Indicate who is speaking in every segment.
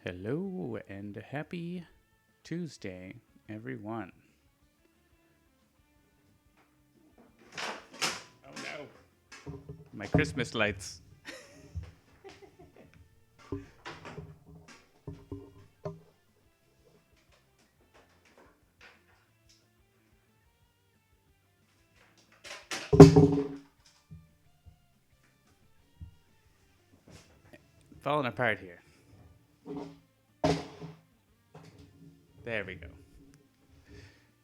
Speaker 1: Hello and happy Tuesday, everyone. Oh no, my Christmas lights. Falling apart here. There we go.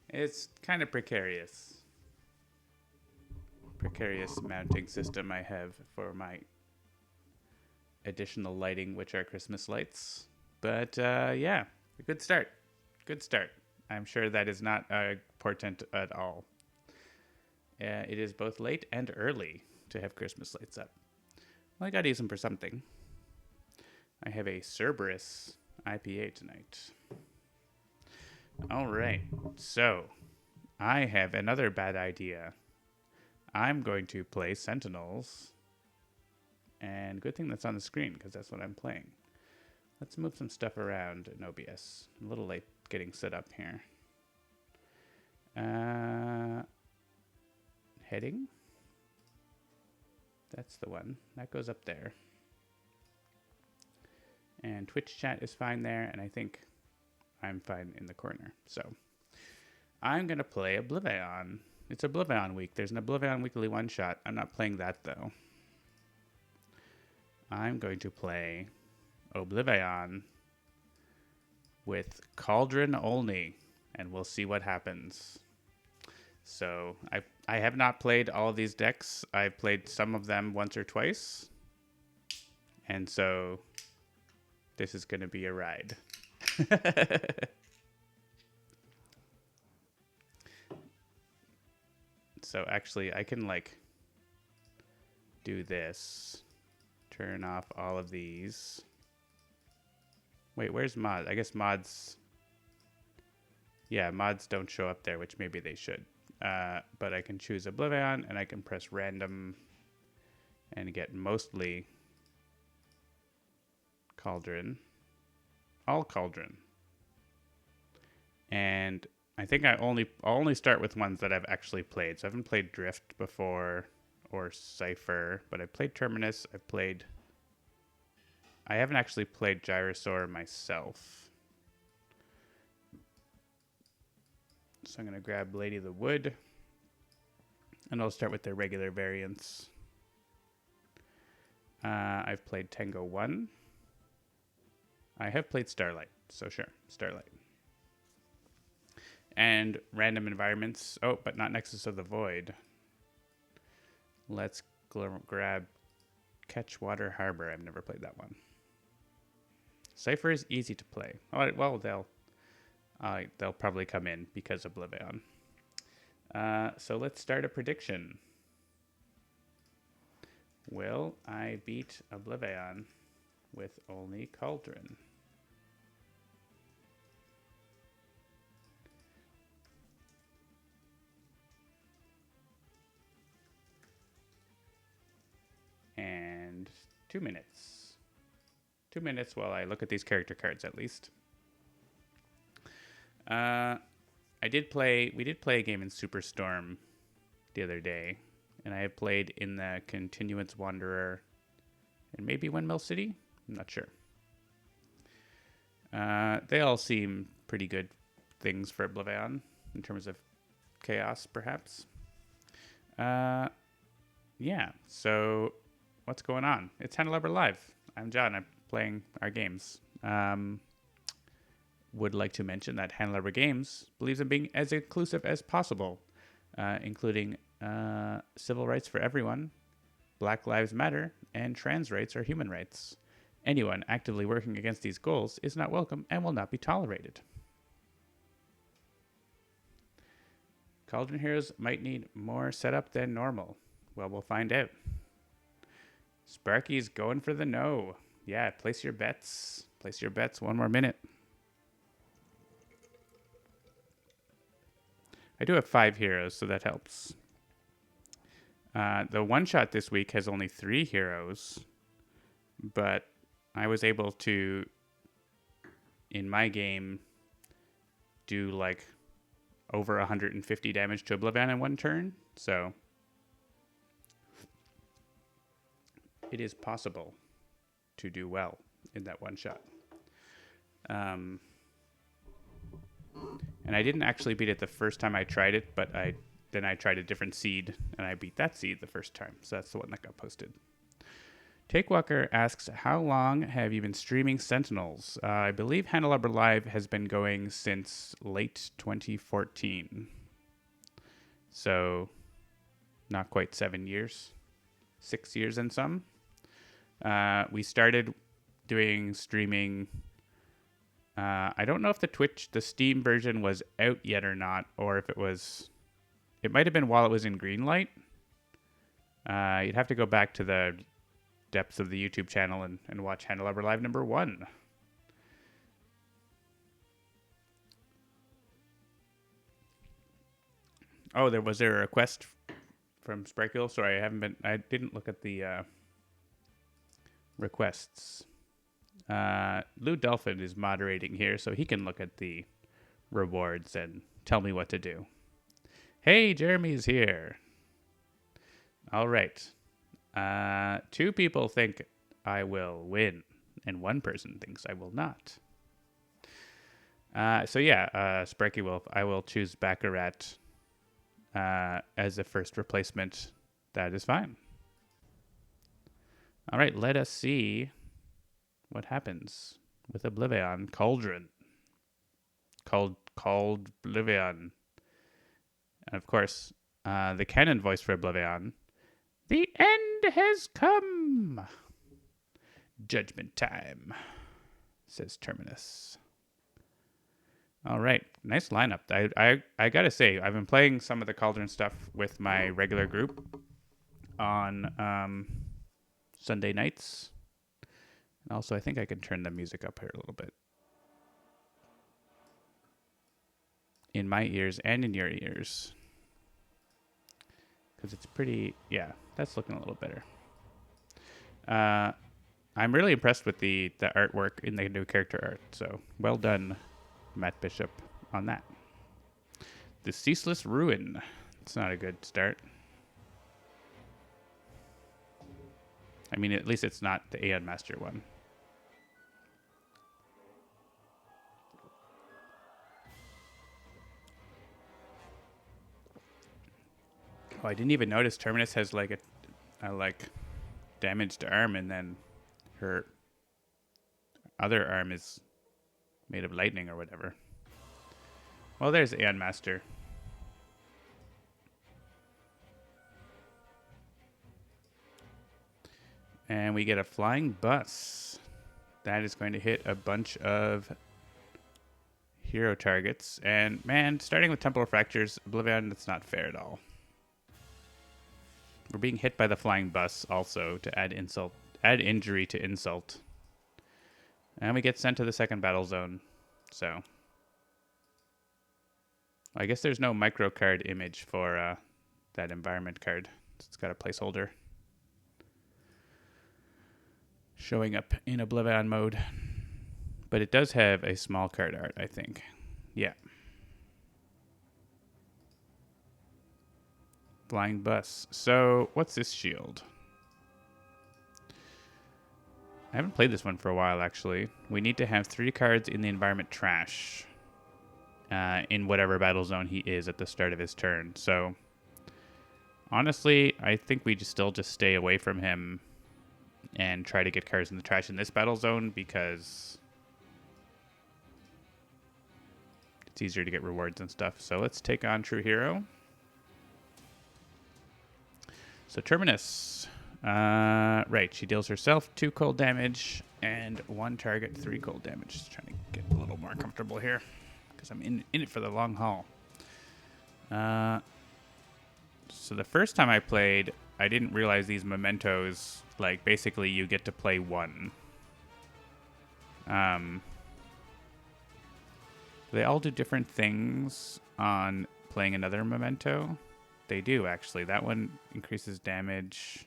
Speaker 1: It's kind of precarious. Precarious mounting system I have for my additional lighting, which are Christmas lights. But yeah, a good start. Good start. I'm sure that is not a portent at all. It is both late and early to have Christmas lights up. Well, I gotta use them for something. I have a Cerberus IPA tonight. All right, so I have another bad idea. I'm going to play Sentinels. And good thing that's on the screen, because that's what I'm playing. Let's move some stuff around in OBS. A little late getting set up here. Heading? That's the one. That goes up there. And Twitch chat is fine there, and I think I'm fine in the corner. So I'm going to play OblivAeon. It's OblivAeon week. There's an OblivAeon weekly one-shot. I'm not playing that, though. I'm going to play OblivAeon with Cauldron only, and we'll see what happens. So I have not played all of these decks. I've played some of them once or twice. And so this is going to be a ride. So actually I can do this. Turn off all of these. Wait, where's mods? I guess mods. Yeah, mods don't show up there, which maybe they should. But I can choose OblivAeon and I can press random and get mostly Cauldron. All Cauldron. And I think I'll only start with ones that I've actually played. So I haven't played Drift before or Cypher, but I played Terminus. I haven't actually played Gyrosaur myself. So I'm going to grab Lady of the Wood, and I'll start with their regular variants. I've played Tango 1. I have played Starlight, so sure, Starlight. And random environments. Oh, but not Nexus of the Void. Let's grab Catchwater Harbor. I've never played that one. Cypher is easy to play. Oh, well, they'll probably come in because of OblivAeon. So let's start a prediction. Will I beat OblivAeon with only Cauldron? And 2 minutes. 2 minutes while I look at these character cards, at least. We did play a game in Superstorm the other day, and I have played in the Continuance Wanderer and maybe Windmill City. I'm not sure. They all seem pretty good things for OblivAeon in terms of chaos, perhaps. Yeah. So what's going on? It's Handelabra Live. I'm John. I'm playing our games. Would like to mention that Handelabra Games believes in being as inclusive as possible, including civil rights for everyone, Black Lives Matter, and trans rights are human rights. Anyone actively working against these goals is not welcome and will not be tolerated. Cauldron Heroes might need more setup than normal. Well, we'll find out. Sparky's going for the no. Yeah, place your bets. Place your bets. 1 more minute. I do have 5 heroes, so that helps. The one-shot this week has only 3 heroes, but I was able to in my game do like over 150 damage to OblivAeon in one turn. So it is possible to do well in that one shot. And I didn't actually beat it the first time I tried it, but then I tried a different seed, and I beat that seed the first time. So that's the one that got posted. Takewalker asks, how long have you been streaming Sentinels? I believe Handelabra Live has been going since late 2014. So not quite 7 years. 6 years and some. We started doing streaming. I don't know if the Steam version was out yet or not, or if it might have been while it was in Greenlight. You'd have to go back to the depths of the YouTube channel and watch Handelabra Live number 1. Oh, was there a request from Sparkle? Sorry, I didn't look at the requests. Lou Delphin is moderating here, so he can look at the rewards and tell me what to do. Hey, Jeremy's here. All right. 2 people think I will win, and 1 person thinks I will not. So yeah, Sparky Wolf, I will choose Baccarat as a first replacement. That is fine. All right, let us see what happens with OblivAeon Cauldron. Called OblivAeon. And of course, the canon voice for OblivAeon. The end has come. Judgment time, says Terminus. All right, nice lineup. I gotta say, I've been playing some of the Cauldron stuff with my regular group on Sunday nights. And also, I think I can turn the music up here a little bit. In my ears and in your ears. Because it's pretty, yeah, that's looking a little better. I'm really impressed with the artwork in the new character art. So well done, Matt Bishop, on that. The Ceaseless Ruin. It's not a good start. I mean, at least it's not the Aeon Master one. Oh, I didn't even notice Terminus has like a damaged arm, and then her other arm is made of lightning or whatever. Well, there's Aeon Master. And we get a flying bus. That is going to hit a bunch of hero targets. And man, starting with Temple of Fractures, OblivAeon, that's not fair at all. We're being hit by the flying bus also to add injury to insult. And we get sent to the second battle zone. So I guess there's no micro card image for that environment card. It's got a placeholder showing up in OblivAeon mode. But it does have a small card art, I think. Yeah. Flying bus. So, what's this shield? I haven't played this one for a while, actually. We need to have 3 cards in the environment trash in whatever battle zone he is at the start of his turn. So, honestly, I think we just stay away from him and try to get cards in the trash in this battle zone because it's easier to get rewards and stuff. So let's take on True Hero. So Terminus, right, she deals herself 2 cold damage and 1 target 3 cold damage. Just trying to get a little more comfortable here because I'm in it for the long haul. So the first time I played, I didn't realize these mementos, like basically you get to play 1. They all do different things on playing another memento. They do, actually. That one increases damage.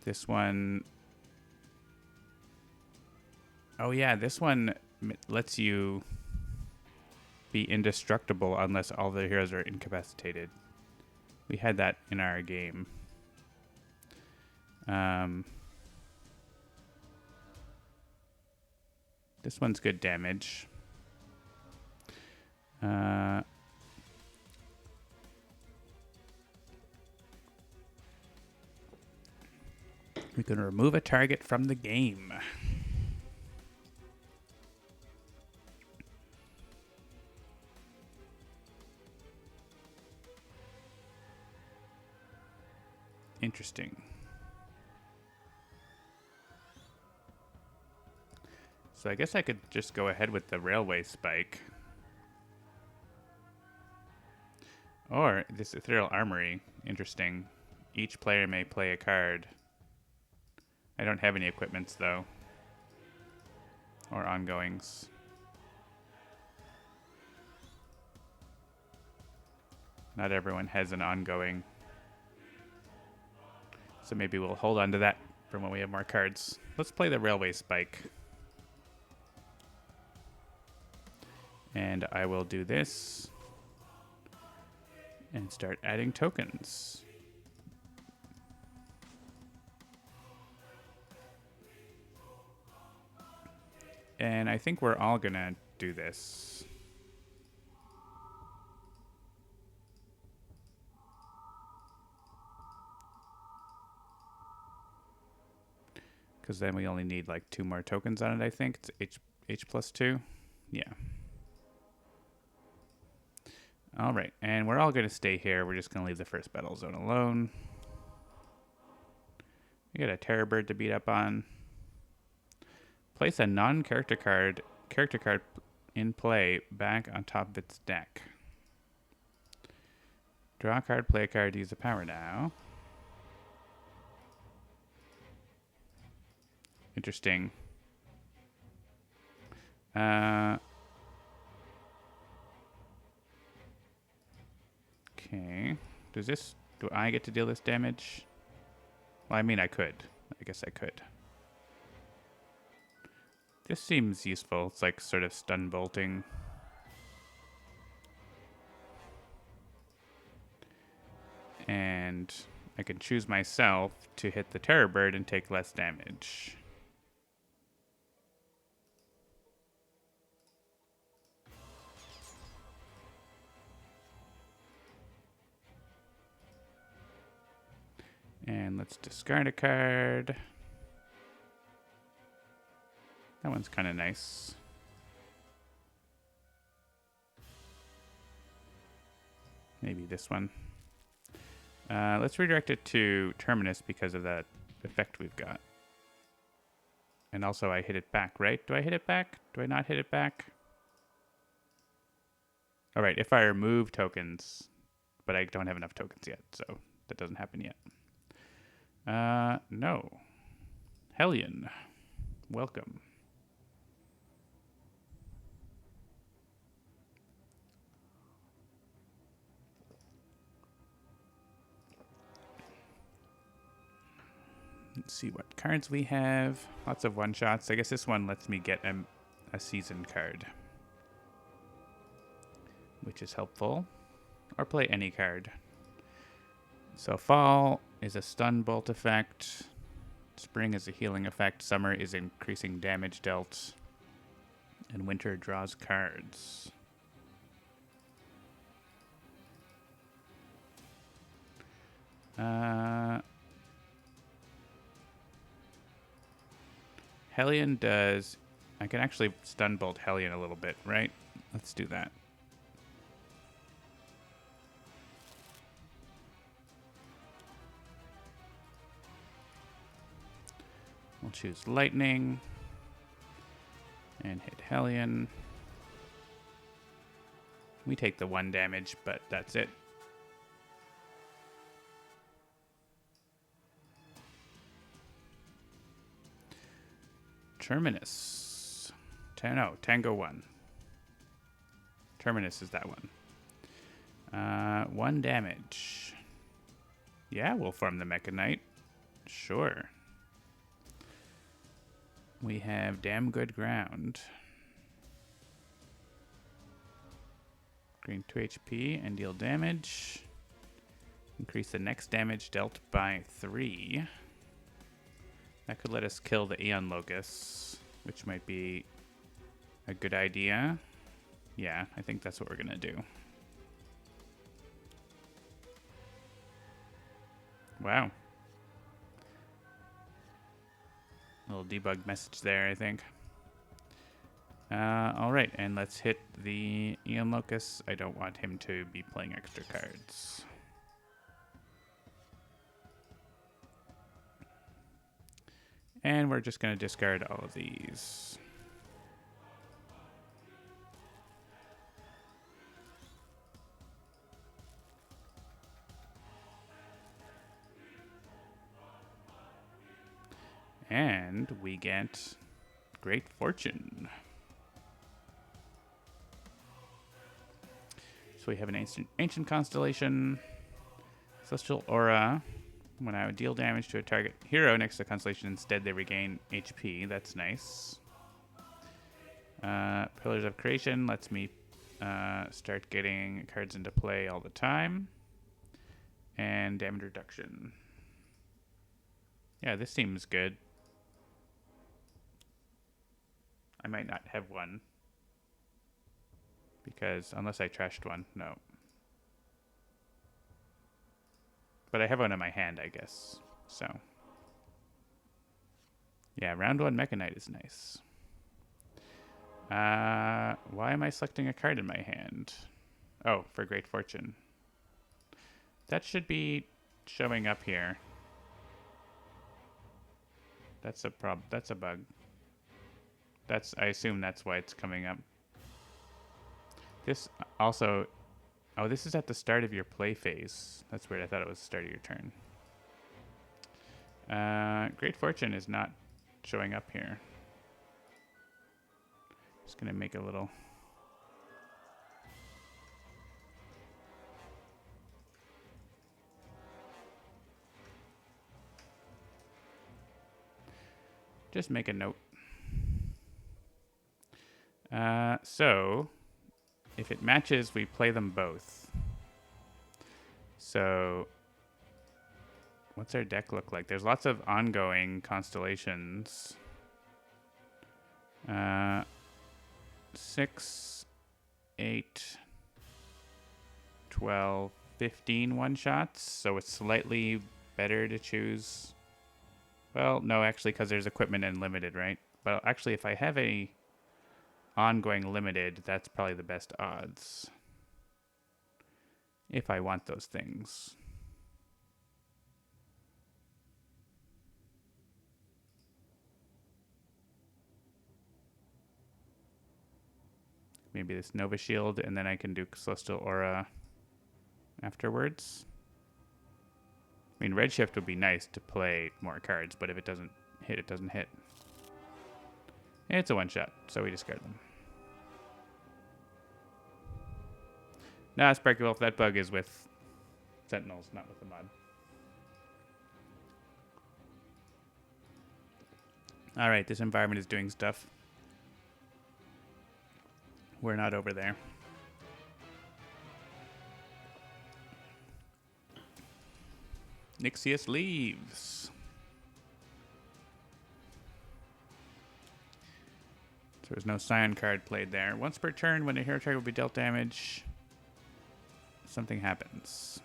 Speaker 1: This one Oh yeah, this one lets you be indestructible unless all the heroes are incapacitated. We had that in our game. This one's good damage. We can remove a target from the game. Interesting. So I guess I could just go ahead with the railway spike. Or this ethereal armory. Interesting. Each player may play a card. I don't have any equipments though. Or ongoings. Not everyone has an ongoing. So maybe we'll hold on to that for when we have more cards. Let's play the railway spike. And I will do this. And start adding tokens. And I think we're all gonna do this. Because then we only need like 2 more tokens on it, I think. It's H plus 2. Yeah. All right, and we're all going to stay here. We're just going to leave the first battle zone alone. We got a Terror Bird to beat up on. Place a non-character card in play back on top of its deck. Draw a card, play a card, use a power now. Interesting. Okay. Do I get to deal this damage? Well, I mean, I could. I guess I could. This seems useful. It's like sort of stun bolting. And I can choose myself to hit the Terror Bird and take less damage. And let's discard a card. That one's kind of nice. Maybe this one. Let's redirect it to Terminus because of that effect we've got. And also I hit it back, right? Do I hit it back? Do I not hit it back? All right, if I remove tokens, but I don't have enough tokens yet, so that doesn't happen yet. No. Hellion, welcome. Let's see what cards we have. Lots of one-shots. I guess this one lets me get a season card, which is helpful. Or play any card. So fall is a stun bolt effect. Spring is a healing effect. Summer is increasing damage dealt. And winter draws cards. Hellion does... I can actually stun bolt Hellion a little bit, right? Let's do that. We'll choose Lightning. And hit Hellion. We take the 1 damage, but that's it. Terminus. No, Tango 1. Terminus is that one. 1 damage. Yeah, we'll form the Mecha Knight. Sure. We have damn good ground. Gain 2 HP and deal damage. Increase the next damage dealt by 3. That could let us kill the Aeon Locusts, which might be a good idea. Yeah, I think that's what we're gonna do. Wow. Little debug message there, I think. Alright, and let's hit the Aeon Locust. I don't want him to be playing extra cards. And we're just going to discard all of these. And we get Great Fortune. So we have an ancient constellation, Celestial Aura. When I would deal damage to a target hero next to the constellation, instead they regain HP. That's nice. Pillars of Creation lets me start getting cards into play all the time. And damage reduction. Yeah, this seems good. I might not have one. Because, unless I trashed one, no. But I have one in my hand, I guess. So. Yeah, round 1 Mechanite is nice. Why am I selecting a card in my hand? Oh, for Great Fortune. That should be showing up here. That's a That's a bug. I assume that's why it's coming up. This also... Oh, this is at the start of your play phase. That's weird. I thought it was the start of your turn. Great Fortune is not showing up here. Just going to make a little... Just make a note. So, if it matches, we play them both. So, what's our deck look like? There's lots of ongoing constellations. 6, 8, 12, 15 one-shots. So it's slightly better to choose. Well, no, actually, because there's equipment and limited, right? But actually, if I have a ongoing limited, that's probably the best odds. If I want those things. Maybe this Nova Shield, and then I can do Celestial Aura afterwards. I mean, Redshift would be nice to play more cards, but if it doesn't hit, it doesn't hit. It's a one-shot, so we discard them. Nah, Sparky Wolf, that bug is with Sentinels, not with the mod. Alright, this environment is doing stuff. We're not over there. Nixius leaves. So there's no Scion card played there. Once per turn, when a hero target will be dealt damage, something happens.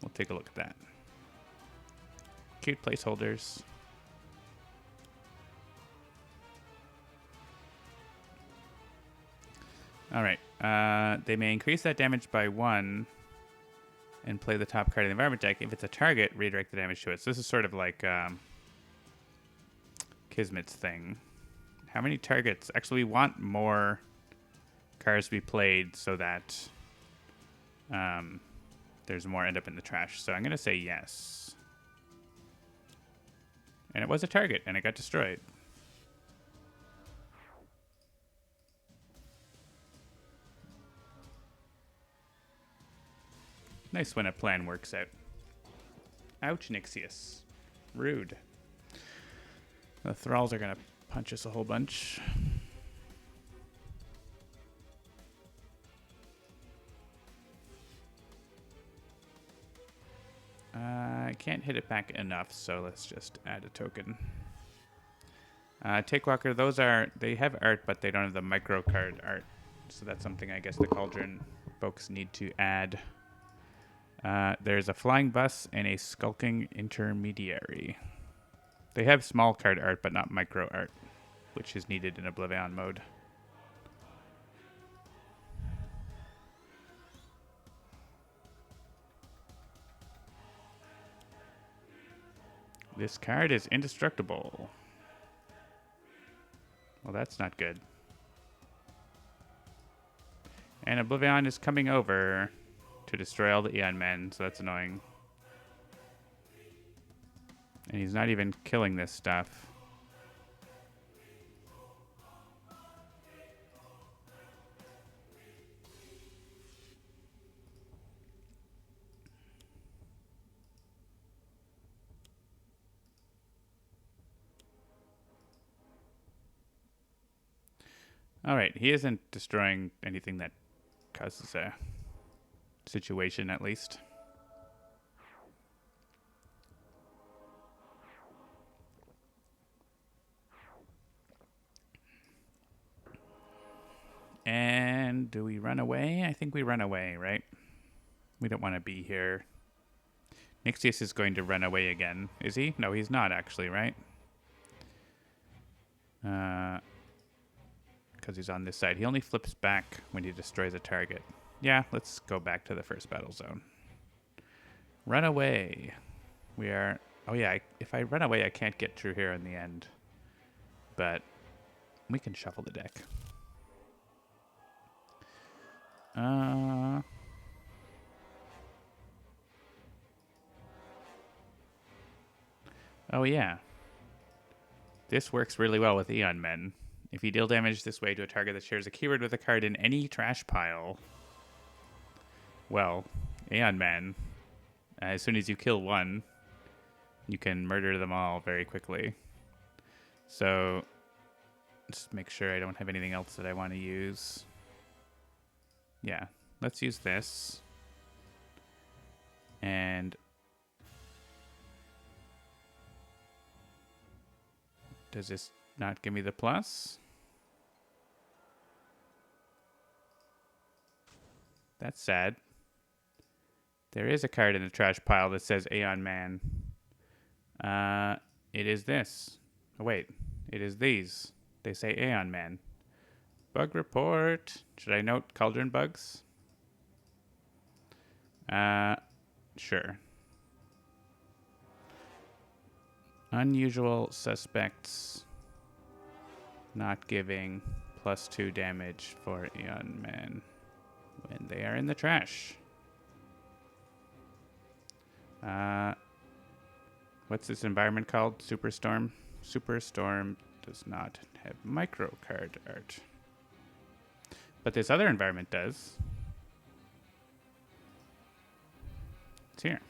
Speaker 1: We'll take a look at that. Cute placeholders. Alright. They may increase that damage by 1 and play the top card of the environment deck. If it's a target, redirect the damage to it. So this is sort of like Kismet's thing. How many targets? Actually, we want more cards to be played so that there's more end up in the trash. So I'm going to say yes. And it was a target, and it got destroyed. Nice when a plan works out. Ouch, Nixius. Rude. The Thralls are going to punch us a whole bunch. I can't hit it back enough, so let's just add a token. Takewalker, they have art, but they don't have the micro card art. So that's something I guess the Cauldron folks need to add. There's a flying bus and a skulking intermediary. They have small card art, but not micro art, which is needed in OblivAeon mode. This card is indestructible. Well, that's not good. And OblivAeon is coming over to destroy all the Aeon Men, so that's annoying. And he's not even killing this stuff. Alright, he isn't destroying anything that causes a situation, at least. And do we run away? I think we run away, right? We don't want to be here. Nixius is going to run away again. Is he? No, he's not actually, right? Because he's on this side. He only flips back when he destroys a target. Yeah, let's go back to the first battle zone. Run away. We are... Oh yeah, if I run away, I can't get through here in the end. But we can shuffle the deck. Oh yeah. This works really well with Aeon Men. If you deal damage this way to a target that shares a keyword with a card in any trash pile, well, Aeon Man, as soon as you kill one, you can murder them all very quickly. So, just make sure I don't have anything else that I want to use. Yeah, let's use this. And does this not give me the plus? That's sad. There is a card in the trash pile that says Aeon Man. It is this. Oh, wait. It is these. They say Aeon Man. Bug report. Should I note Cauldron bugs? Sure. Unusual suspects not giving +2 damage for Aeon Man when they are in the trash. What's this environment called? Superstorm? Superstorm does not have micro card art. But this other environment does. It's here.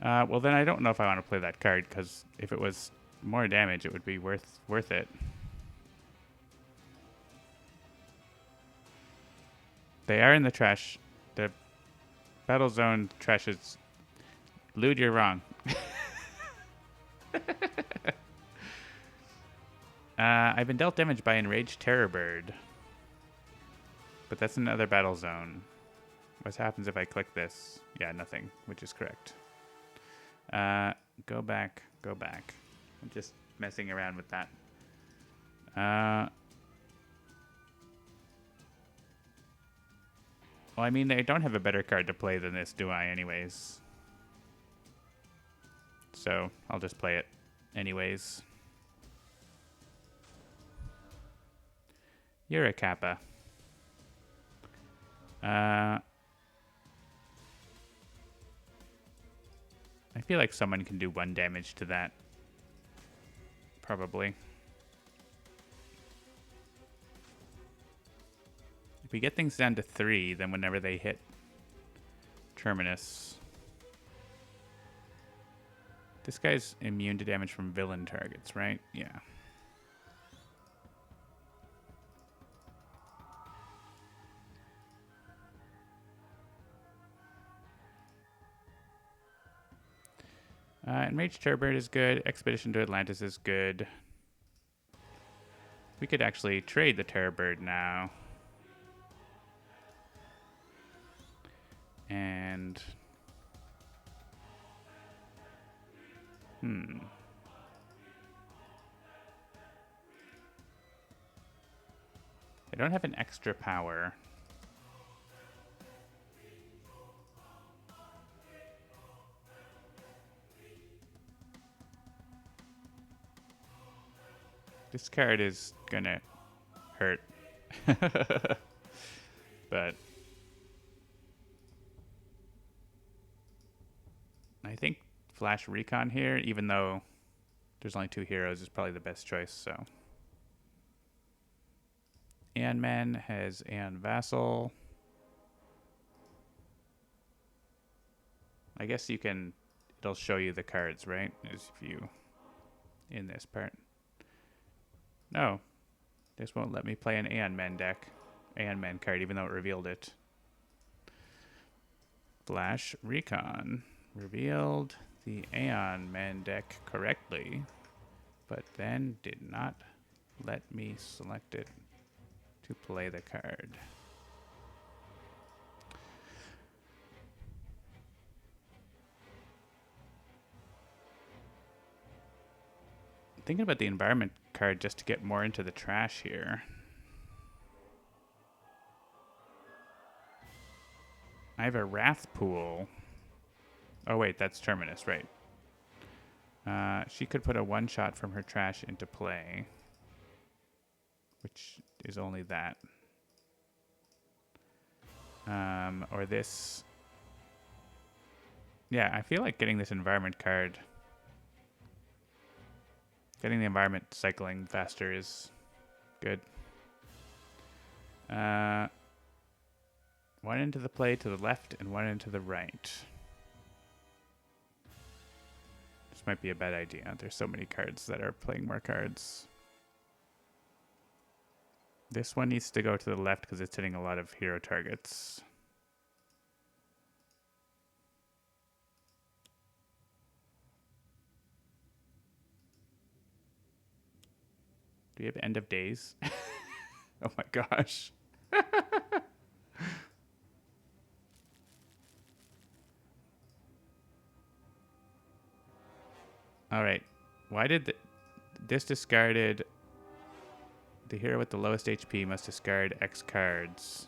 Speaker 1: Well, then I don't know if I want to play that card, because if it was more damage, it would be worth it. They are in the trash. The battle zone trash is... Lude, you're wrong. I've been dealt damage by Enraged Terror Bird. But that's another battle zone. What happens if I click this? Yeah, nothing, which is correct. Go back, go back. I'm just messing around with that. Well, I mean, I don't have a better card to play than this, do I, anyways? So, I'll just play it anyways. You're a Kappa. I feel like someone can do 1 damage to that. Probably. If we get things down to 3, then whenever they hit Terminus... This guy's immune to damage from villain targets, right? Yeah. Enraged Terrabird is good. Expedition to Atlantis is good. We could actually trade the Terrabird now. And... I don't have an extra power. This card is gonna hurt. But I think Flash Recon here, even though there's only 2 heroes, is probably the best choice, so. Aeon Man has Aeon Vassal. I guess you can, it'll show you the cards, right? As if you, in this part. No, this won't let me play an Aeon Man deck. Aeon Man card, even though it revealed it. Flash Recon revealed the Aeon Man deck correctly, but then did not let me select it to play the card. Thinking about the environment card just to get more into the trash here. I have a Wrath Pool. Oh wait, that's Terminus, right. She could put a 1-shot from her trash into play, which is only that. Or this. Yeah, I feel like getting this environment card, getting the environment cycling faster is good. 1 into the play to the left and 1 into the right. This might be a bad idea. There's so many cards that are playing more cards. This one needs to go to the left because it's hitting a lot of hero targets. Do we have End of Days? Oh my gosh. All right. Why did this discarded? The hero with the lowest HP must discard X cards.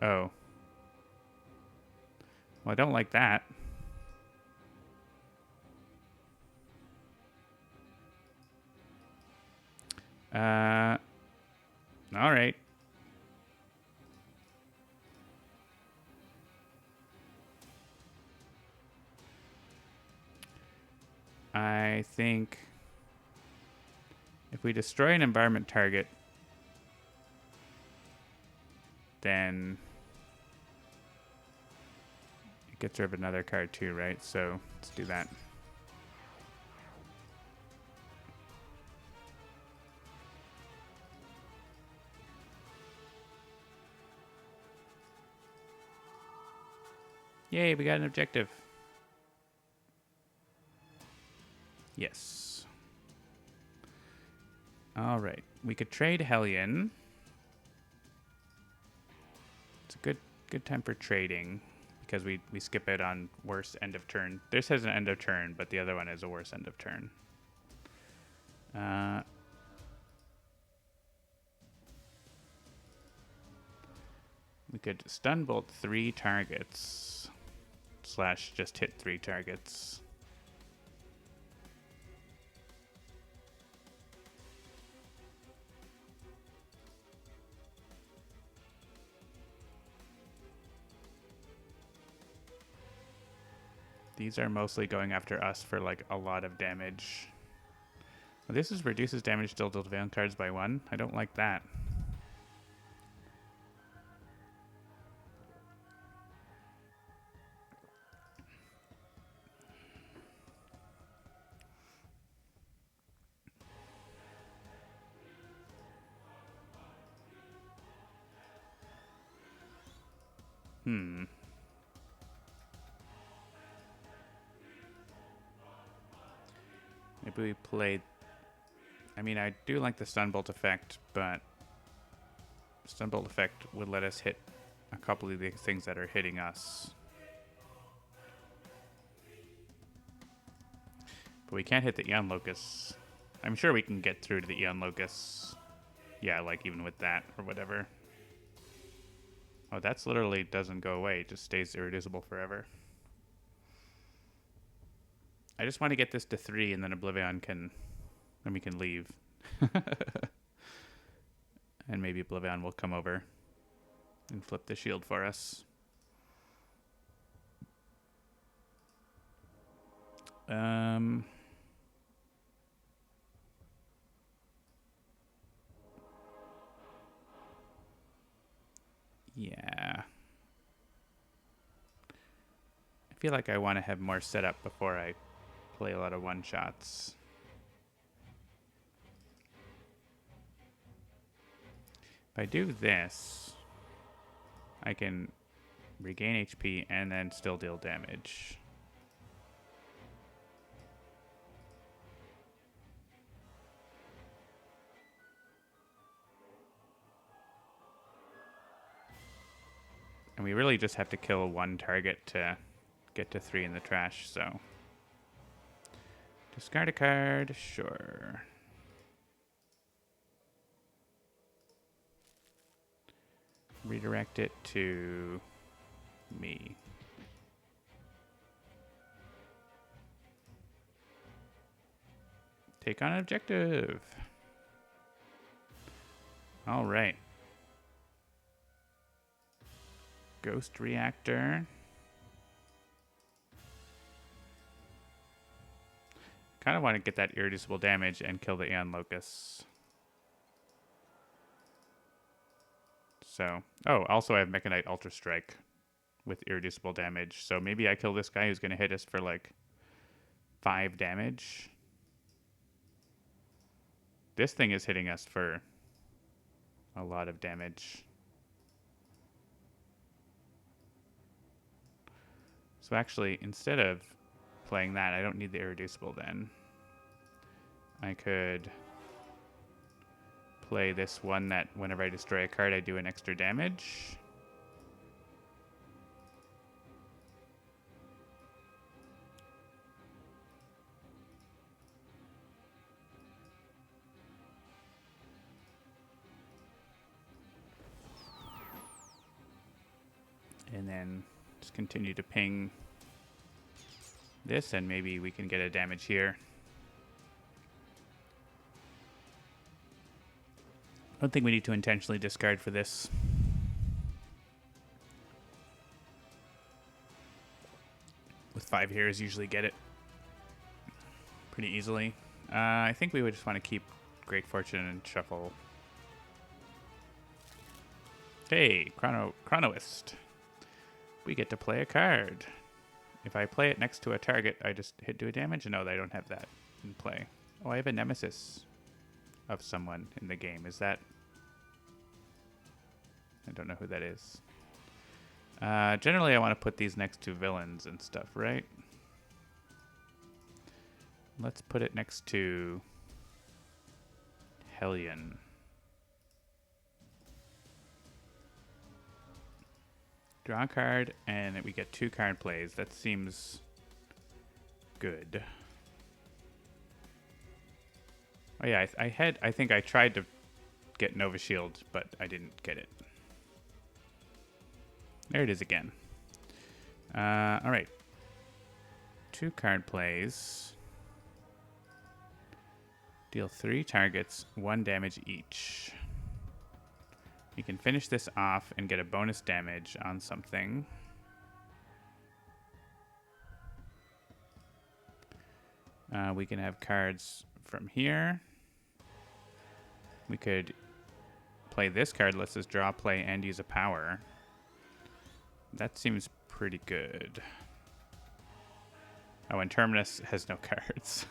Speaker 1: Oh. Well, I don't like that. All right. I think if we destroy an environment target, then it gets rid of another card too, right? So let's do that. Yay, we got an objective. Yes. All right. We could trade Hellion. It's a good time for trading because we skip it on worst end of turn. This has an end of turn, but the other one is a worse end of turn. We could stun bolt 3 targets. / just hit 3 targets. These are mostly going after us for like a lot of damage. Well, this is reduces damage dealt to OblivAeon cards by 1. I don't like that. Maybe we played... I mean, I do like the Stunbolt effect, but Stunbolt effect would let us hit a couple of the things that are hitting us. But we can't hit the Eon Locust. I'm sure we can get through to the Eon Locust. Yeah, like even with that or whatever. Oh, that's literally doesn't go away. It just stays irreducible forever. I just want to get this to 3 and then OblivAeon can... Then we can leave. And maybe OblivAeon will come over and flip the shield for us. Yeah. I feel like I want to have more setup before I play a lot of one-shots. If I do this, I can regain HP and then still deal damage. And we really just have to kill one target to get to 3 in the trash, so. Discard a card, sure. Redirect it to me. Take on an objective. All right. Ghost Reactor. Kind of want to get that irreducible damage and kill the Aeon Locust. So, oh, also I have Mechanite Ultra Strike with irreducible damage. So maybe I kill this guy who's going to hit us for like 5 damage. This thing is hitting us for a lot of damage. So actually, instead of playing that, I don't need the irreducible then. I could play this one that whenever I destroy a card, I do an extra damage. And then just continue to ping this, and maybe we can get a damage here. I don't think we need to intentionally discard for this. With 5 heroes, usually get it pretty easily. I think we would just want to keep Great Fortune and shuffle. Hey, Chronoist. We get to play a card. If I play it next to a target, I just do a damage? No, I don't have that in play. Oh, I have a nemesis of someone in the game. Is that... I don't know who that is. Generally, I want to put these next to villains and stuff, right? Let's put it next to Hellion. Draw a card, and we get 2 card plays. That seems good. Oh yeah, I think I tried to get Nova Shield, but I didn't get it. There it is again. All right. 2 card plays. Deal 3 targets, 1 damage each. You can finish this off and get a bonus damage on something. We can have cards from here. We could play this card, lets us draw, play, and use a power. That seems pretty good. Oh, and Terminus has no cards.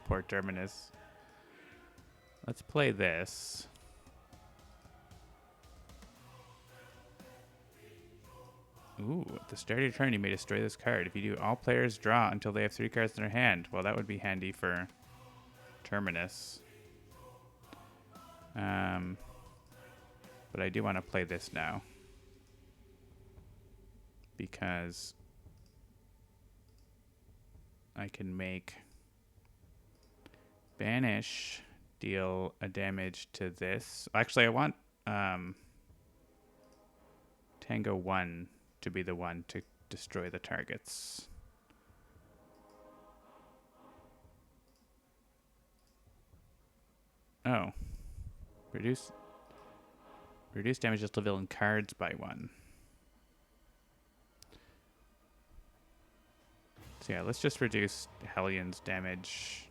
Speaker 1: Poor Terminus. Let's play this. Ooh, at the start of your turn, you may destroy this card. If you do, all players draw until they have 3 cards in their hand. Well, that would be handy for Terminus. But I do want to play this now. Because I can make Banish deal a damage to this. Actually, I want Tango 1 to be the one to destroy the targets. Oh. Reduce damage to villain cards by 1. So yeah, let's just reduce Hellion's damage.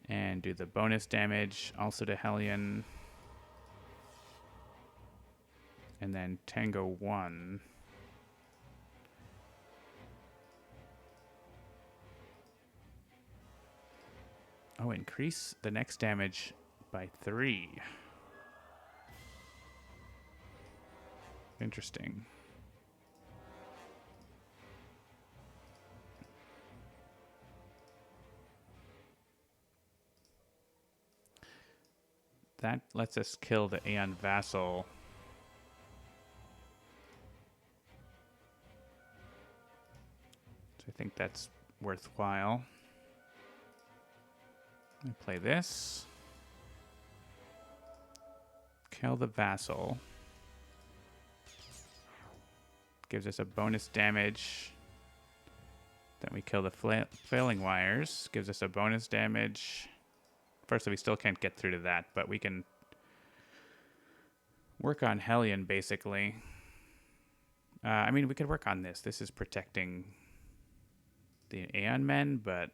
Speaker 1: And do the bonus damage also to Hellion. And then Tango 1. Oh, increase the next damage by 3. Interesting. That lets us kill the Aeon Vassal. So I think that's worthwhile. I play this. Kill the Vassal. Gives us a bonus damage. Then we kill the Flailing Wires. Gives us a bonus damage. First, we still can't get through to that, but we can work on Hellion, basically. I mean, we could work on this. This is protecting the Aeon Men, but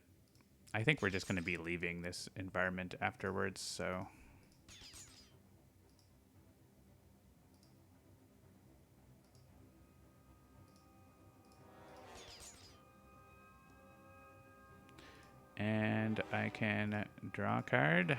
Speaker 1: I think we're just going to be leaving this environment afterwards, so... And I can draw a card.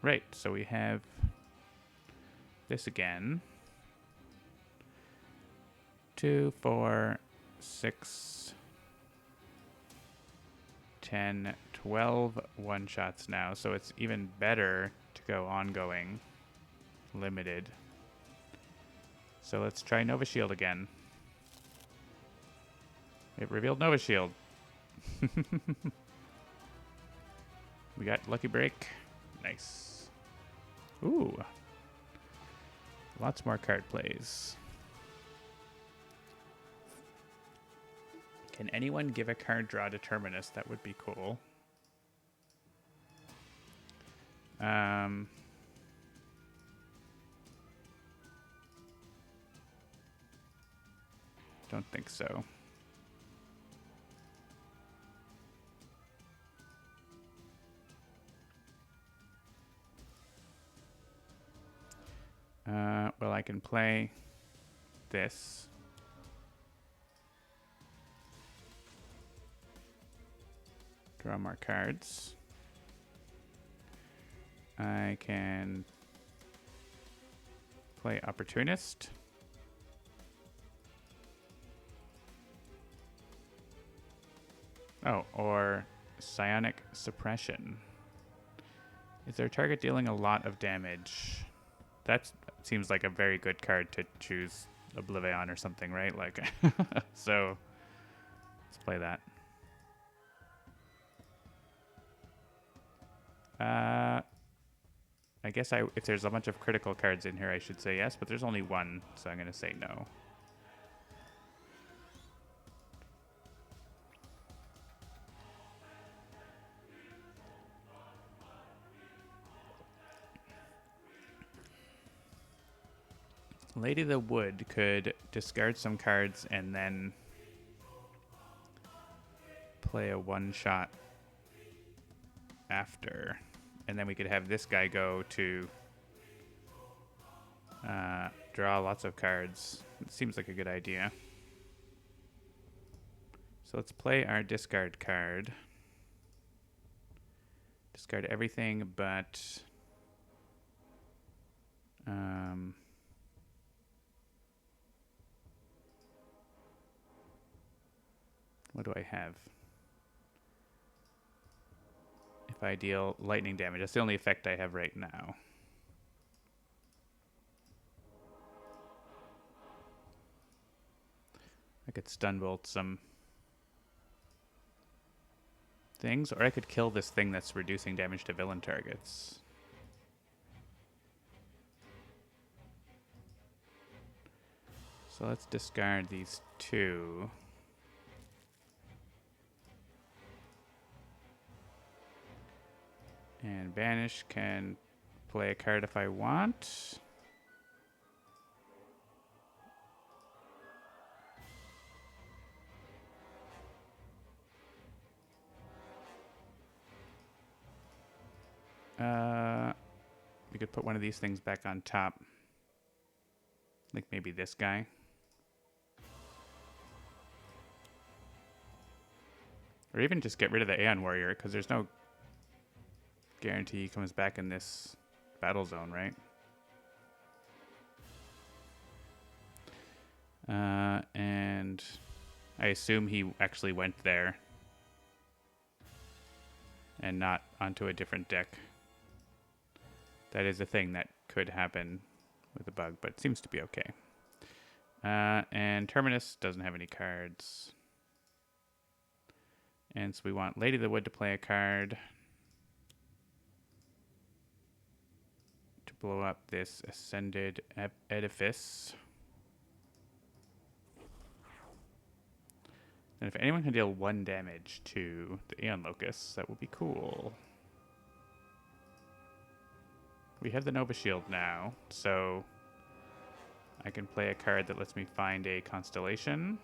Speaker 1: Right, so we have this again. 2, 4, 6, 10, 12 one-shots now, so it's even better to go ongoing, limited. So let's try Nova Shield again. It revealed Nova Shield. We got Lucky Break. Nice. Ooh. Lots more card plays. Can anyone give a card draw to Terminus? That would be cool. Don't think so. Well, I can play this. Draw more cards. I can play Opportunist. Oh, or Psionic Suppression. Is their target dealing a lot of damage? That seems like a very good card to choose OblivAeon or something, right? Like, so let's play that. I guess if there's a bunch of critical cards in here, I should say yes, but there's only one, so I'm going to say no. Lady of the Wood could discard some cards and then play a one-shot after. And then we could have this guy go to draw lots of cards. It seems like a good idea. So let's play our discard card. Discard everything but what do I have? If I deal lightning damage, that's the only effect I have right now. I could stun bolt some things, or I could kill this thing that's reducing damage to villain targets. So let's discard these two. And banish can play a card if I want. We could put one of these things back on top. Like maybe this guy. Or even just get rid of the Aeon Warrior, because there's no guarantee he comes back in this battle zone, right? And I assume he actually went there and not onto a different deck. That is a thing that could happen with a bug, but it seems to be okay. And Terminus doesn't have any cards. And so we want Lady of the Wood to play a card to blow up this Ascended Edifice. And if anyone can deal 1 damage to the Aeon Locust, that would be cool. We have the Nova Shield now, so I can play a card that lets me find a constellation.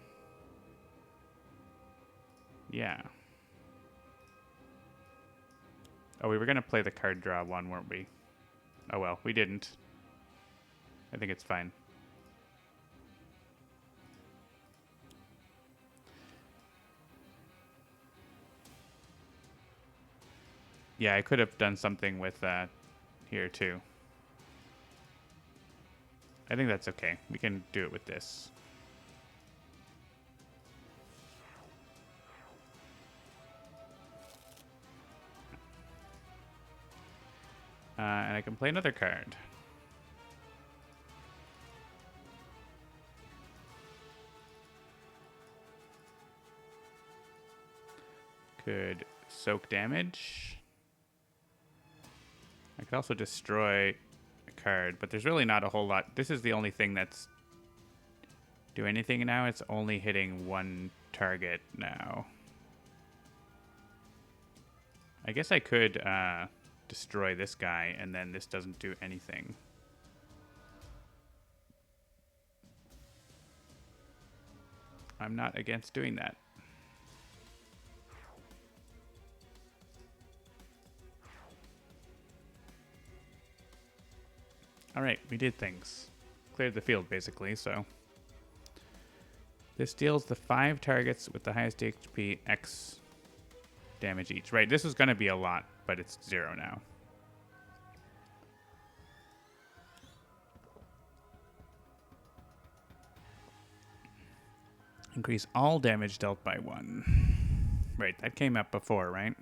Speaker 1: Yeah. Oh, we were going to play the card draw one, weren't we? Oh well, we didn't. I think it's fine. Yeah, I could have done something with that here too. I think that's okay. We can do it with this. And I can play another card. Could soak damage. I could also destroy a card, but there's really not a whole lot. This is the only thing that's do anything now. It's only hitting 1 target now. I guess I could destroy this guy, and then this doesn't do anything. I'm not against doing that. Alright, we did things. Cleared the field, basically, so. This deals the 5 targets with the highest HP X damage each. Right, this is going to be a lot, but it's 0 now. Increase all damage dealt by 1. Right, that came up before, right?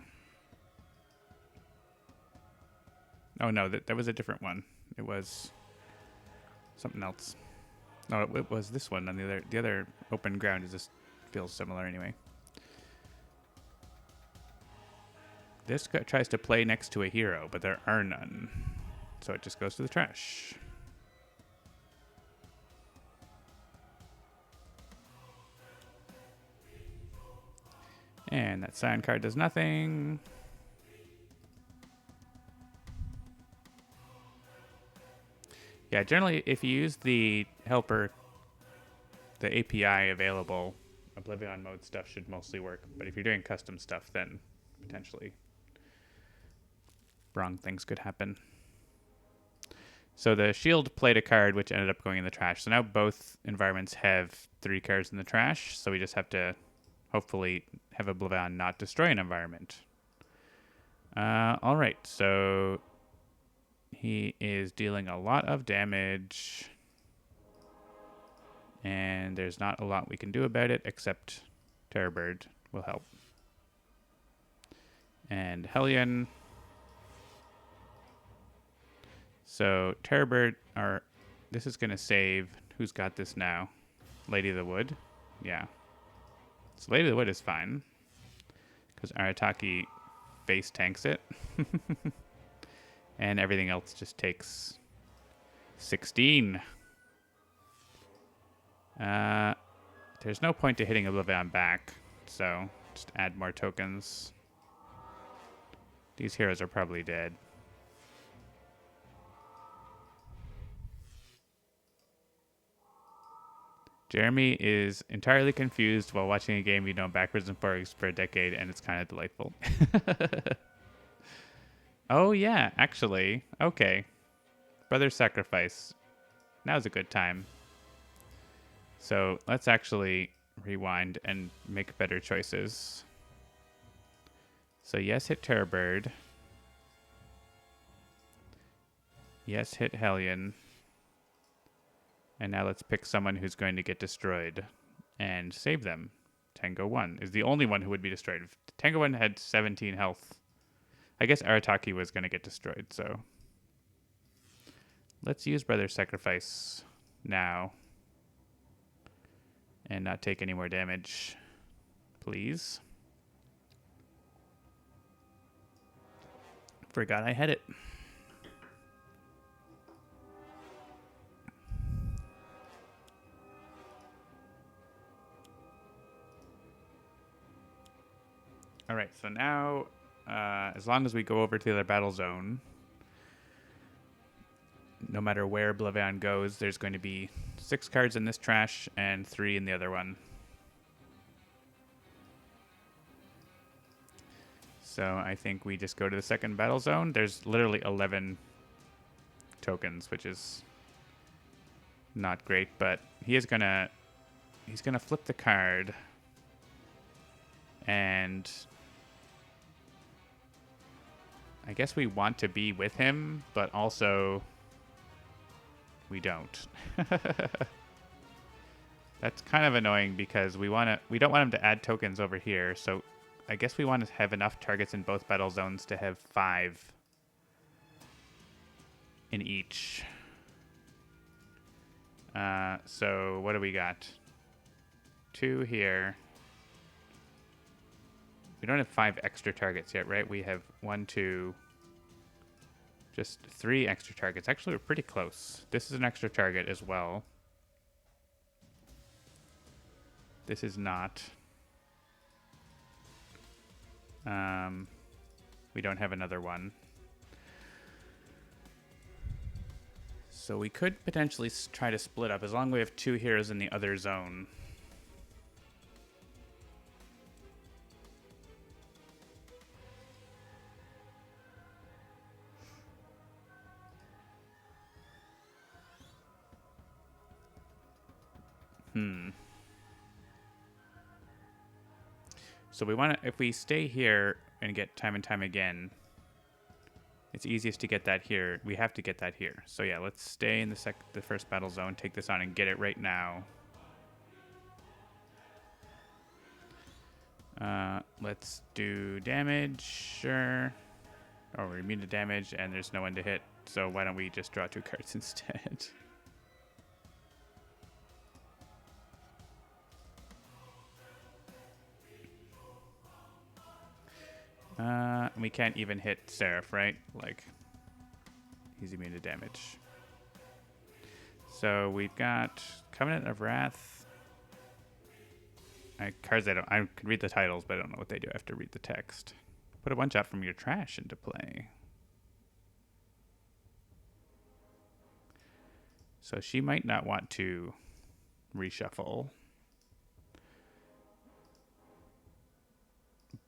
Speaker 1: Oh no, that was a different one. It was something else. No, it was this one on the other open ground. It just feels similar anyway. This guy tries to play next to a hero, but there are none. So it just goes to the trash. And that Scion card does nothing. Yeah, generally, if you use the helper, the API available, OblivAeon mode stuff should mostly work. But if you're doing custom stuff, then potentially wrong things could happen. So the shield played a card which ended up going in the trash. So now both environments have 3 cards in the trash. So we just have to hopefully have OblivAeon not destroy an environment. All right, so he is dealing a lot of damage, and there's not a lot we can do about it except Terrorbird will help. And Hellion. So Terrorbird, this is going to save. Who's got this now? Lady of the Wood? Yeah. So Lady of the Wood is fine, because Arataki base tanks it. And everything else just takes 16. There's no point to hitting OblivAeon back, so just add more tokens. These heroes are probably dead. Jeremy is entirely confused while watching a game you know backwards and forwards for a decade, and it's kind of delightful. Oh, yeah, actually. Okay. Brother's Sacrifice. Now's a good time. So let's actually rewind and make better choices. So yes, hit Terrorbird. Yes, hit Hellion. And now let's pick someone who's going to get destroyed and save them. Tango 1 is the only one who would be destroyed. Tango 1 had 17 health. I guess Arataki was going to get destroyed, so let's use Brother's Sacrifice now and not take any more damage, please. Forgot I had it. All right, so now, as long as we go over to the other battle zone, no matter where OblivAeon goes, there's going to be 6 cards in this trash and 3 in the other one. So I think we just go to the second battle zone. There's literally 11 tokens, which is not great, but he's gonna flip the card, and I guess we want to be with him, but also we don't. That's kind of annoying because we don't want him to add tokens over here, so I guess we want to have enough targets in both battle zones to have 5 in each. So what do we got? 2 here. We don't have 5 extra targets yet, right? We have 1, 2, just 3 extra targets. Actually, we're pretty close. This is an extra target as well. This is not. We don't have another one. So we could potentially try to split up as long as we have 2 heroes in the other zone. So we want to, if we stay here and get time and time again, it's easiest to get that here. We have to get that here. So yeah, let's stay in the first battle zone, take this on and get it right now. Let's do damage, sure. Oh, we're immune to damage and there's no one to hit. So why don't we just draw 2 cards instead? We can't even hit Seraph, right? Like, he's immune to damage. So we've got Covenant of Wrath. Cards I can read the titles, but I don't know what they do. I have to read the text. Put a one-shot from your trash into play. So she might not want to reshuffle.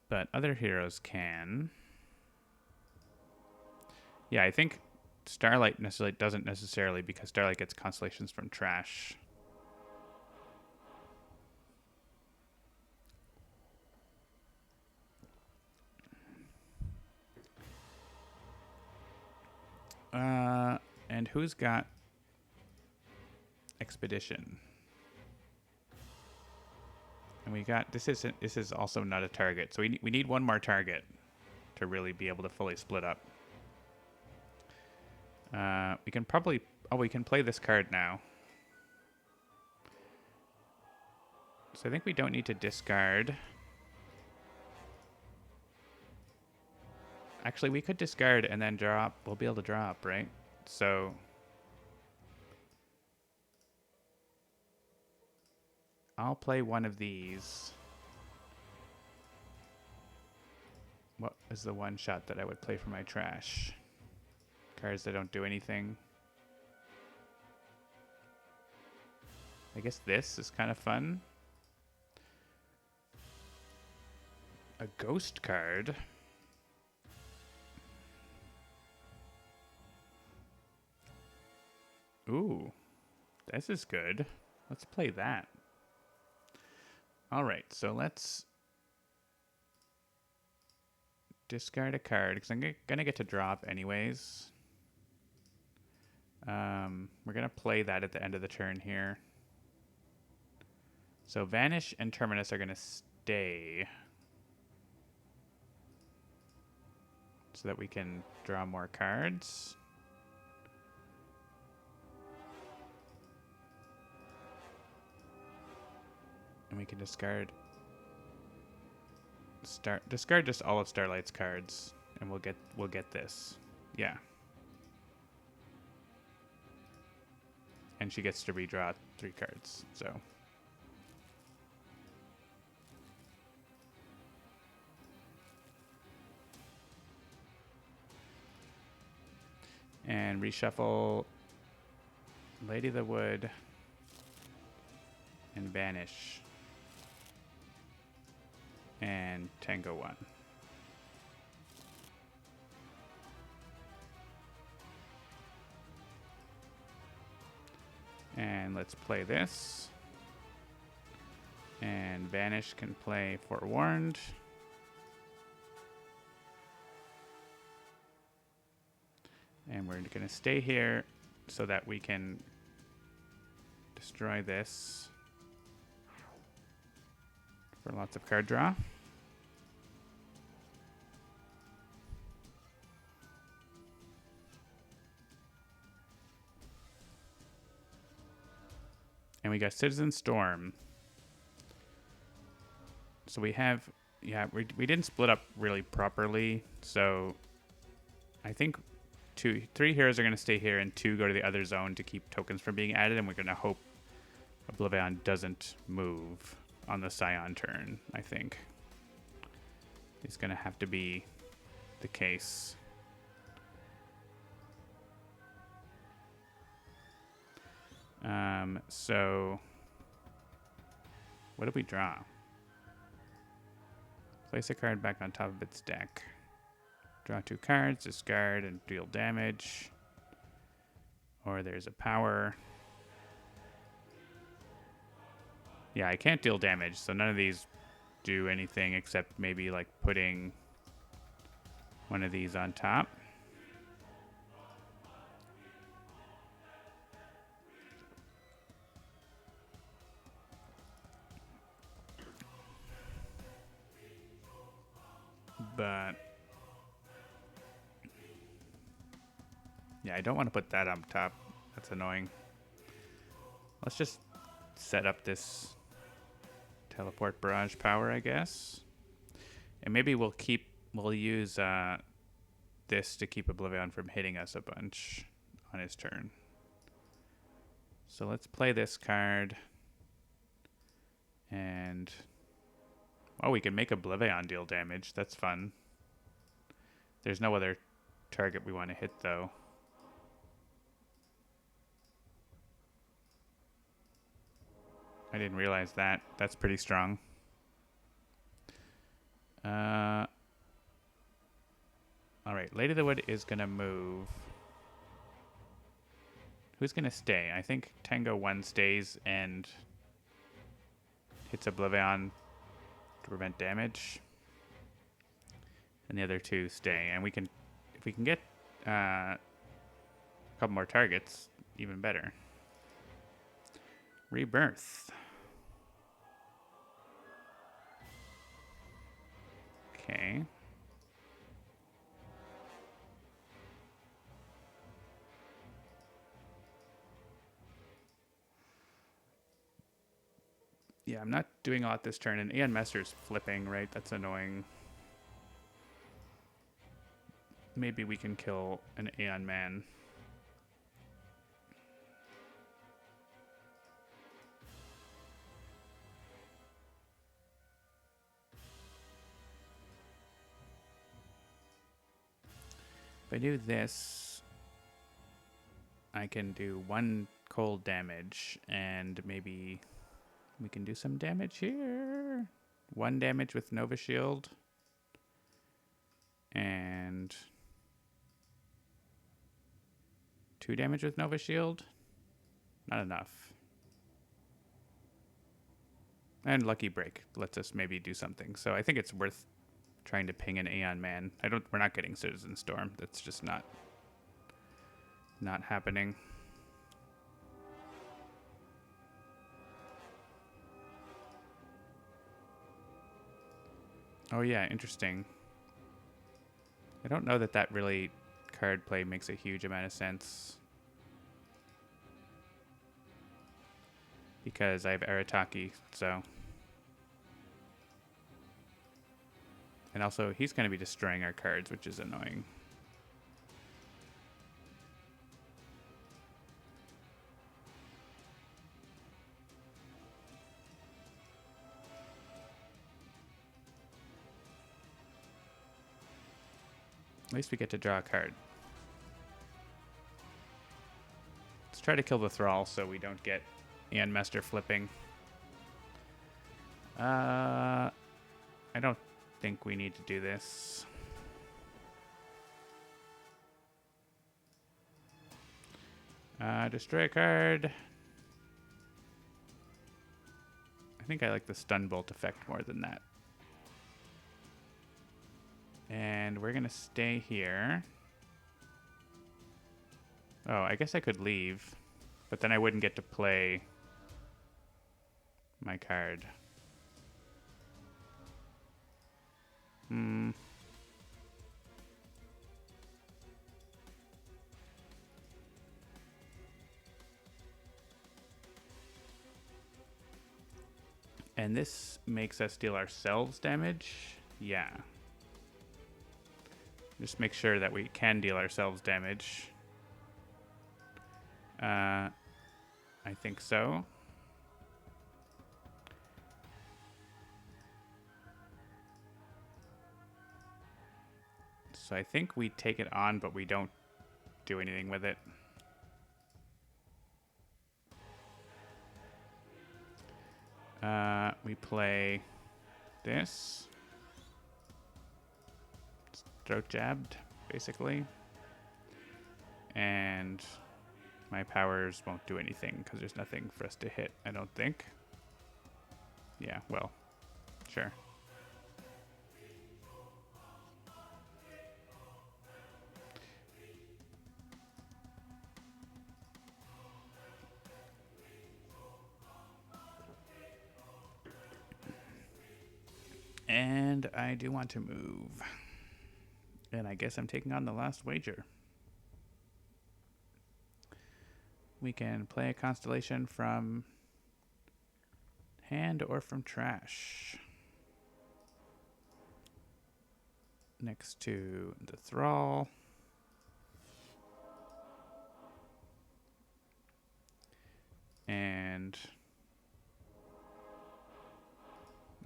Speaker 1: But other heroes can. Yeah, I think Starlight doesn't necessarily, because Starlight gets constellations from trash. And who's got Expedition? And we got this is also not a target, so we need one more target to really be able to fully split up. We can probably we can play this card now. So I think we don't need to discard. Actually, we could discard and then drop. We'll be able to drop, right? So I'll play one of these. What is the one shot that I would play for my trash? Cards that don't do anything. I guess this is kind of fun. A ghost card. Ooh, this is good. Let's play that. All right, so let's discard a card because I'm gonna get to drop anyways. We're gonna play that at the end of the turn here. So Vanish and Terminus are gonna stay so that we can draw more cards. And we can discard just all of Starlight's cards, and we'll get this. Yeah. And she gets to redraw 3 cards. So and reshuffle Lady of the Wood and Vanish. And Tango 1. And let's play this. And Vanish can play Forewarned. And we're going to stay here so that we can destroy this. For lots of card draw. And we got Citizen Storm. So we have, we didn't split up really properly. So I think 3 heroes are going to stay here and 2 go to the other zone to keep tokens from being added. And we're going to hope OblivAeon doesn't move on the Scion turn, I think. It's going to have to be the case. So what did we draw? Place a card back on top of its deck. Draw 2 cards, discard, and deal damage. Or there's a power. Yeah, I can't deal damage, so none of these do anything except maybe like putting one of these on top. But yeah, I don't want to put that on top. That's annoying. Let's just set up this teleport barrage power, I guess. And maybe we'll use this to keep OblivAeon from hitting us a bunch on his turn. So let's play this card. And we can make OblivAeon deal damage. That's fun. There's no other target we want to hit, though. I didn't realize that. That's pretty strong. All right, Lady of the Wood is going to move. Who's going to stay? I think Tango 1 stays and hits OblivAeon to prevent damage. And the other 2 stay. And we can, if we can get A couple more targets, even better. Rebirth. Okay. Yeah, I'm not doing a lot this turn, and Aeon Messer's flipping, right? That's annoying. Maybe we can kill an Aeon Man. If I do this, I can do 1 cold damage, and maybe we can do some damage here. 1 damage with Nova Shield. And 2 damage with Nova Shield. Not enough. And Lucky Break lets us maybe do something. So I think it's worth trying to ping an Aeon Man. We're not getting Citizen Storm. That's just not happening. Oh yeah, interesting. I don't know that really card play makes a huge amount of sense. Because I have Arataki, so. And also, he's going to be destroying our cards, which is annoying. At least we get to draw a card. Let's try to kill the Thrall so we don't get Aeon Master flipping. I don't think we need to do this. Destroy a card. I think I like the Stun Bolt effect more than that. And we're going to stay here. Oh, I guess I could leave, but then I wouldn't get to play my card. And this makes us deal ourselves damage? Yeah. Just make sure that we can deal ourselves damage. I think so. So I think we take it on, but we don't do anything with it. We play this. Throat jabbed, basically. And my powers won't do anything because there's nothing for us to hit, I don't think. Yeah, well, sure. And I do want to move. And I guess I'm taking on the last wager. We can play a constellation from hand or from trash. Next to the Thrall. And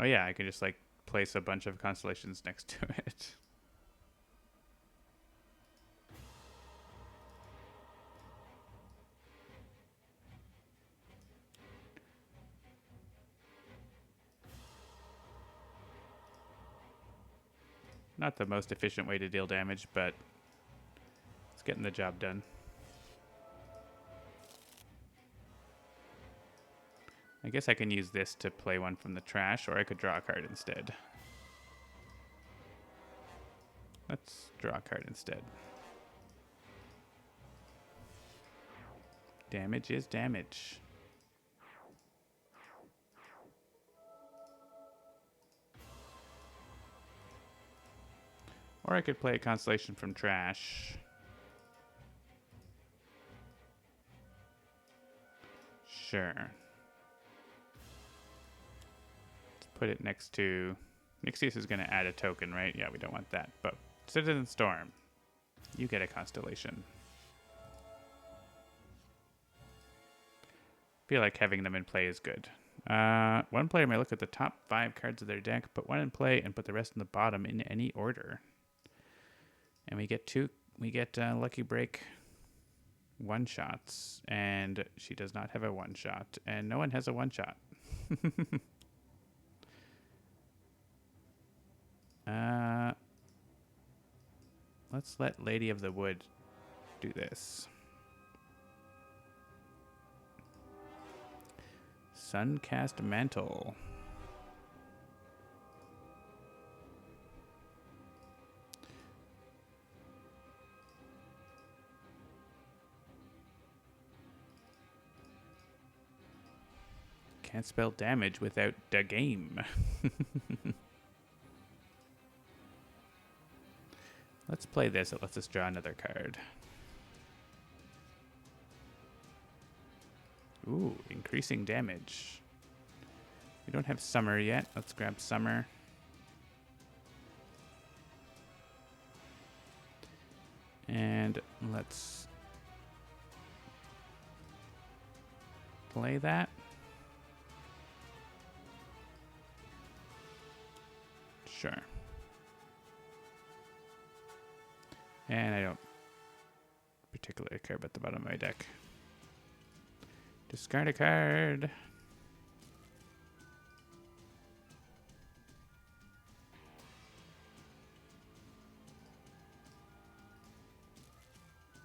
Speaker 1: oh yeah, I can just like place a bunch of constellations next to it. Not the most efficient way to deal damage, but it's getting the job done. I guess I can use this to play one from the trash, or I could draw a card instead. Let's draw a card instead. Damage is damage. Or I could play a Constellation from trash. Sure. Let's put it next to... Nixius is going to add a token, right? Yeah, we don't want that. But Citizen Storm, you get a Constellation. Feel like having them in play is good. One player may look at the top 5 cards of their deck, put one in play, and put the rest in the bottom in any order. And we get Lucky Break one-shots, and she does not have a one-shot, and no one has a one-shot. Let's let Lady of the Wood do this. Suncast Mantle. Can't spell damage without the game. Let's play this. It lets us draw another card. Ooh, increasing damage. We don't have Summer yet. Let's grab Summer. And let's play that. Sure. And I don't particularly care about the bottom of my deck. Discard a card.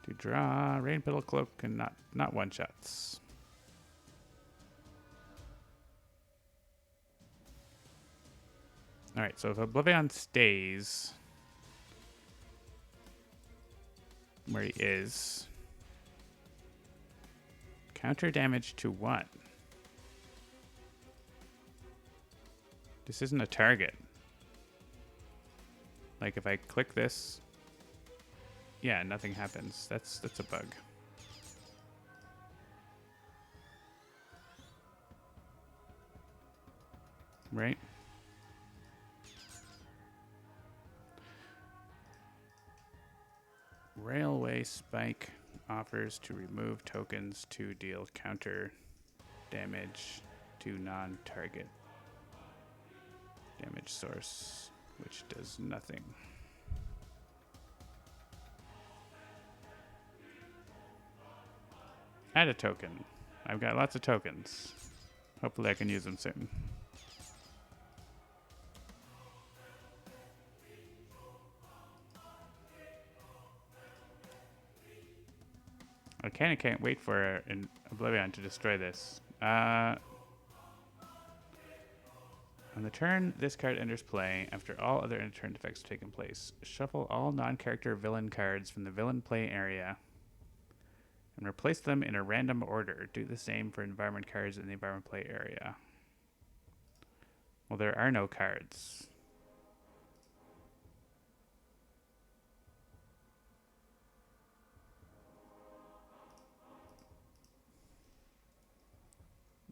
Speaker 1: To draw Rain Petal Cloak and not one shots. All right, so if OblivAeon stays where he is, counter damage to what? This isn't a target. Like if I click this, yeah, nothing happens. That's a bug. Right? Railway Spike offers to remove tokens to deal counter damage to non-target damage source, which does nothing. Add a token. I've got lots of tokens. Hopefully I can use them soon. I kind of can't wait for an OblivAeon to destroy this. On the turn this card enters play, after all other end-turn effects have taken place, shuffle all non-character villain cards from the villain play area and replace them in a random order. Do the same for environment cards in the environment play area. Well, there are no cards.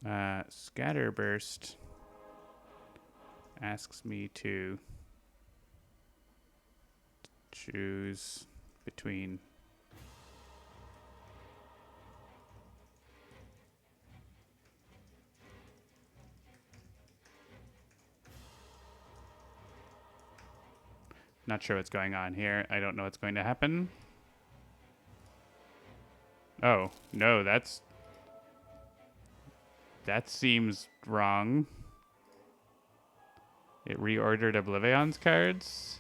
Speaker 1: Scatterburst asks me to choose between not sure what's going on here. I don't know what's going to happen. Oh, no, that seems wrong. It reordered OblivAeon's cards.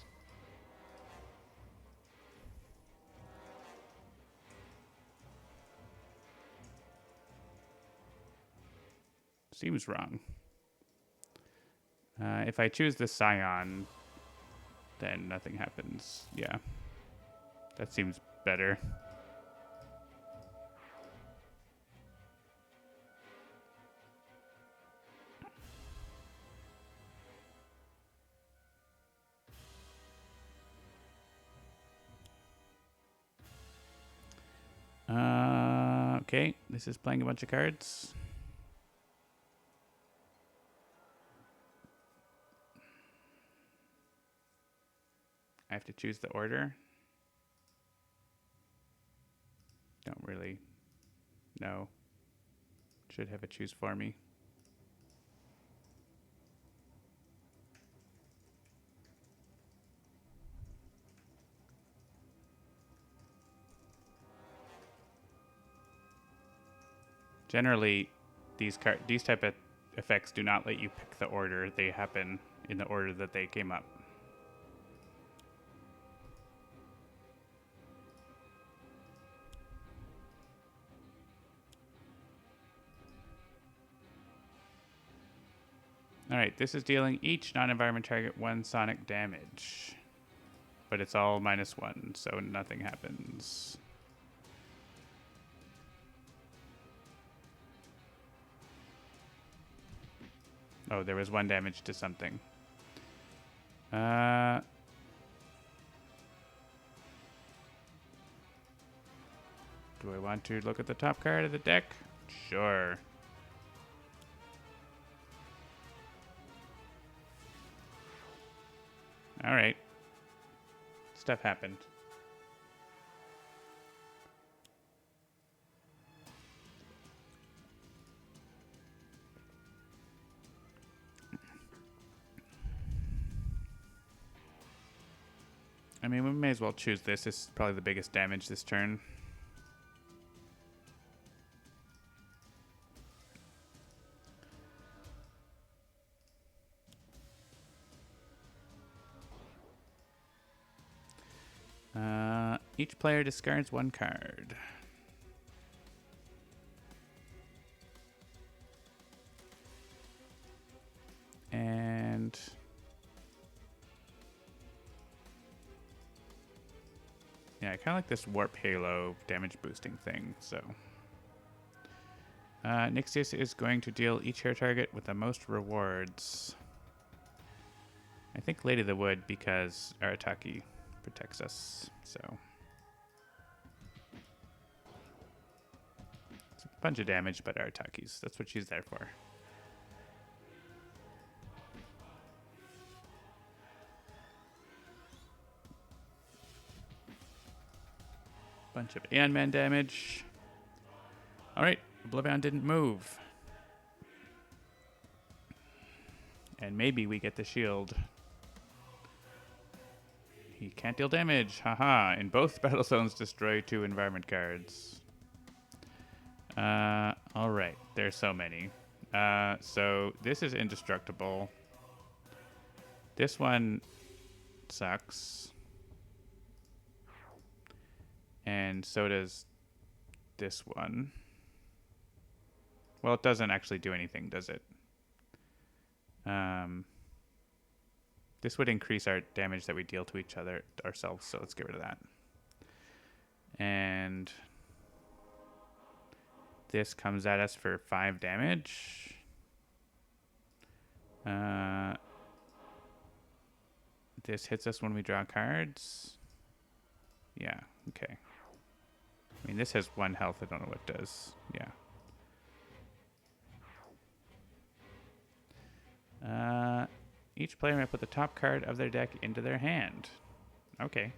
Speaker 1: Seems wrong. If I choose the Scion, then nothing happens. Yeah. That seems better. Okay, this is playing a bunch of cards. I have to choose the order. Don't really know. Should have it choose for me. Generally, these type of effects do not let you pick the order. They happen in the order that they came up. Alright, this is dealing each non-environment target 1 sonic damage. But it's all -1, so nothing happens. Oh, there was 1 damage to something. Do I want to look at the top card of the deck? Sure. Alright. Stuff happened. I mean, we may as well choose this. This is probably the biggest damage this turn. Each player discards 1 card. And yeah, I kind of like this Warp Halo damage boosting thing, so. Nixius is going to deal each hero target with the most rewards. I think Lady of the Wood because Arataki protects us, so. It's a bunch of damage, but Arataki's. That's what she's there for. Bunch of Aeon Man damage. Alright, OblivAeon didn't move. And maybe we get the shield. He can't deal damage. Haha. In both battle zones, destroy 2 environment cards. Alright. There's so many. So this is indestructible. This one sucks. And so does this one. Well, it doesn't actually do anything, does it? This would increase our damage that we deal to each other ourselves, so let's get rid of that. And this comes at us for 5 damage. This hits us when we draw cards. Yeah, okay. I mean, this has 1 health. I don't know what it does. Yeah. Each player may put the top card of their deck into their hand. Okay.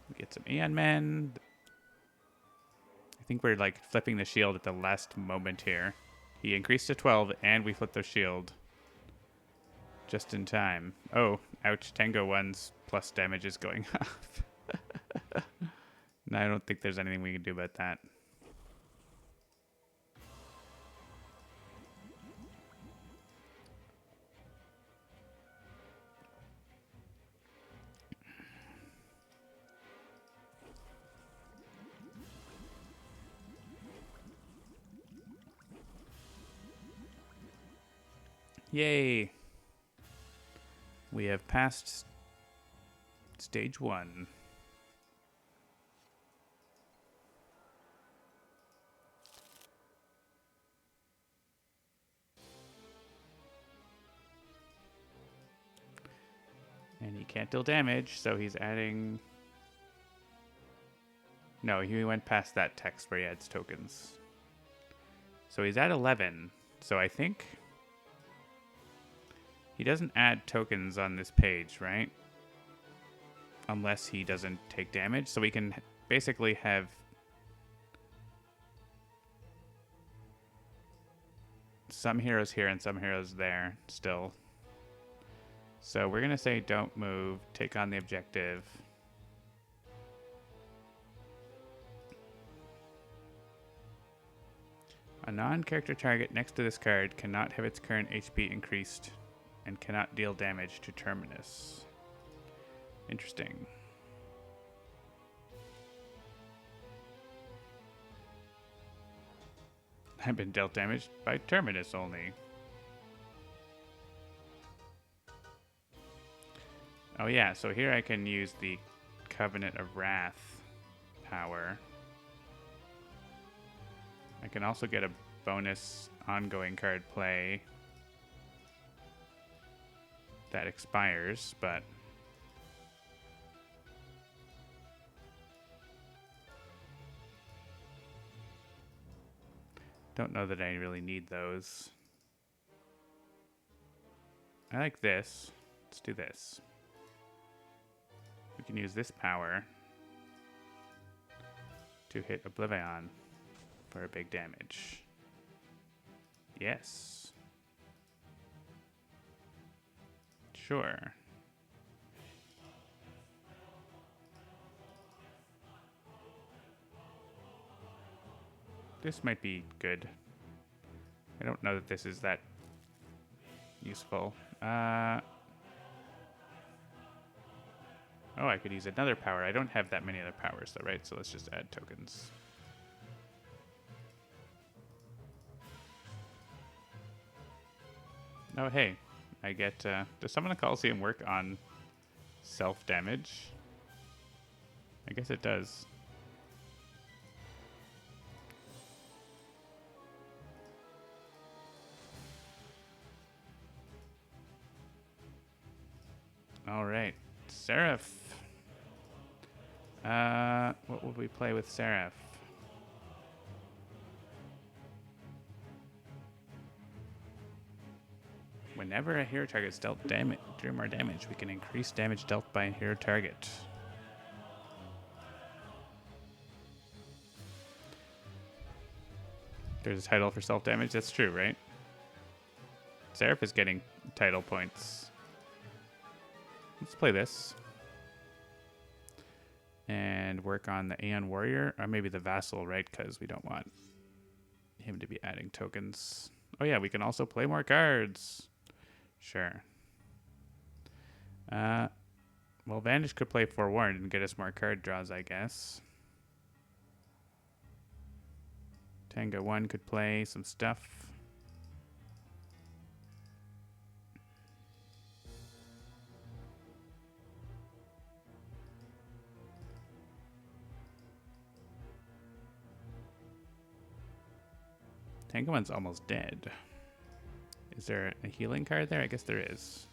Speaker 1: We get some Aeon Men. I think we're like flipping the shield at the last moment here. He increased to 12 and we flipped the shield. Just in time. Oh, ouch. Tango 1's plus damage is going off. No, I don't think there's anything we can do about that. Yay! We have passed stage 1. And he can't deal damage, so he's adding... No, he went past that text where he adds tokens. So he's at 11. So I think he doesn't add tokens on this page, right? Unless he doesn't take damage. So we can basically have some heroes here and some heroes there still. So we're going to say don't move, take on the objective. A non-character target next to this card cannot have its current HP increased and cannot deal damage to Terminus. Interesting. I've been dealt damage by Terminus only. Oh yeah, so here I can use the Covenant of Wrath power. I can also get a bonus ongoing card play that expires, but don't know that I really need those. I like this. Let's do this. We can use this power to hit OblivAeon for a big damage. Yes. Sure. This might be good. I don't know that this is that useful. Oh, I could use another power. I don't have that many other powers though, right? So let's just add tokens. Oh, hey. I get... does Summon a Coliseum work on self-damage? I guess it does. All right. Seraph. What would we play with Seraph? Whenever a hero target is dealt damage, drew more damage, we can increase damage dealt by a hero target. There's a title for self-damage. That's true, right? Seraph is getting title points. Let's play this. And work on the Aeon Warrior, or maybe the Vassal, right? Because we don't want him to be adding tokens. Oh yeah, we can also play more cards. Sure. Well, Vanish could play Forewarned and get us more card draws, I guess. Tango 1 could play some stuff. Tango 1's almost dead. Is there a healing card there? I guess there is.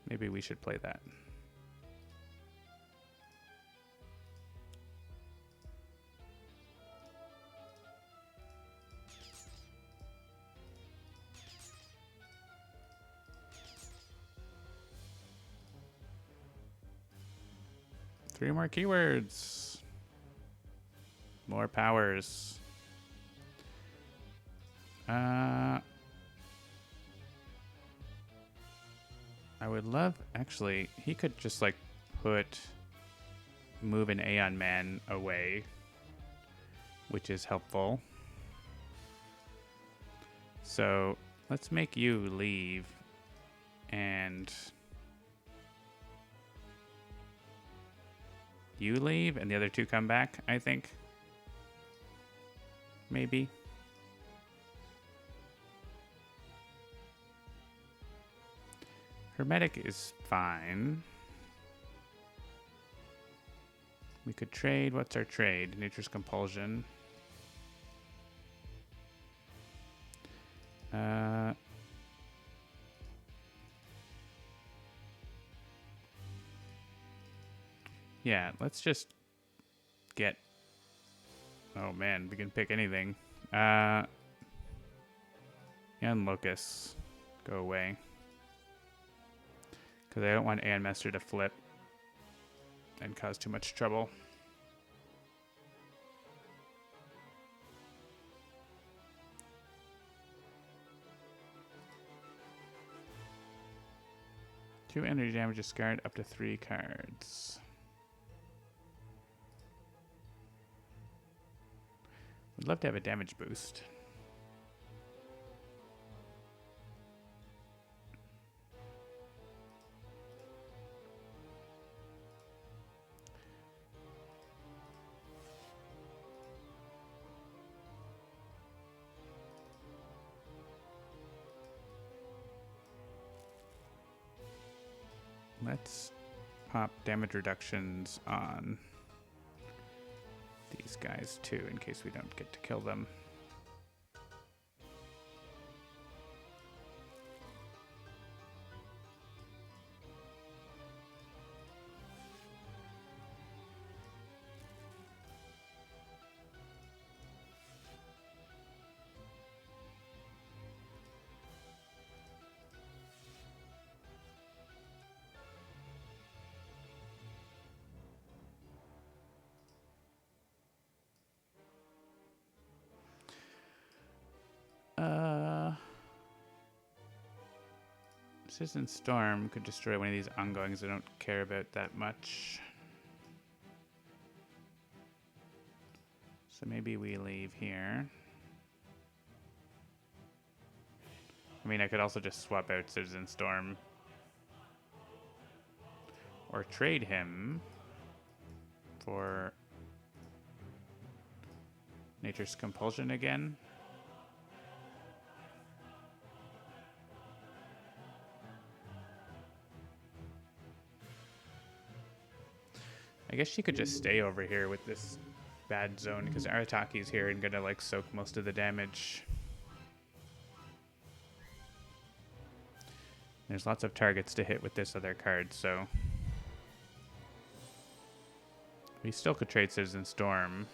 Speaker 1: Maybe we should play that. Three more keywords. More powers. I would love, actually, he could just like move an Aeon Man away, which is helpful. So let's make you leave and you leave and the other two come back, I think. Maybe. Hermetic is fine. We could trade. What's our trade? Nature's Compulsion. Yeah, let's just get... Oh man, we can pick anything. And Locust. Go away. Because I don't want Aeon Master to flip and cause too much trouble. Two energy damage discard up to 3 cards. Would love to have a damage boost. Let's pop damage reductions on these guys too, in case we don't get to kill them. Citizen Storm could destroy one of these ongoings I don't care about that much. So maybe we leave here. I mean, I could also just swap out Citizen Storm. Or trade him for Nature's Compulsion again. I guess she could just stay over here with this bad zone because Arataki's here and gonna like soak most of the damage. There's lots of targets to hit with this other card, so we still could trade Citizen Storm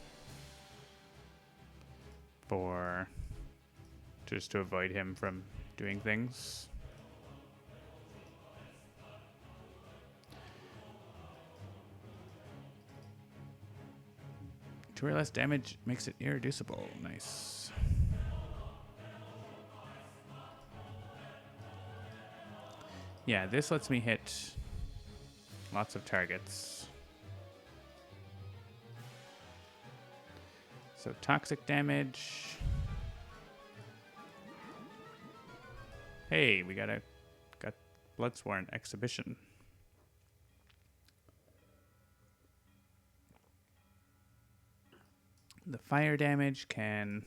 Speaker 1: for just to avoid him from doing things. 2 or less damage makes it irreducible. Nice. Yeah, this lets me hit lots of targets. So toxic damage. Hey, we got Bloodsworn Exhibition. The fire damage can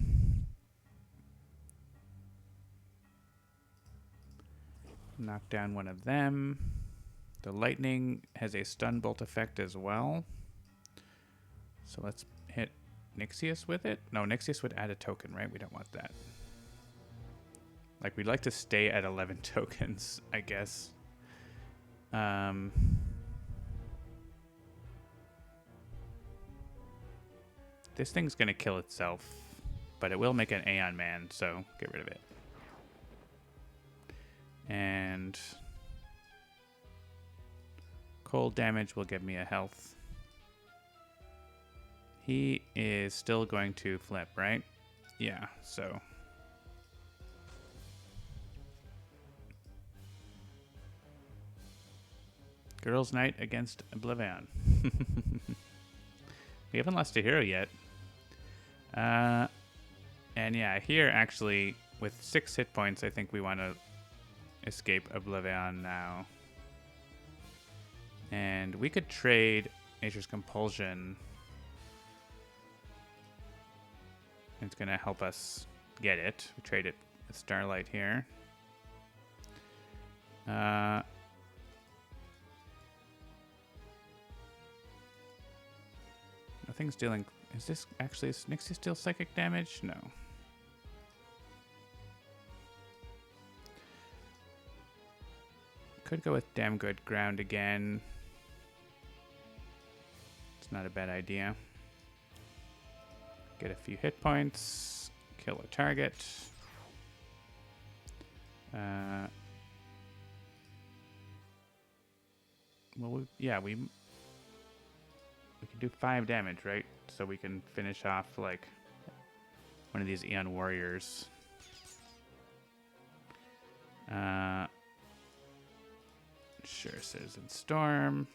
Speaker 1: knock down one of them. The lightning has a stun bolt effect as well. So let's hit Nixius with it. No, Nixius would add a token, right? We don't want that. Like, we'd like to stay at 11 tokens, I guess. This thing's going to kill itself, but it will make an Aeon Man, so get rid of it. And cold damage will give me a health. He is still going to flip, right? Yeah, so... Girls' Night against OblivAeon. We haven't lost a hero yet. And yeah, here actually, with 6 hit points, I think we want to escape OblivAeon now. And we could trade Nature's Compulsion. It's going to help us get it. We trade it with Starlight here. Nothing's dealing... Is this actually... Is Nixius deal psychic damage? No. Could go with Damn Good Ground again. It's not a bad idea. Get a few hit points. Kill a target. Well, we can do 5 damage, right? So we can finish off like one of these Aeon warriors. Sure, Citizen Storm.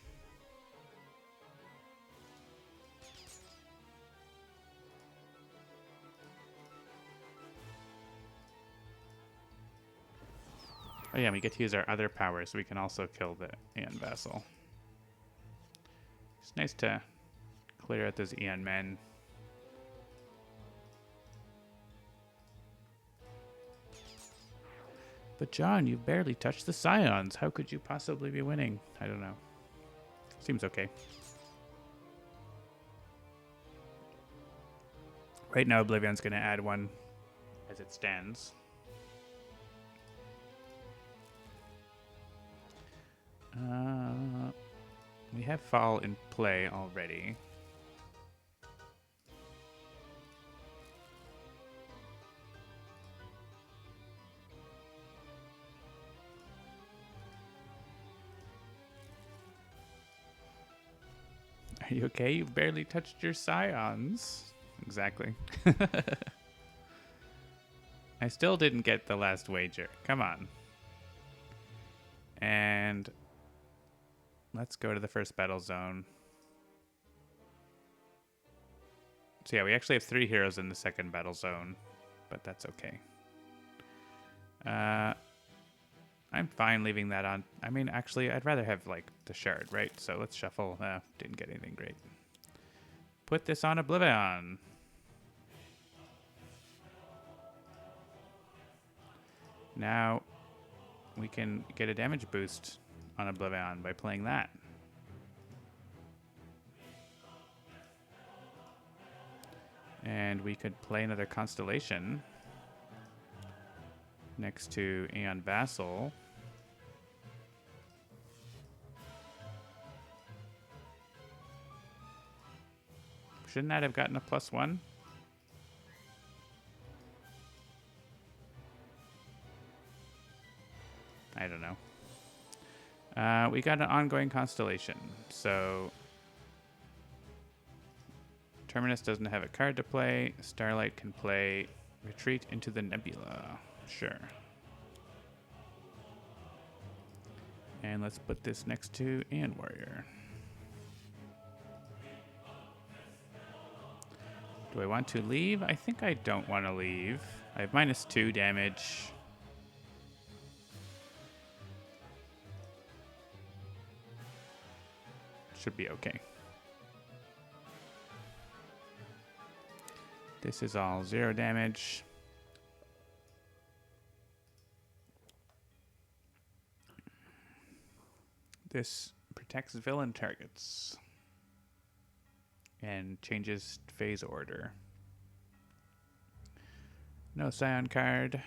Speaker 1: Oh yeah, we get to use our other power, so we can also kill the Aeon Vassal. It's nice to clear out those Aeon men. But John, you've barely touched the Scions. How could you possibly be winning? I don't know. Seems okay. Right now, OblivAeon's going to add one as it stands. We have Fall in play already. Are you okay? You've barely touched your Scions. Exactly. I still didn't get the last wager. Come on. And let's go to the first battle zone. So yeah, we actually have 3 heroes in the second battle zone, but that's okay. I'm fine leaving that on. I mean, actually, I'd rather have, like, the shard, right? So let's shuffle. Didn't get anything great. Put this on OblivAeon. Now, we can get a damage boost on OblivAeon by playing that. And we could play another Constellation next to Aeon Vassal. Shouldn't that have gotten a +1? I don't know. We got an ongoing Constellation, so Terminus doesn't have a card to play. Starlight can play Retreat into the Nebula. Sure. And let's put this next to Aeon Warrior. Do I want to leave? I think I don't want to leave. I have -2 damage. Should be okay. This is all 0 damage. This protects villain targets and changes phase order. No Scion card.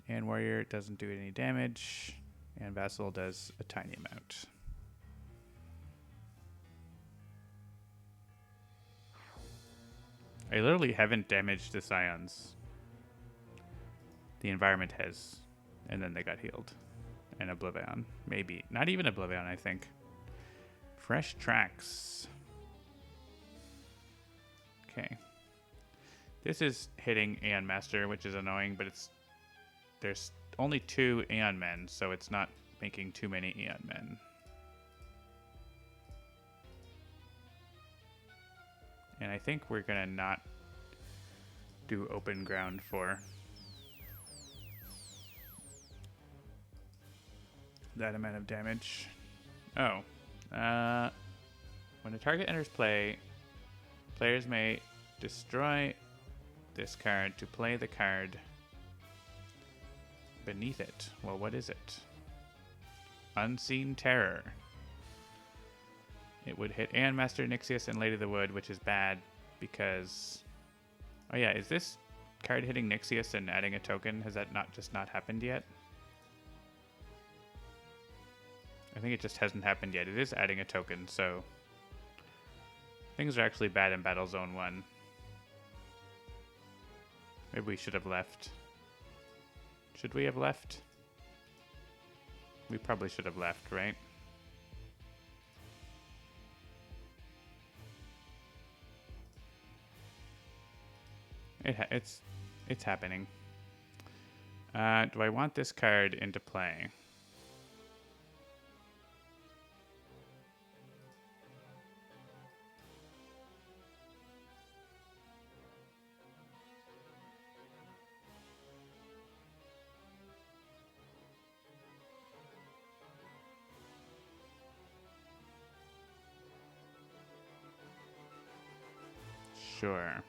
Speaker 1: And Warrior doesn't do any damage. And Vassal does a tiny amount. I literally haven't damaged the Scions. The environment has. And then they got healed. And OblivAeon. Maybe. Not even OblivAeon, I think. Fresh tracks. Okay. This is hitting Aeon Master, which is annoying, but there's only 2 Aeon men, so it's not making too many Aeon men. And I think we're gonna not do open ground for that amount of damage. Oh. When a target enters play, players may destroy this card to play the card beneath it. Well, what is it? Unseen Terror. It would hit Aeon Master, Nixius, and Lady of the Wood, which is bad because... Oh yeah, is this card hitting Nixius and adding a token? Has that not happened yet? I think it just hasn't happened yet. It is adding a token, so... Things are actually bad in Battle Zone 1. Maybe we should have left. Should we have left? We probably should have left, right? It's happening. Do I want this card into play? Sure.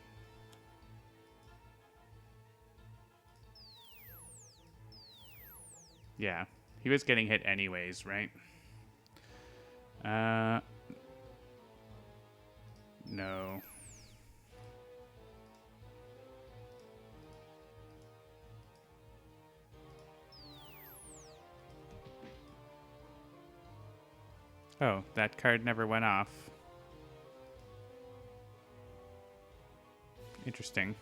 Speaker 1: Yeah, he was getting hit anyways, right? No. Oh, that card never went off. Interesting.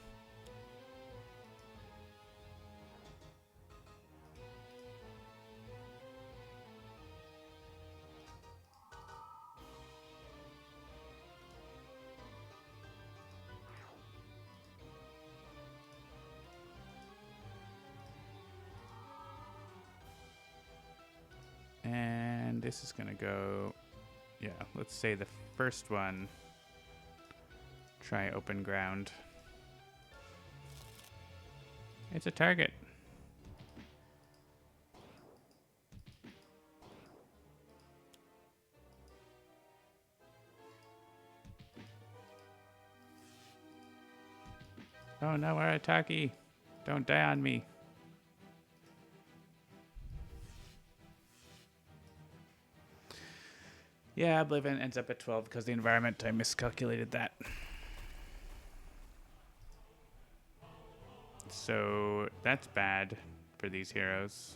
Speaker 1: And this is going to go... Yeah, let's say the first one. Try open ground. It's a target. Oh no, Arataki. Don't die on me. Yeah, OblivAeon ends up at 12 because the environment, I miscalculated that. So that's bad for these heroes.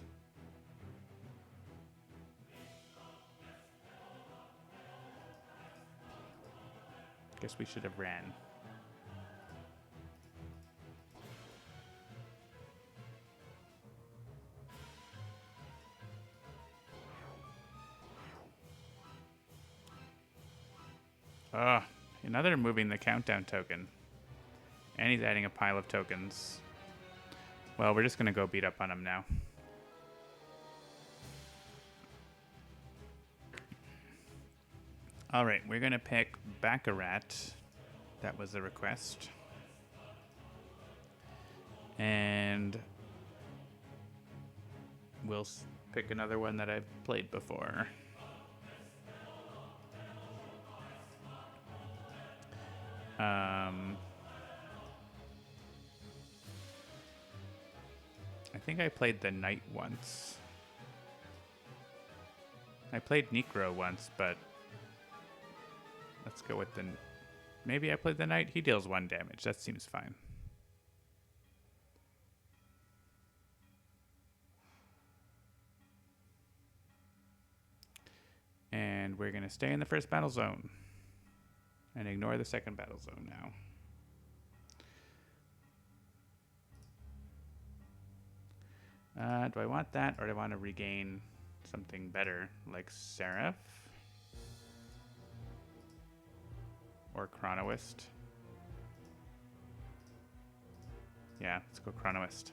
Speaker 1: Guess we should have ran. Ah, another moving the countdown token. And he's adding a pile of tokens. Well, we're just going to go beat up on him now. All right, we're going to pick Baccarat. That was the request. And we'll pick another one that I've played before. I think I played the Knight once. I played Necro once, but let's go with the... Maybe I played the Knight. He deals 1 damage. That seems fine. And we're going to stay in the first battle zone and ignore the second battle zone now. Do I want that, or do I want to regain something better, like Seraph? Or Chronoist? Yeah, let's go Chronoist.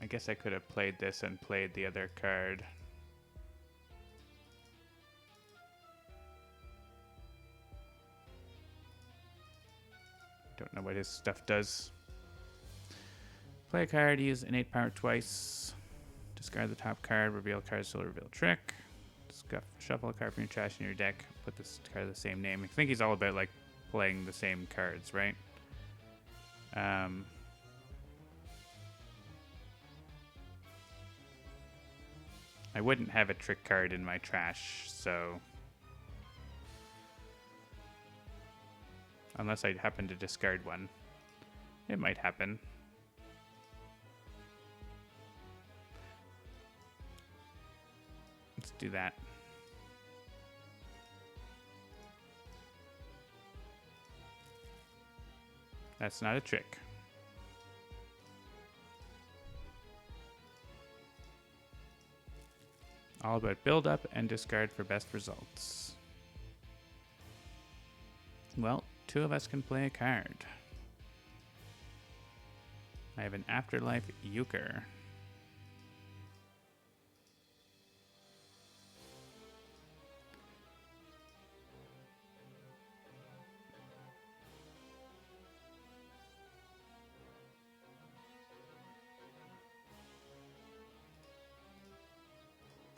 Speaker 1: I guess I could have played this and played the other card. Don't know what his stuff does. Play a card, use innate power twice. Discard the top card, reveal cards till reveal trick. Shuffle a card from your trash in your deck. Put this card the same name. I think he's all about like playing the same cards, right? I wouldn't have a trick card in my trash, so... Unless I happen to discard one. It might happen. do that. That's not a trick. All about build up and discard for best results. Well, two of us can play a card. I have an Afterlife Euchre.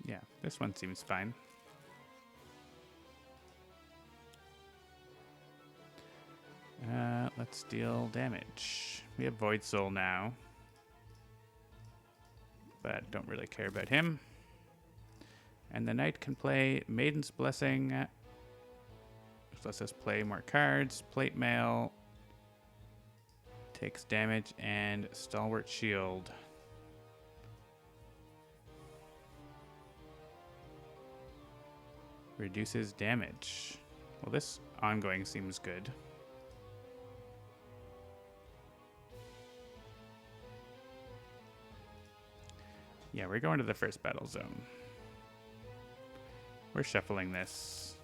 Speaker 1: Yeah, this one seems fine. Let's deal damage. We have Void Soul now, but don't really care about him. And the knight can play Maiden's Blessing, which lets us play more cards. Plate Mail takes damage, and Stalwart Shield. Reduces damage. Well, this ongoing seems good. Yeah, we're going to the first battle zone. We're shuffling this.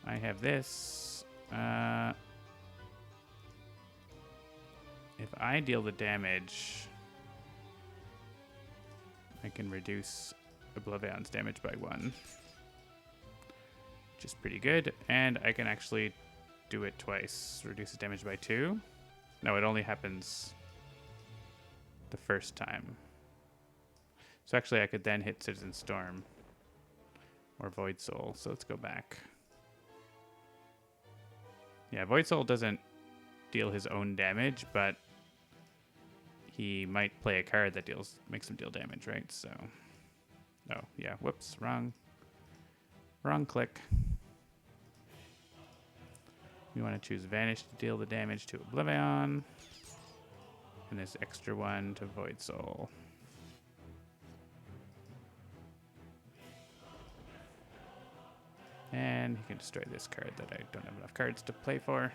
Speaker 1: I have this. If I deal the damage, I can reduce OblivAeon's damage by 1, which is pretty good. And I can actually do it twice. Reduces damage by 2. No, it only happens the first time. So actually I could then hit Citizen Storm or Void Soul. So let's go back. Yeah, Void Soul doesn't deal his own damage, but he might play a card that makes him deal damage, right? So, oh yeah, whoops, wrong click. We want to choose Vanish to deal the damage to OblivAeon, and this extra one to Void Soul. And he can destroy this card that I don't have enough cards to play for.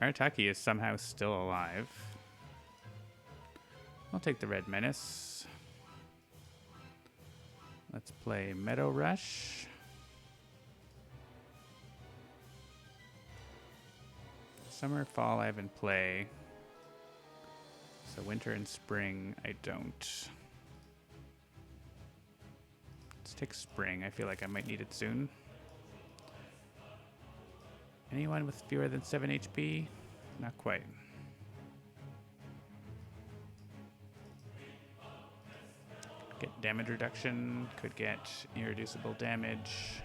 Speaker 1: Arataki is somehow still alive. I'll take the Red Menace. Let's play Meadow Rush. Summer, fall I have in play. So winter and spring I don't. Let's take spring. I feel like I might need it soon. Anyone with fewer than 7 HP? Not quite. Get damage reduction. Could get irreducible damage.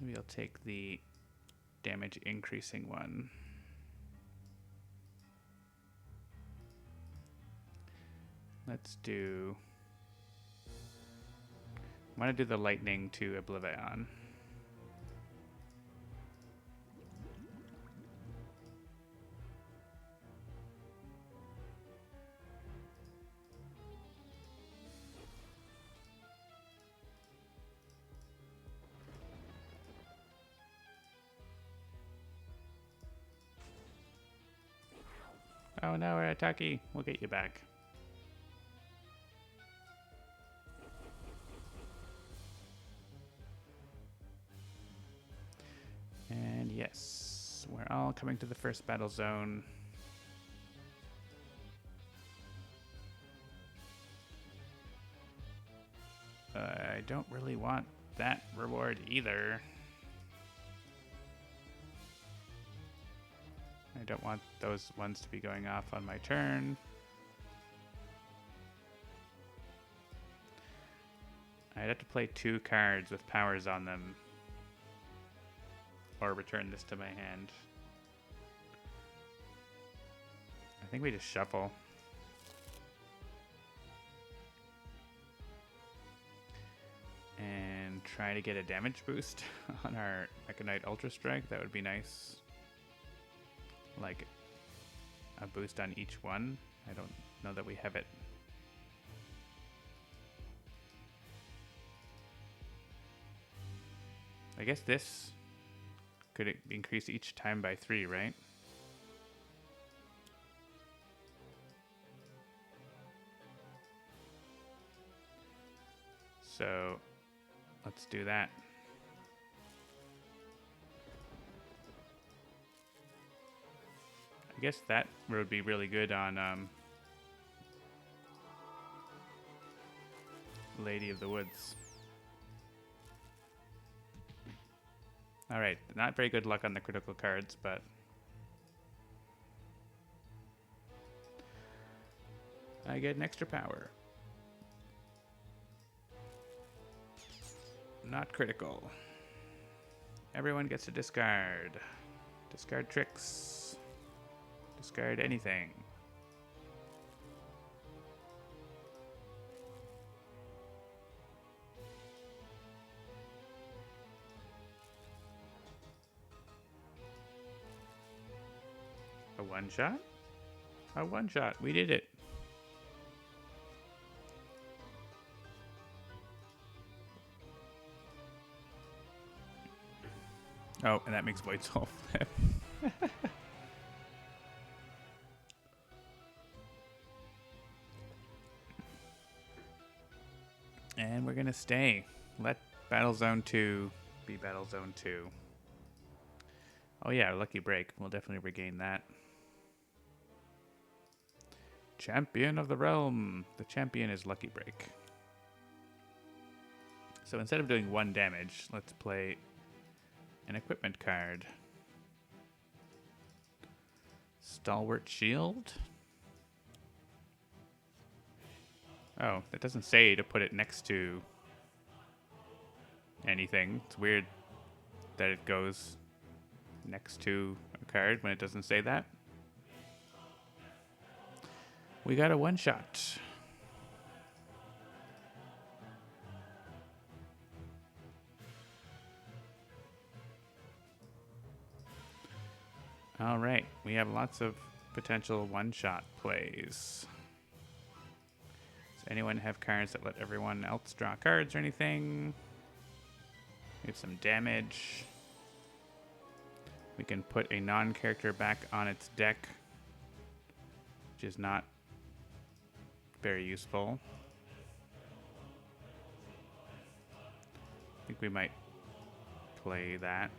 Speaker 1: Maybe I'll take the damage increasing one. Let's do... I want to do the lightning to OblivAeon. Oh no, Arataki. We'll get you back. And yes, we're all coming to the first battle zone. I don't really want that reward either. I don't want those ones to be going off on my turn. I'd have to play 2 cards with powers on them. Or return this to my hand. I think we just shuffle. And try to get a damage boost on our Mechanite Ultra Strike. That would be nice. Like a boost on each one. I don't know that we have it. I guess this could increase each time by 3, right? So let's do that. I guess that would be really good on Lady of the Woods. Alright, not very good luck on the critical cards, but I get an extra power. Not critical. Everyone gets to discard. Discard tricks. Discard anything. A one-shot? A one-shot. We did it. Oh, and that makes Void Soul flip. And we're gonna stay. Let Battle Zone 2 be Battle Zone 2. Oh yeah, Lucky Break. We'll definitely regain that. Champion of the Realm. The champion is Lucky Break. So instead of doing 1 damage, let's play an equipment card. Stalwart Shield. Oh, it doesn't say to put it next to anything. It's weird that it goes next to a card when it doesn't say that. We got a one-shot. All right, we have lots of potential one-shot plays. Does anyone have cards that let everyone else draw cards or anything? We have some damage. We can put a non-character back on its deck, which is not very useful. I think we might play that.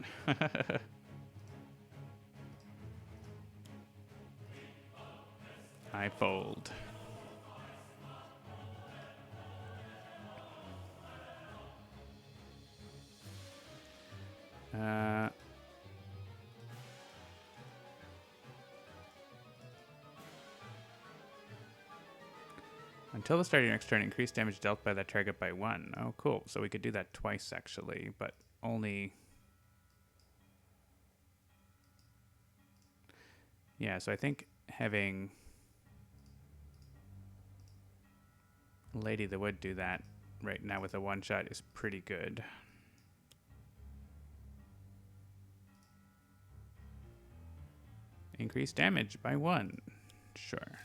Speaker 1: I fold. Until the start of your next turn, increase damage dealt by that target by 1. Oh, cool. So we could do that twice, actually, but only... Yeah, so I think having Lady of the Wood do that right now with a one-shot is pretty good. Increase damage by 1. Sure.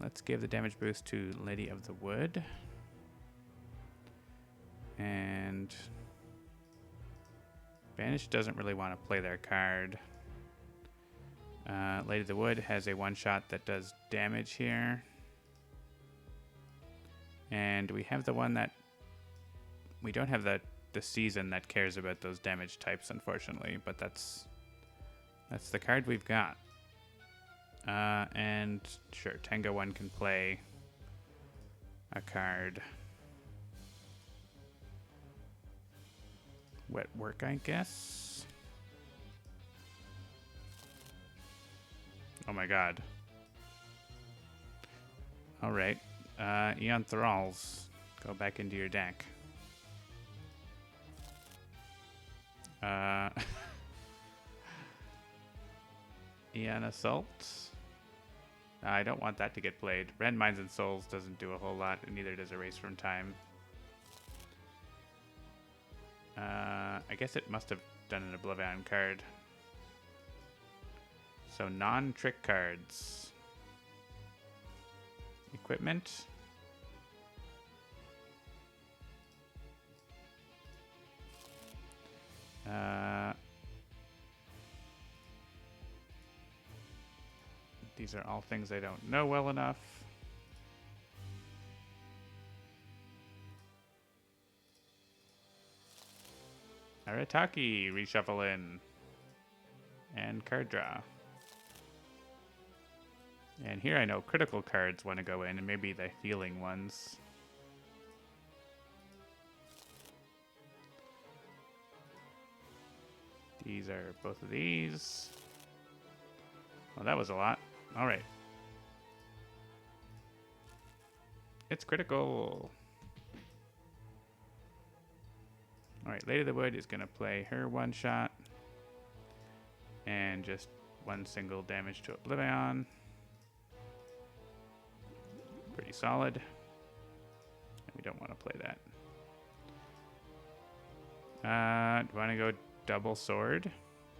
Speaker 1: Let's give the damage boost to Lady of the Wood. And Banish doesn't really want to play their card. Lady of the Wood has a one-shot that does damage here. And we have the one that... We don't have the season that cares about those damage types, unfortunately. But that's the card we've got. And sure, Tenga 1 can play a card. Wet Work, I guess. Oh my god. Alright. Eon Thrall's Go back into your deck. Aeon Assault. I don't want that to get played. Rend Minds and Souls doesn't do a whole lot, and neither does Erase from Time. I guess it must have done an OblivAeon card. So non-trick cards. Equipment. These are all things I don't know well enough. Arataki, reshuffle in. And card draw. And here I know critical cards want to go in, and maybe the healing ones. These are both of these. Well, that was a lot. All right. It's critical. All right, Lady of the Wood is going to play her one shot. And just one single damage to OblivAeon. Pretty solid. And we don't want to play that. Do you want to go double sword?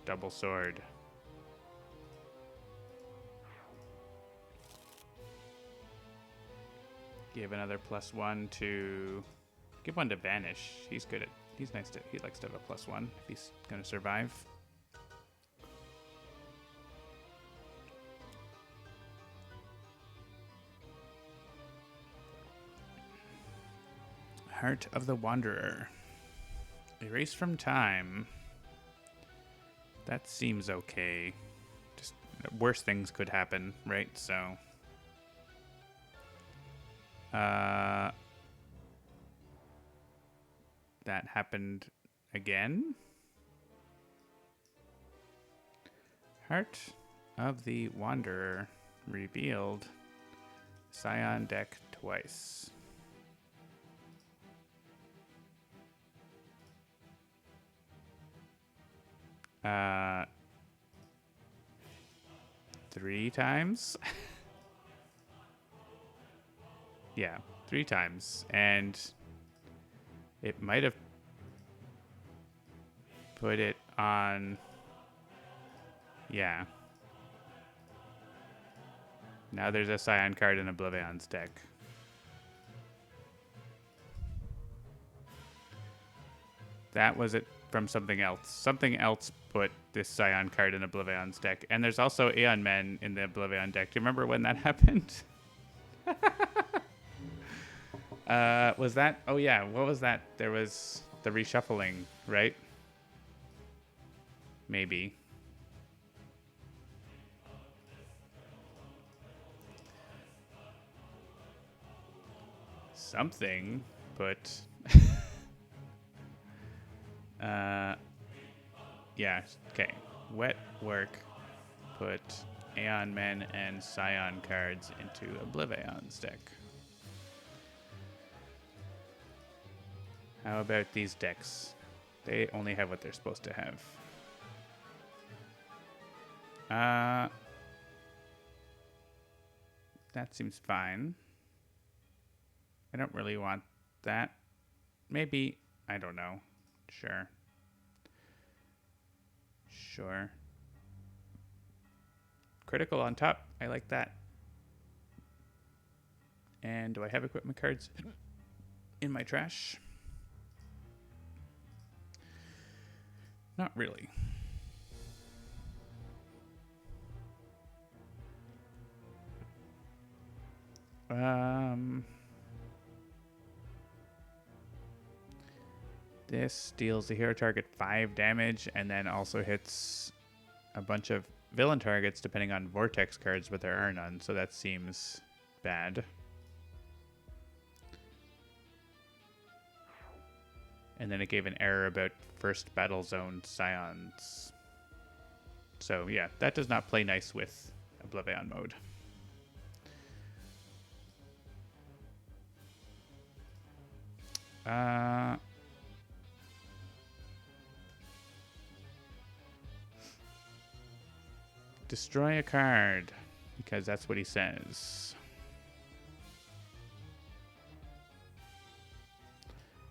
Speaker 1: Double sword. Give another +1 to... Give one to Vanish. He's good at... He's nice to... He likes to have a +1 if he's going to survive. Heart of the Wanderer. Erase from Time. That seems okay. Just worse things could happen, right? So... that happened again. Heart of the Wanderer revealed. Scion deck twice. Three times? Yeah, 3 times. And it might have put it on... Yeah. Now there's a Scion card in OblivAeon's deck. That was it from something else. Something else put this Scion card in OblivAeon's deck. And there's also Aeon Men in the OblivAeon deck. Do you remember when that happened? Was that... Oh, yeah. What was that? There was the reshuffling, right? Maybe. Something, but... yeah, okay. Wet Work put Aeon Men and Scion cards into OblivAeon's deck. How about these decks? They only have what they're supposed to have. That seems fine. I don't really want that. Maybe, I don't know. Sure. Sure. Critical on top. I like that. And do I have equipment cards in my trash? Not really. This deals the hero target 5 damage and then also hits a bunch of villain targets depending on vortex cards, but there are none, so that seems bad. And then it gave an error about first battle zone Scions. So yeah, that does not play nice with OblivAeon mode. Destroy a card, because that's what he says.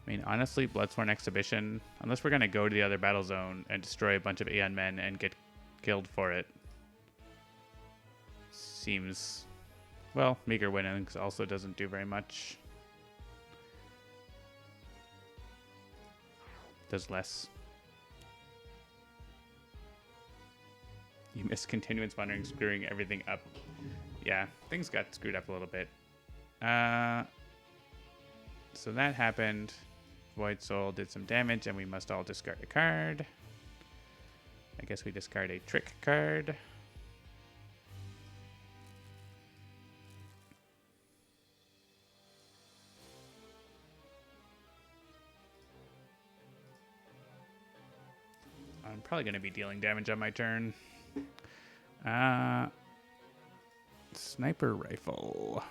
Speaker 1: I mean, honestly, Bloodsworn Exhibition, unless we're going to go to the other battle zone and destroy a bunch of Aeon men and get killed for it, seems, well, meager winnings also doesn't do very much. Does less. You missed continuance monitoring, screwing everything up. Yeah, things got screwed up a little bit. So that happened. Void Soul did some damage, and we must all discard a card. I guess we discard a trick card. I'm probably going to be dealing damage on my turn. Sniper rifle.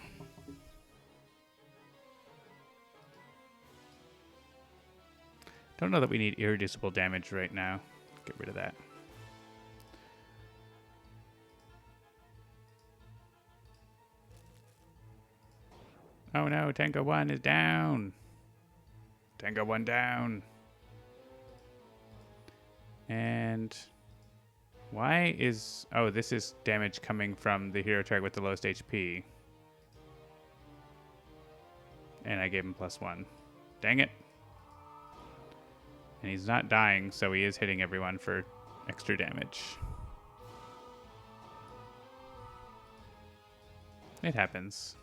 Speaker 1: Don't know that we need irreducible damage right now. Get rid of that. Oh no, Tango 1 is down. Tango 1 down. And why is... Oh, this is damage coming from the hero target with the lowest HP. And I gave him +1. Dang it. And he's not dying, so he is hitting everyone for extra damage. It happens.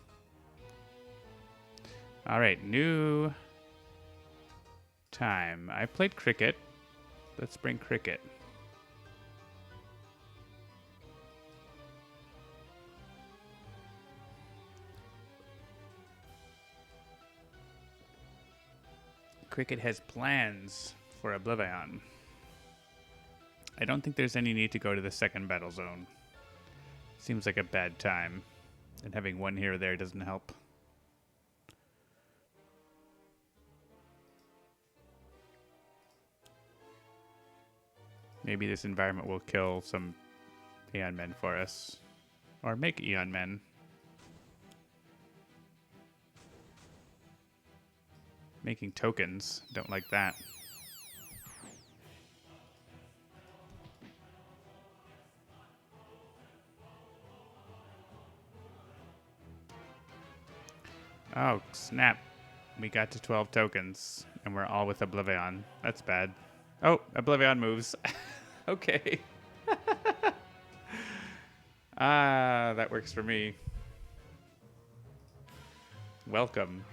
Speaker 1: Alright, new time. I played cricket. Let's bring cricket. Cricket has plans for OblivAeon. I don't think there's any need to go to the second battle zone. Seems like a bad time, and having one here or there doesn't help. Maybe this environment will kill some Aeon men for us. Or make Aeon men. Making tokens. Don't like that. Oh, snap. We got to 12 tokens, and we're all with OblivAeon. That's bad. Oh, OblivAeon moves. Okay. That works for me. Welcome.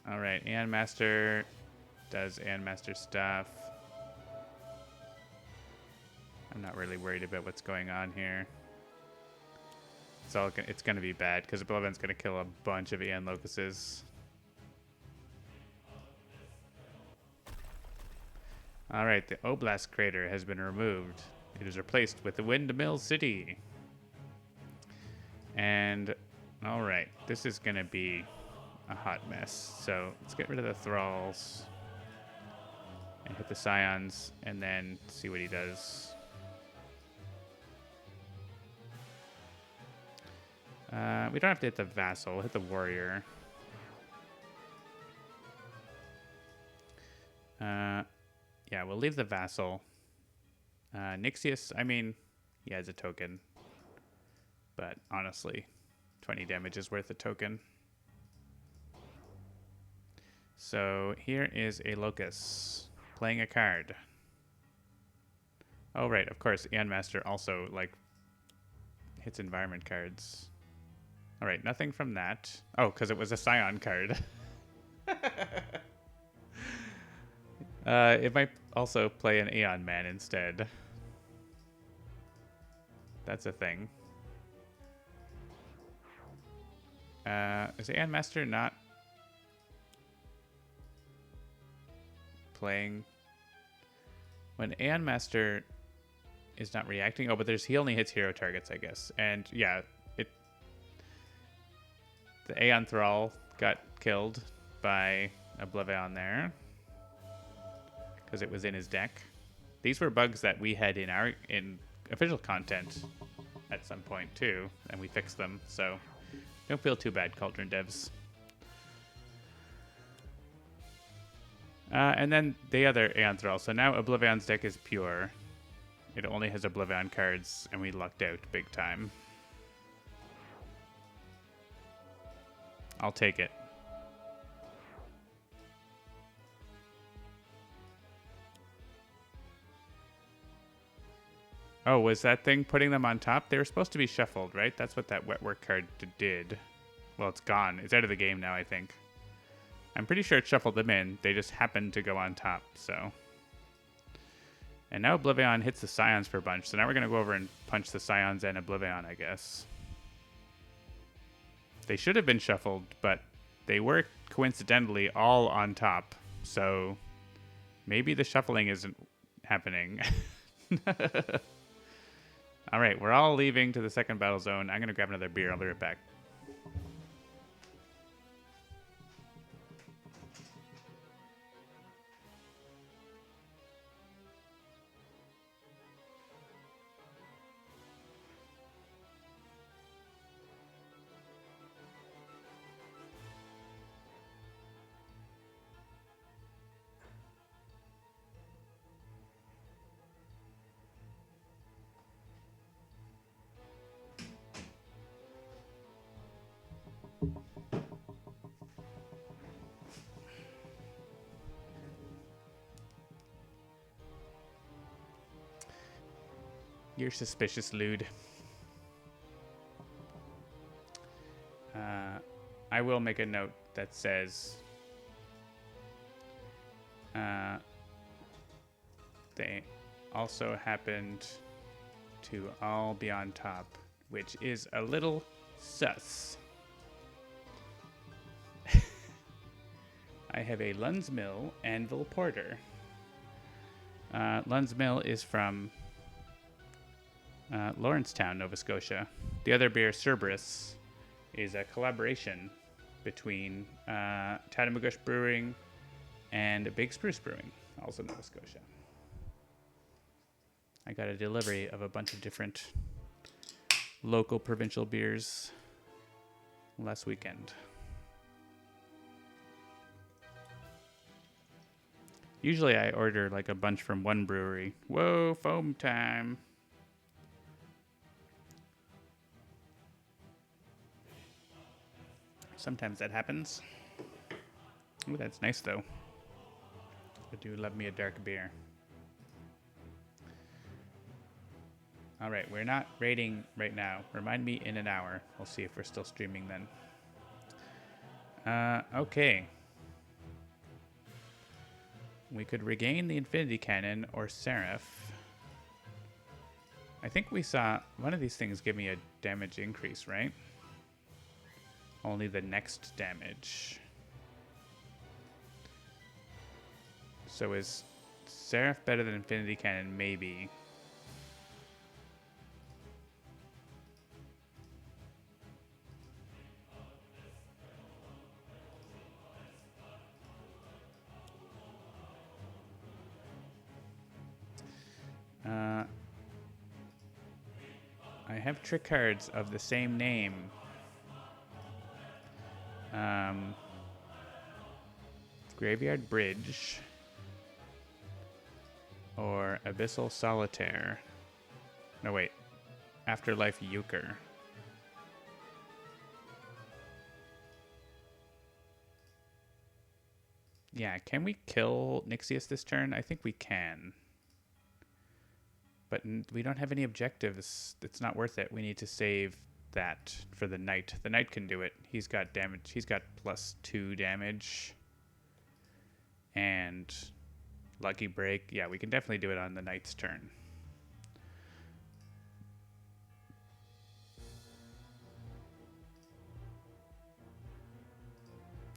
Speaker 1: All right, Aeon Master does Aeon Master stuff. I'm not really worried about what's going on here. It's going to be bad because OblivAeon's going to kill a bunch of Aeon Locuses. All right, the Oblast Crater has been removed. It is replaced with the Windmill City. And, all right, this is going to be a hot mess. So let's get rid of the Thralls and hit the Scions and then see what he does. We don't have to hit the Vassal. We'll hit the Warrior. Yeah, we'll leave the Vassal. Nixius, I mean, he has a token. But honestly, 20 damage is worth a token. So here is a Locust playing a card. Oh, right, of course, Aeon Master also, like, hits environment cards. All right, nothing from that. Oh, because it was a Scion card. It might also play an Aeon Man instead. That's a thing. Is Aeon Master not playing? When Aeon Master is not reacting? Oh, but he only hits hero targets, I guess. And yeah, The Aeon Thrall got killed by OblivAeon there because it was in his deck. These were bugs that we had in official content at some point too, and we fixed them. So don't feel too bad, Cauldron devs. And then the other Aeon Thrall. So now OblivAeon's deck is pure. It only has OblivAeon cards, and we lucked out big time. I'll take it. Oh, was that thing putting them on top? They were supposed to be shuffled, right? That's what that Wet Work card did. Well, it's gone. It's out of the game now, I think. I'm pretty sure it shuffled them in. They just happened to go on top, so. And now OblivAeon hits the Scions for a bunch. So now we're going to go over and punch the Scions and OblivAeon, I guess. They should have been shuffled, but they were coincidentally all on top. So maybe the shuffling isn't happening. All right, we're all leaving to the second battle zone. I'm going to grab another beer. I'll be right back. You're suspicious, Lude. I will make a note that says they also happened to all be on top, which is a little sus. I have a Lund's Mill Anvil Porter. Lund's Mill is from Lawrencetown, Nova Scotia. The other beer, Cerberus, is a collaboration between Tatamagouche Brewing and Big Spruce Brewing, also Nova Scotia. I got a delivery of a bunch of different local provincial beers last weekend. Usually I order like a bunch from one brewery. Whoa, foam time. Sometimes that happens. Ooh, that's nice though. I do love me a dark beer. All right, we're not raiding right now. Remind me in an hour. We'll see if we're still streaming then. Okay. We could regain the Infinity Cannon or Seraph. I think we saw one of these things give me a damage increase, right? Only the next damage. So is Seraph better than Infinity Cannon? Maybe. I have trick cards of the same name. Graveyard Bridge or Abyssal Solitaire. No, wait. Afterlife Euchre. Yeah, can we kill Nixius this turn? I think we can. But we don't have any objectives. It's not worth it. We need to save that for the knight. The knight can do it. He's got damage. He's got +2 damage. And Lucky Break. Yeah, we can definitely do it on the knight's turn.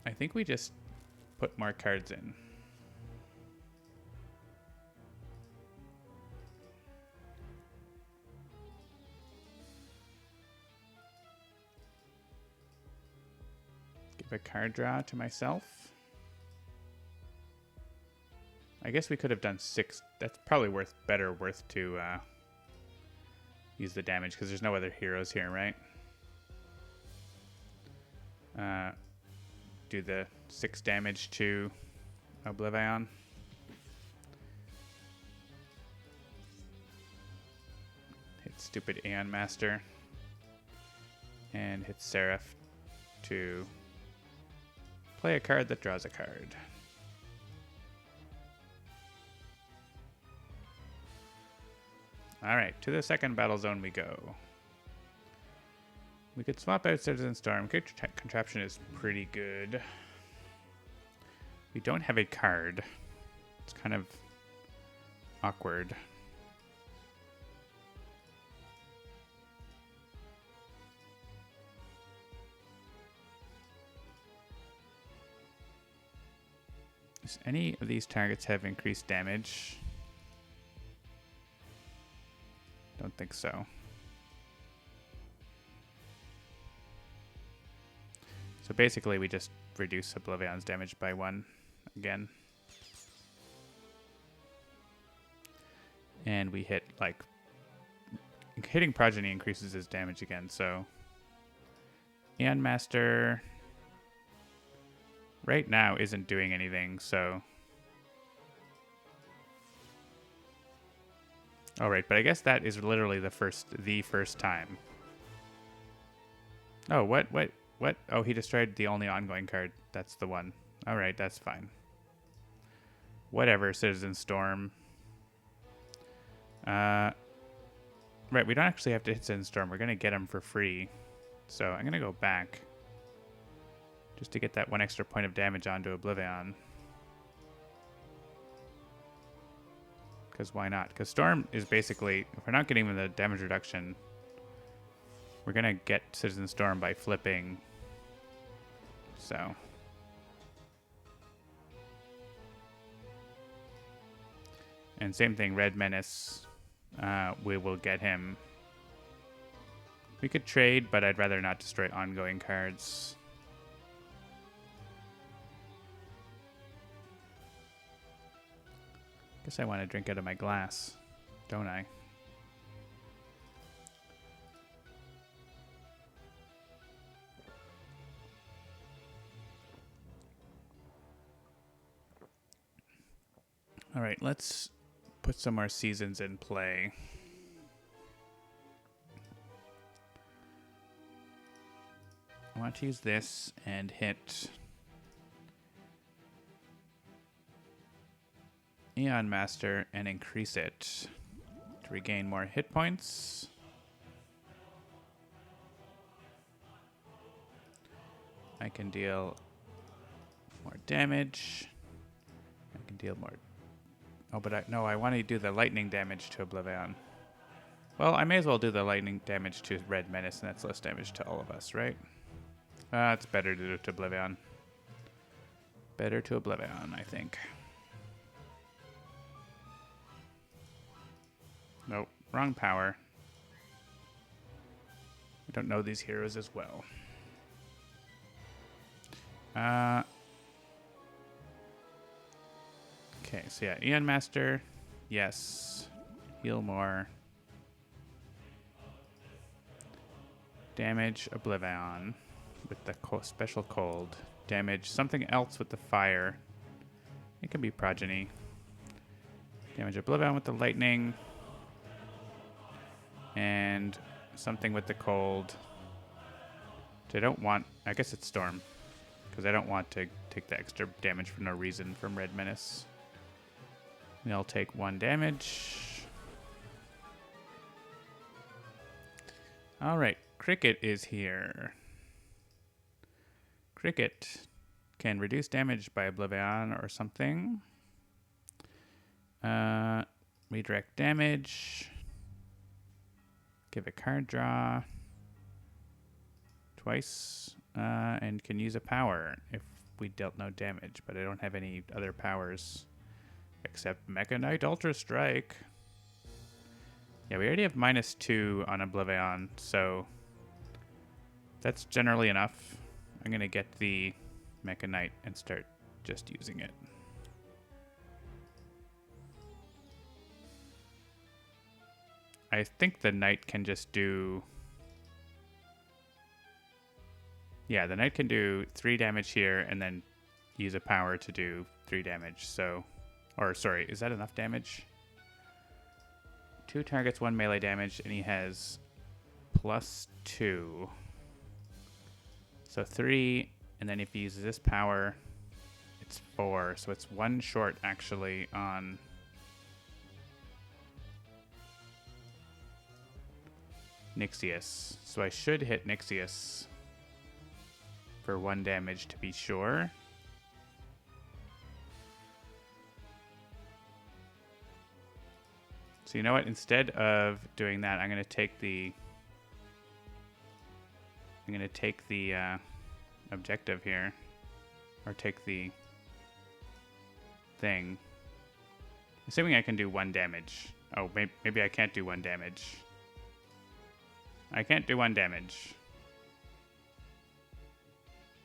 Speaker 1: I think we just put more cards in. Give a card draw to myself. I guess we could have done 6. That's probably better worth to use the damage because there's no other heroes here, right? Do the 6 damage to OblivAeon. Hit stupid Aeon Master. And hit Seraph to play a card that draws a card. Alright, to the second battle zone we go. We could swap out Citizen Storm. Contraption is pretty good. We don't have a card. It's kind of awkward. Does any of these targets have increased damage? Don't think so. So basically we just reduce OblivAeon's damage by 1 again. And we hit, like, hitting Progeny increases his damage again, so Aeon Master right now isn't doing anything, so alright, but I guess that is literally the first time. Oh, what? Oh, he destroyed the only ongoing card. That's the one. Alright, that's fine. Whatever, Citizen Storm. Right, we don't actually have to hit Citizen Storm. We're going to get him for free. So I'm going to go back just to get that 1 extra point of damage onto OblivAeon. Because why not? Because Storm is basically, if we're not getting the damage reduction, we're going to get Citizen Storm by flipping. So. And same thing, Red Menace. We will get him. We could trade, but I'd rather not destroy ongoing cards. Guess I want to drink out of my glass, don't I? All right, let's put some more seasons in play. I want to use this and hit Aeon Master and increase it to regain more hit points. I can deal more damage. I can deal more. Oh, but I want to do the lightning damage to OblivAeon. Well, I may as well do the lightning damage to Red Menace, and that's less damage to all of us, right? It's better to do it to OblivAeon. Better to OblivAeon, I think. Nope, wrong power. I don't know these heroes as well. Okay, so yeah, Aeon Master, yes. Heal more. Damage OblivAeon with the special cold. Damage something else with the fire. It can be Progeny. Damage OblivAeon with the lightning. And something with the cold. Which I don't want. I guess it's Storm. Because I don't want to take the extra damage for no reason from Red Menace. And I'll take 1 damage. Alright, Cricket is here. Cricket can reduce damage by OblivAeon or something. Redirect damage. Give a card draw. Twice. And can use a power if we dealt no damage. But I don't have any other powers. Except Mecha Knight Ultra Strike. Yeah, we already have -2 on OblivAeon, so that's generally enough. I'm going to get the Mecha Knight and start just using it. I think the Knight can just do... Yeah, the Knight can do 3 damage here and then use a power to do 3 damage. So, or sorry, is that enough damage? 2 targets, 1 melee damage, and he has +2. So 3, and then if he uses this power, it's 4. So it's 1 short actually on Nixius. So I should hit Nixius for 1 damage to be sure. So you know what? Instead of doing that, I'm going to take the objective here, or take the thing. Assuming I can do 1 damage. Oh, maybe I can't do 1 damage. I can't do 1 damage.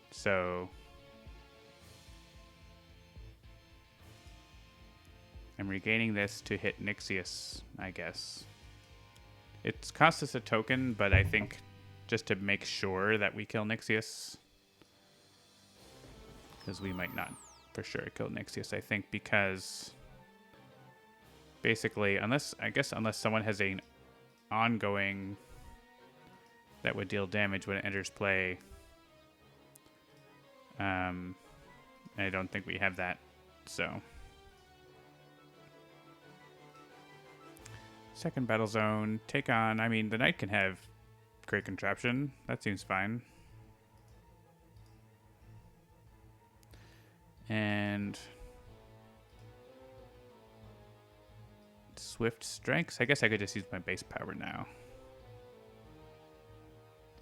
Speaker 1: So I'm regaining this to hit Nixius, I guess. It's cost us a token, but I think just to make sure that we kill Nixius, because we might not for sure kill Nixius, I think, because basically, unless someone has an ongoing that would deal damage when it enters play, I don't think we have that, so. Second battle zone, take on, I mean, the Knight can have Great Contraption. That seems fine. And Swift Strikes. I guess I could just use my base power now.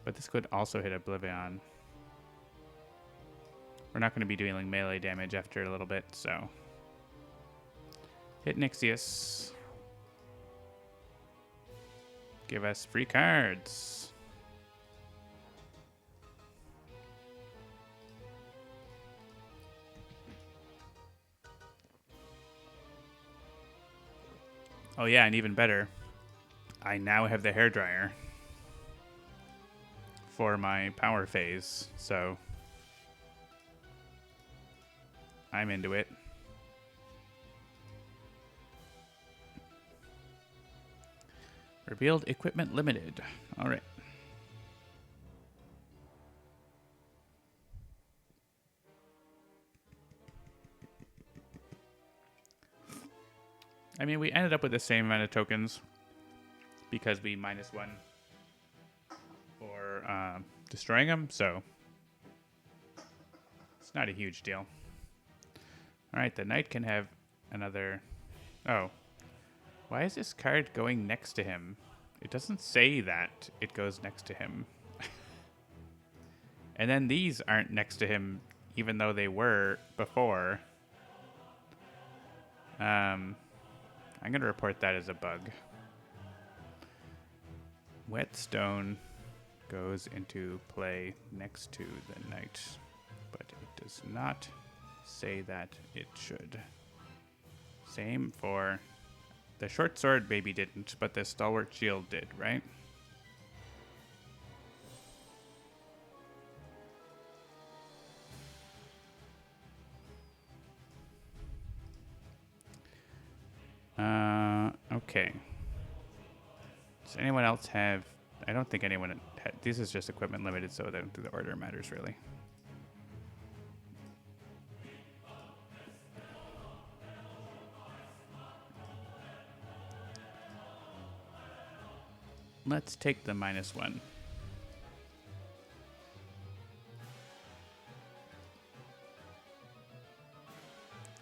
Speaker 1: But this could also hit OblivAeon. We're not going to be doing melee damage after a little bit, so. Hit Nixius. Give us free cards. Oh yeah, and even better, I now have the hairdryer for my power phase, so I'm into it. Revealed equipment limited. All right. I mean, we ended up with the same amount of tokens because we -1 for destroying them, so it's not a huge deal. All right, the Knight can have another... Oh. Why is this card going next to him? It doesn't say that it goes next to him. And then these aren't next to him, even though they were before. I'm going to report that as a bug. Whetstone goes into play next to the Knight, but it does not say that it should. Same for... The short sword maybe didn't, but the stalwart shield did, right? Okay. Does anyone else have... I don't think anyone... This is just equipment limited, so I don't think the order matters, really. Let's take the -1.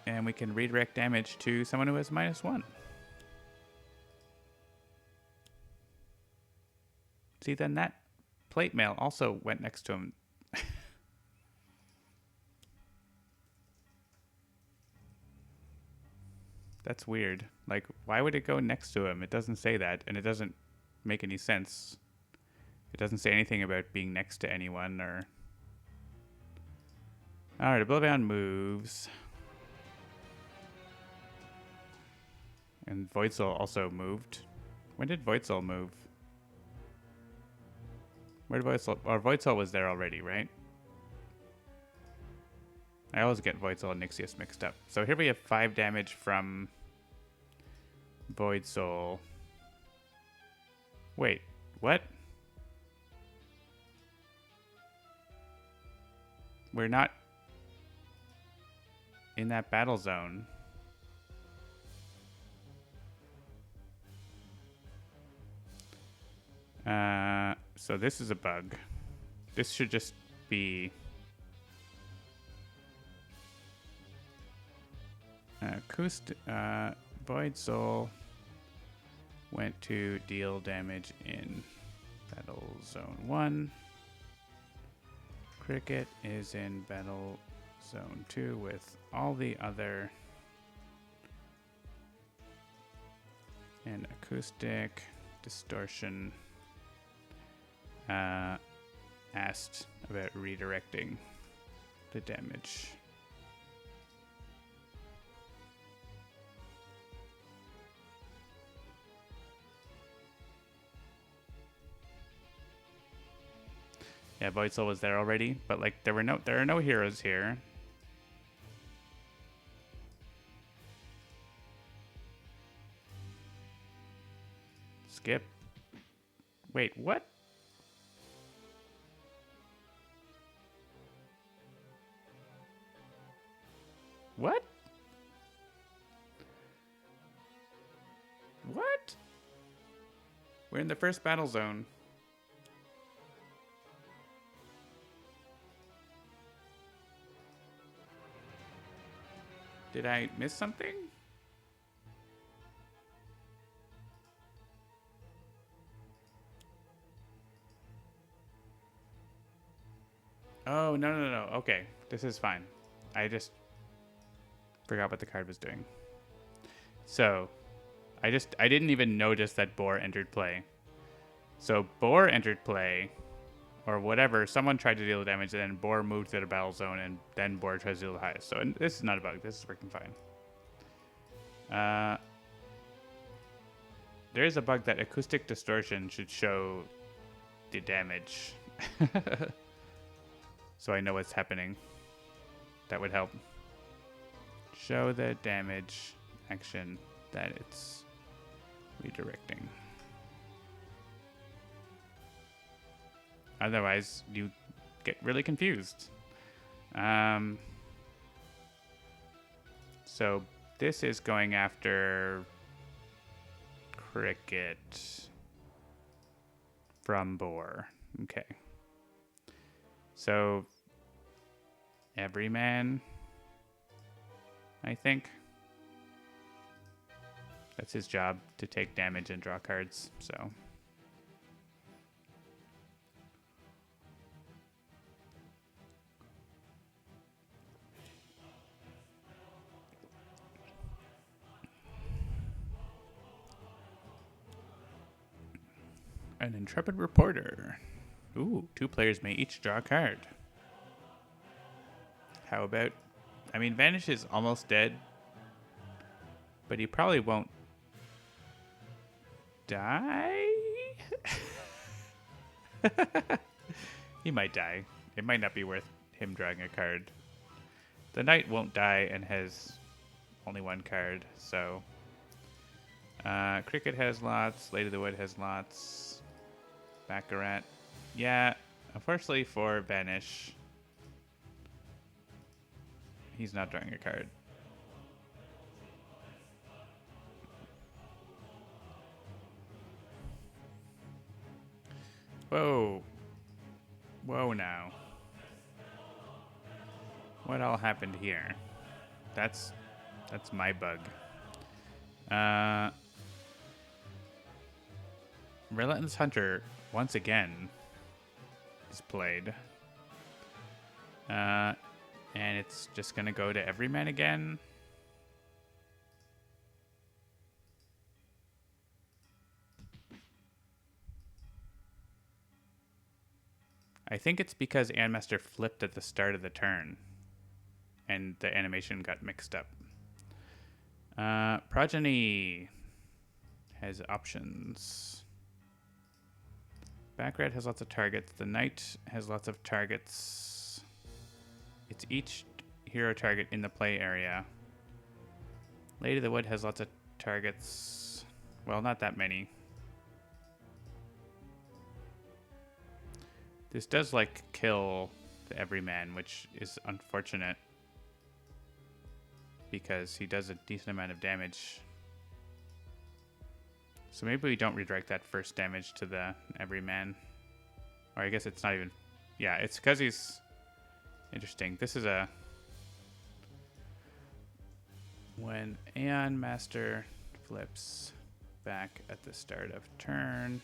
Speaker 1: And we can redirect damage to someone who has -1. See, then that plate mail also went next to him. That's weird. Like, why would it go next to him? It doesn't say that, and it doesn't make any sense. It doesn't say anything about being next to anyone or... All right, OblivAeon moves. And Voidsoul also moved. When did Voidsoul move? Where did Voidsoul... Or Voidsoul was there already, right? I always get Voidsoul and Nixius mixed up. So here we have 5 damage from Voidsoul. Wait, what? We're not in that battle zone. So this is a bug. This should just be Voidsoul went to deal damage in Battle Zone 1. Cricket is in Battle Zone 2 with all the other and Acoustic Distortion asked about redirecting the damage. Yeah, Voidsoul was there already, but like there are no heroes here. Skip. Wait, what? What? What? We're in the first battle zone. Did I miss something? Oh, no. Okay, this is fine. I just forgot what the card was doing. So, I didn't even notice that Boar entered play. So, Boar entered play, or whatever, someone tried to deal damage, and then Boar moved to the battle zone, and then Boar tries to deal the highest. So, this is not a bug. This is working fine. There is a bug that Acoustic Distortion should show the damage. So I know what's happening. That would help. Show the damage action that it's redirecting. Otherwise, you get really confused. So this is going after Cricket from Boar. Okay. So Everyman, I think. That's his job, to take damage and draw cards, so. An intrepid reporter. Ooh, 2 players may each draw a card. How about... I mean, Vanish is almost dead, but he probably won't die? He might die. It might not be worth him drawing a card. The Knight won't die and has only 1 card, so... Cricket has lots. Lady of the Wood has lots. Baccarat. Yeah, unfortunately for Vanish, he's not drawing a card. Whoa. Whoa now. What all happened here? That's my bug. Relentless Hunter, once again, is played. And it's just going to go to Everyman again. I think it's because Anmaster flipped at the start of the turn. and the animation got mixed up. Progeny has options. Back red has lots of targets. The knight has lots of targets. It's each hero target in the play area. Lady of the Wood has lots of targets. Well, not that many. This does like kill the everyman, which is unfortunate because he does a decent amount of damage. So maybe we don't redirect that first damage to the everyman. Or I guess it's not even... Yeah, it's because he's... Interesting. This is a... When Aeon Master flips back at the start of turn,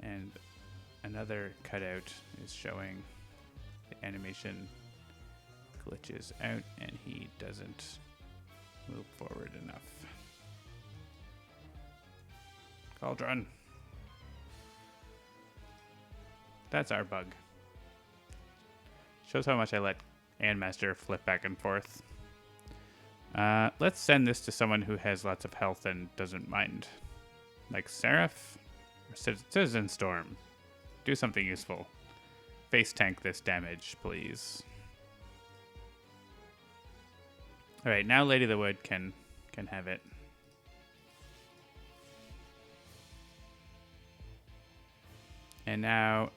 Speaker 1: and another cutout is showing the animation glitches out and he doesn't move forward enough. Cauldron. That's our bug. Shows how much I let Aeon Master flip back and forth. Let's send this to someone who has lots of health and doesn't mind. Like Seraph or Citizen Storm. Do something useful. Face tank this damage, please. Alright, now Lady of the Wood can have it. And now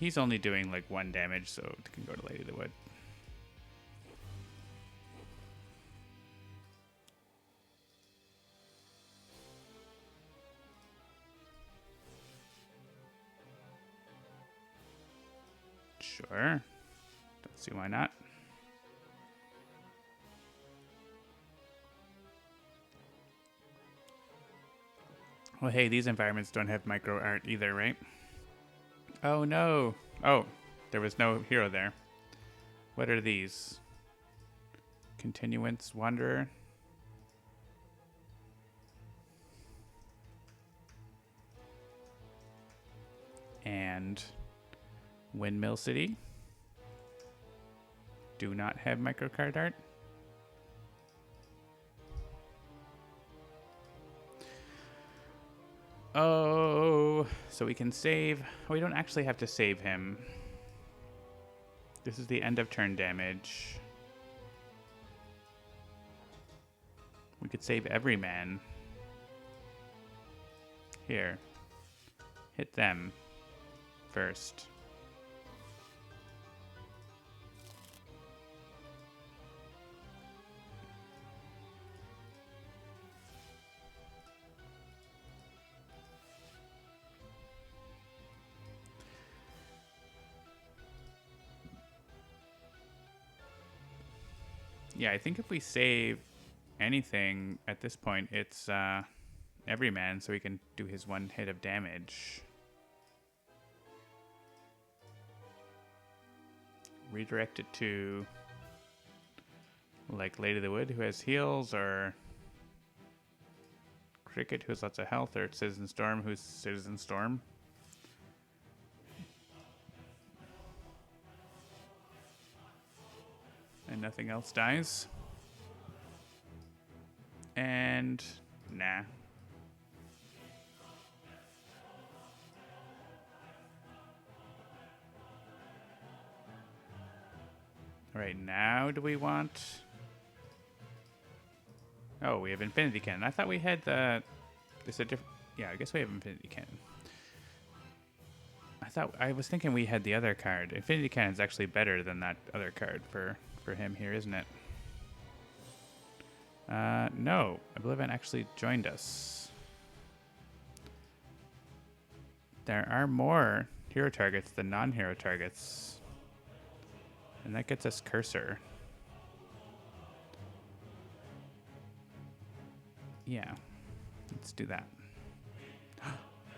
Speaker 1: he's only doing like 1 damage, so it can go to Lady of the Wood. Sure. Don't see why not. Well, hey, these environments don't have micro art either, right? Oh, no. Oh, there was no hero there. What are these? Continuance Wanderer. And Windmill City. Do not have micro card art. Oh, so we can save. We don't actually have to save him. This is the end of turn damage. We could save every man. Here. Hit them first. Yeah, I think if we save anything at this point, it's every man, so he can do his 1 hit of damage. Redirect it to like Lady of the Wood, who has heals, or Cricket, who has lots of health, or Citizen Storm, who's Citizen Storm. And nothing else dies. And nah. All right, now do we want... Oh, we have Infinity Cannon. I thought we had the... It's a different... Yeah, I guess we have Infinity Cannon. I was thinking we had the other card. Infinity Cannon is actually better than that other card for him here, isn't it? No. OblivAeon actually joined us. There are more hero targets than non-hero targets. And that gets us Cursor. Yeah. Let's do that.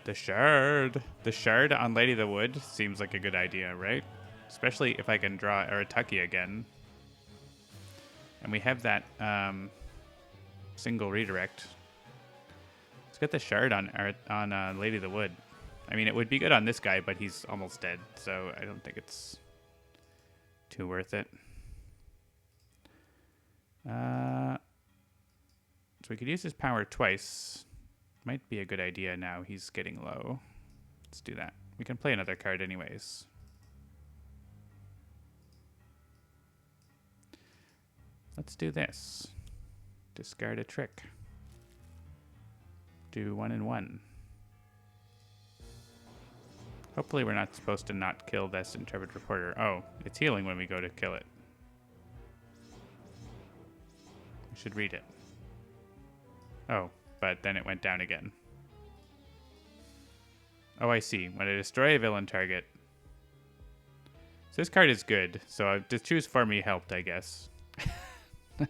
Speaker 1: The Shard. The Shard on Lady of the Wood seems like a good idea, right? Especially if I can draw Arataki again. And we have that single redirect. Let's get the Shard on Lady of the Wood. I mean, it would be good on this guy, but he's almost dead, so I don't think it's too worth it. So we could use his power twice. Might be a good idea now. He's getting low. Let's do that. We can play another card anyways. Let's do this. Discard a trick. Do 1 and 1. Hopefully we're not supposed to not kill this Intrepid Reporter. Oh, it's healing when we go to kill it. We should read it. Oh, but then it went down again. Oh, I see. When I destroy a villain target. So this card is good. So to choose for me helped, I guess. When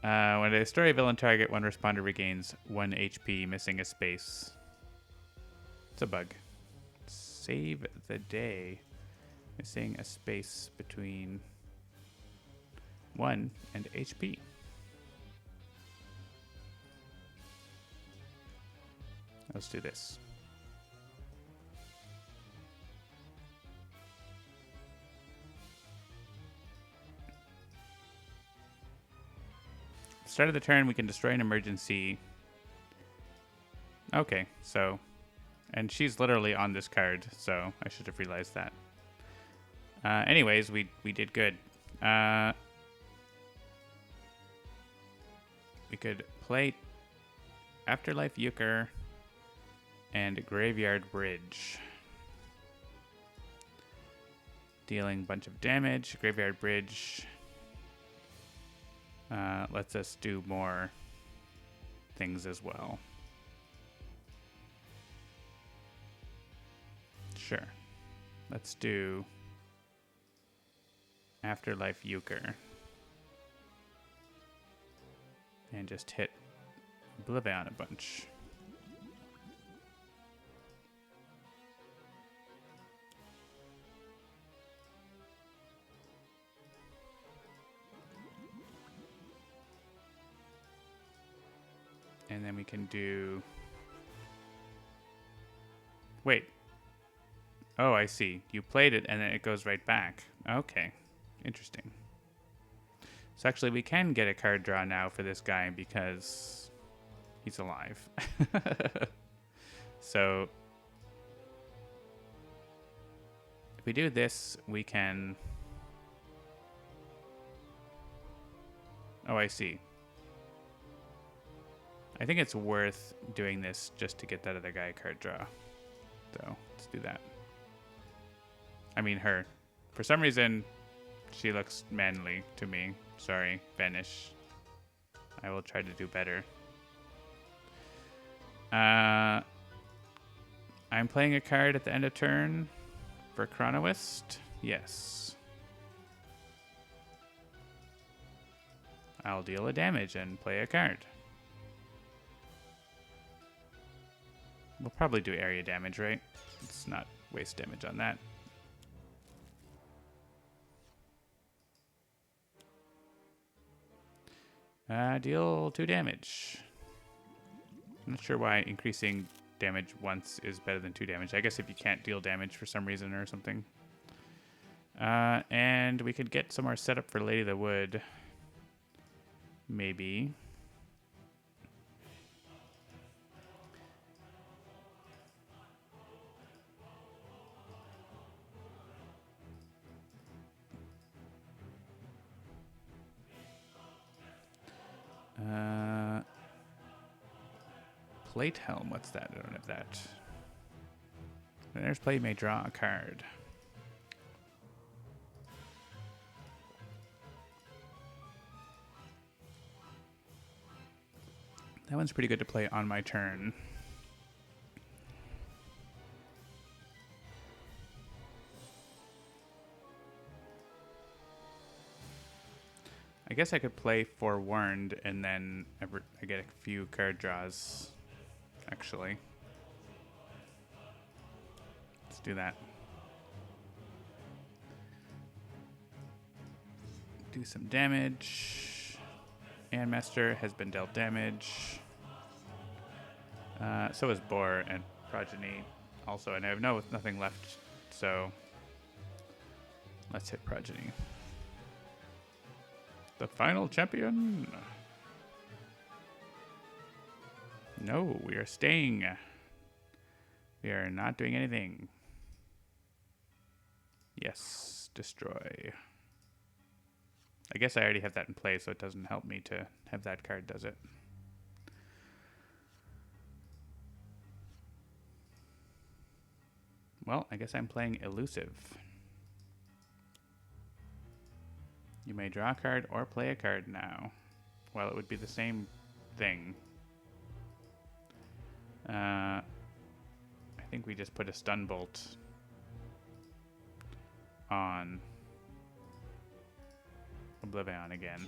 Speaker 1: I destroy a villain target, one responder regains 1 HP, missing a space. It's a bug. Save the day. Missing a space between 1 and HP. Let's do this. Start of the turn, we can destroy an emergency. Okay, so... And she's literally on this card, so I should have realized that. Anyways, we did good. We could play Afterlife Euchre and Graveyard Bridge. Dealing a bunch of damage. Graveyard Bridge lets us do more things as well. Sure. Let's do Afterlife Euchre. And just hit OblivAeon a bunch. And then we can do... Wait. Oh, I see. You played it and then it goes right back. Okay. Interesting. So actually we can get a card draw now for this guy because he's alive. So if we do this, we can... Oh, I see. I think it's worth doing this just to get that other guy card draw. So let's do that. I mean her. For some reason, she looks manly to me. Sorry, Vanish. I will try to do better. I'm playing a card at the end of turn for Chronoist. Yes. I'll deal a damage and play a card. We'll probably do area damage, right? Let's not waste damage on that. Deal 2 damage. I'm not sure why increasing damage once is better than 2 damage. I guess if you can't deal damage for some reason or something. And we could get some more setup for Lady of the Wood. Maybe. Plate Helm, what's that? I don't have that. When there's play, you may draw a card. That one's pretty good to play on my turn. I guess I could play Forewarned and then I get a few card draws, actually. Let's do that. Do some damage. Master has been dealt damage. So is Boar and Progeny also, and I have nothing left, so let's hit Progeny. The final champion. No, we are staying. We are not doing anything. Yes, destroy. I guess I already have that in play, so it doesn't help me to have that card, does it? Well, I guess I'm playing Elusive. You may draw a card or play a card now. Well, it would be the same thing. I think we just put a stun bolt on OblivAeon again.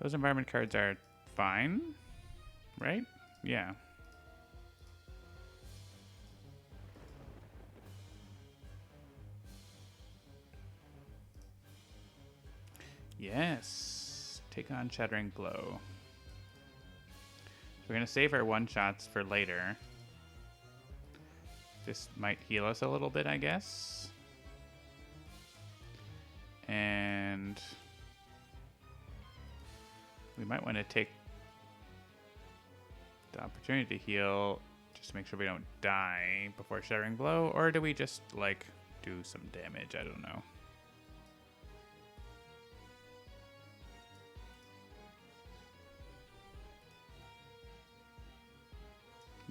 Speaker 1: Those environment cards are fine, right? Yeah. Yes. Take on Shattering Blow. We're going to save our one-shots for later. This might heal us a little bit, I guess. And we might want to take the opportunity to heal just to make sure we don't die before Shattering Blow. Or do we just, like, do some damage? I don't know.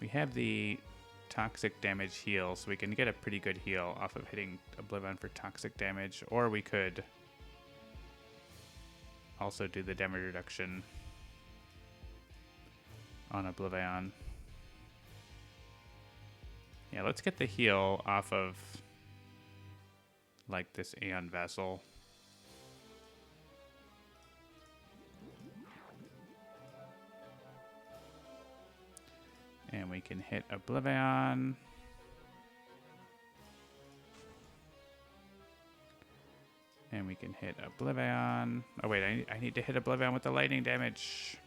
Speaker 1: We have the toxic damage heal, so we can get a pretty good heal off of hitting OblivAeon for toxic damage, or we could also do the damage reduction on OblivAeon. Yeah, let's get the heal off of like this Aeon Vessel. And we can hit OblivAeon. And we can hit OblivAeon. Oh wait, I need to hit OblivAeon with the lightning damage.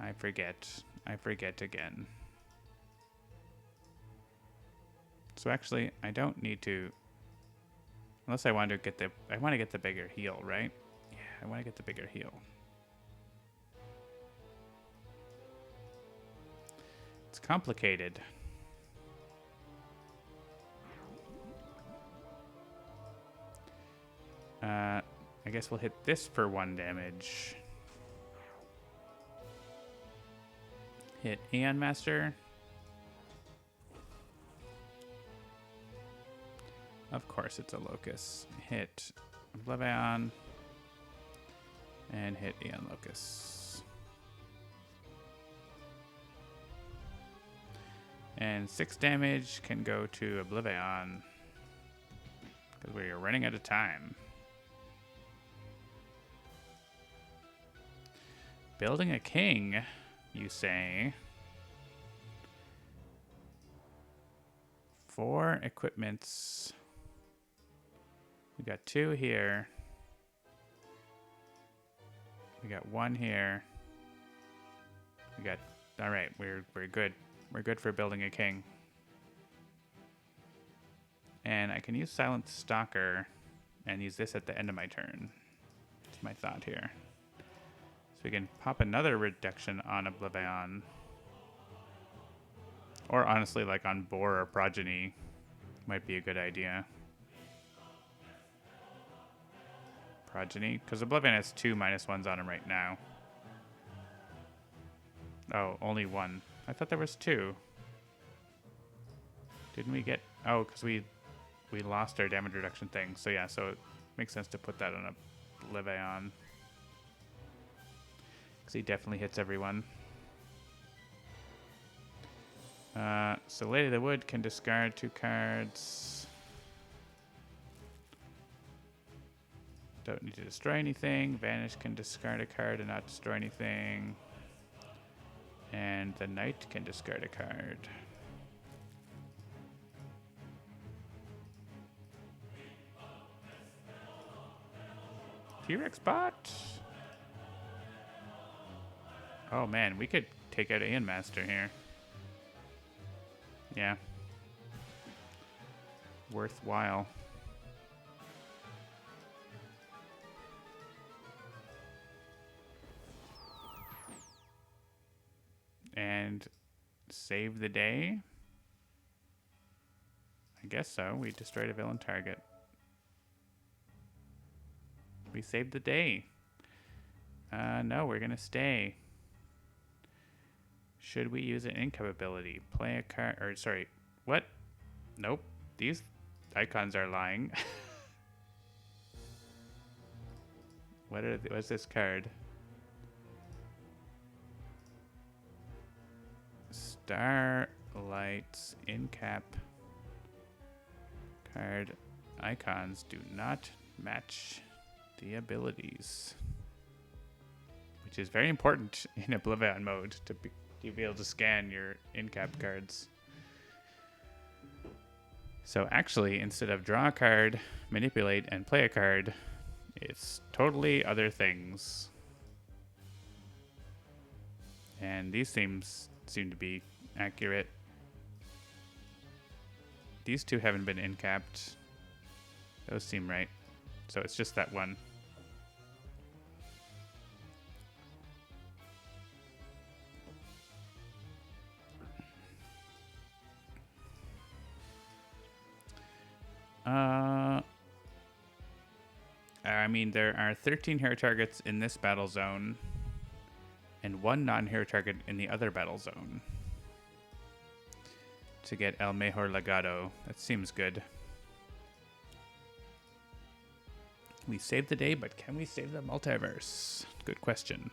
Speaker 1: I forget. I forget again. So actually, I don't need to. Unless I want to get the. I want to get the bigger heal, right? Yeah, I want to get the bigger heal. It's complicated. I guess we'll hit this for 1 damage. Hit Aeon Master. Of course it's a Locust. Hit OblivAeon. And hit Aeon Locust. And 6 damage can go to OblivAeon. Because we are running out of time. Building a king, you say. 4 equipments. We got 2 here. We got 1 here. We got. All right, we're good. We're good for building a king. And I can use Silent Stalker and use this at the end of my turn. That's my thought here. So we can pop another reduction on OblivAeon. Or honestly, like on Boar or Progeny might be a good idea. Progeny, because OblivAeon has 2 -1s on him right now. Oh, only 1. I thought there was 2. Didn't we get... Oh, because we lost our damage reduction thing. So yeah, so it makes sense to put that on OblivAeon. Because he definitely hits everyone. So Lady of the Wood can discard 2 cards. Don't need to destroy anything. Vanish can discard a card and not destroy anything. And the Knight can discard a card. T-Rex bot. Oh man, we could take out Aeon Master here. Yeah. Worthwhile. And save the day? I guess so. We destroyed a villain target. We saved the day. No, we're gonna stay. Should we use an income ability? Play a card, or sorry, what? Nope. These icons are lying. What's this card? Starlight's in-cap card icons do not match the abilities, which is very important in OblivAeon mode to be able to scan your in-cap cards. So actually, instead of draw a card, manipulate, and play a card, it's totally other things. And these themes seem to be accurate. These two haven't been in-capped. Those seem right. So it's just that one. I mean, there are 13 hero targets in this battle zone and 1 non-hero target in the other battle zone. To get El Mejor Legado. That seems good. We saved the day, but can we save the multiverse? Good question.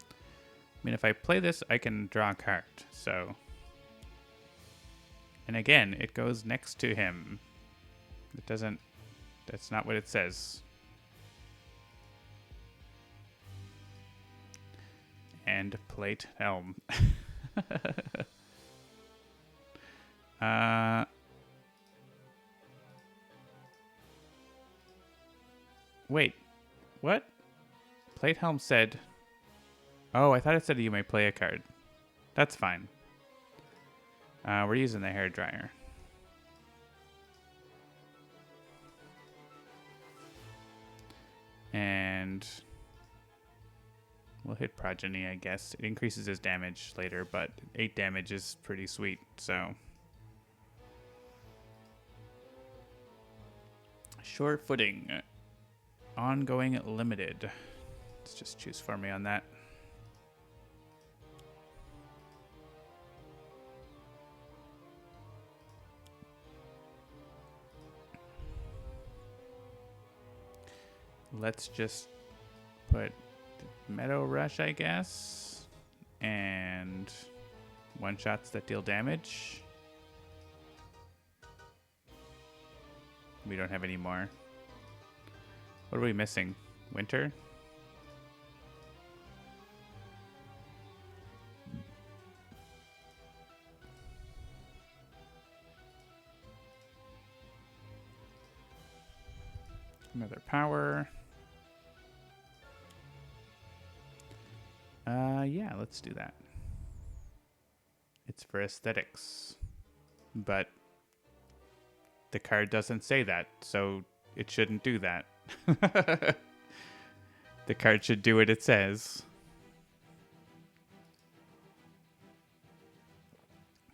Speaker 1: I mean, if I play this, I can draw a card, so... And again, it goes next to him. It doesn't... That's not what it says. And plate helm. Wait, what? Plate helm said... Oh, I thought it said you may play a card. That's fine. We're using the hairdryer. And we'll hit Progeny, I guess. It increases his damage later, but 8 damage is pretty sweet, so... Short footing. Ongoing limited. Let's just choose for me on that. Let's just put Meadow Rush, I guess, and one-shots that deal damage. We don't have any more. What are we missing? Winter? Another power. Yeah, let's do that. It's for aesthetics. But the card doesn't say that, so it shouldn't do that. The card should do what it says.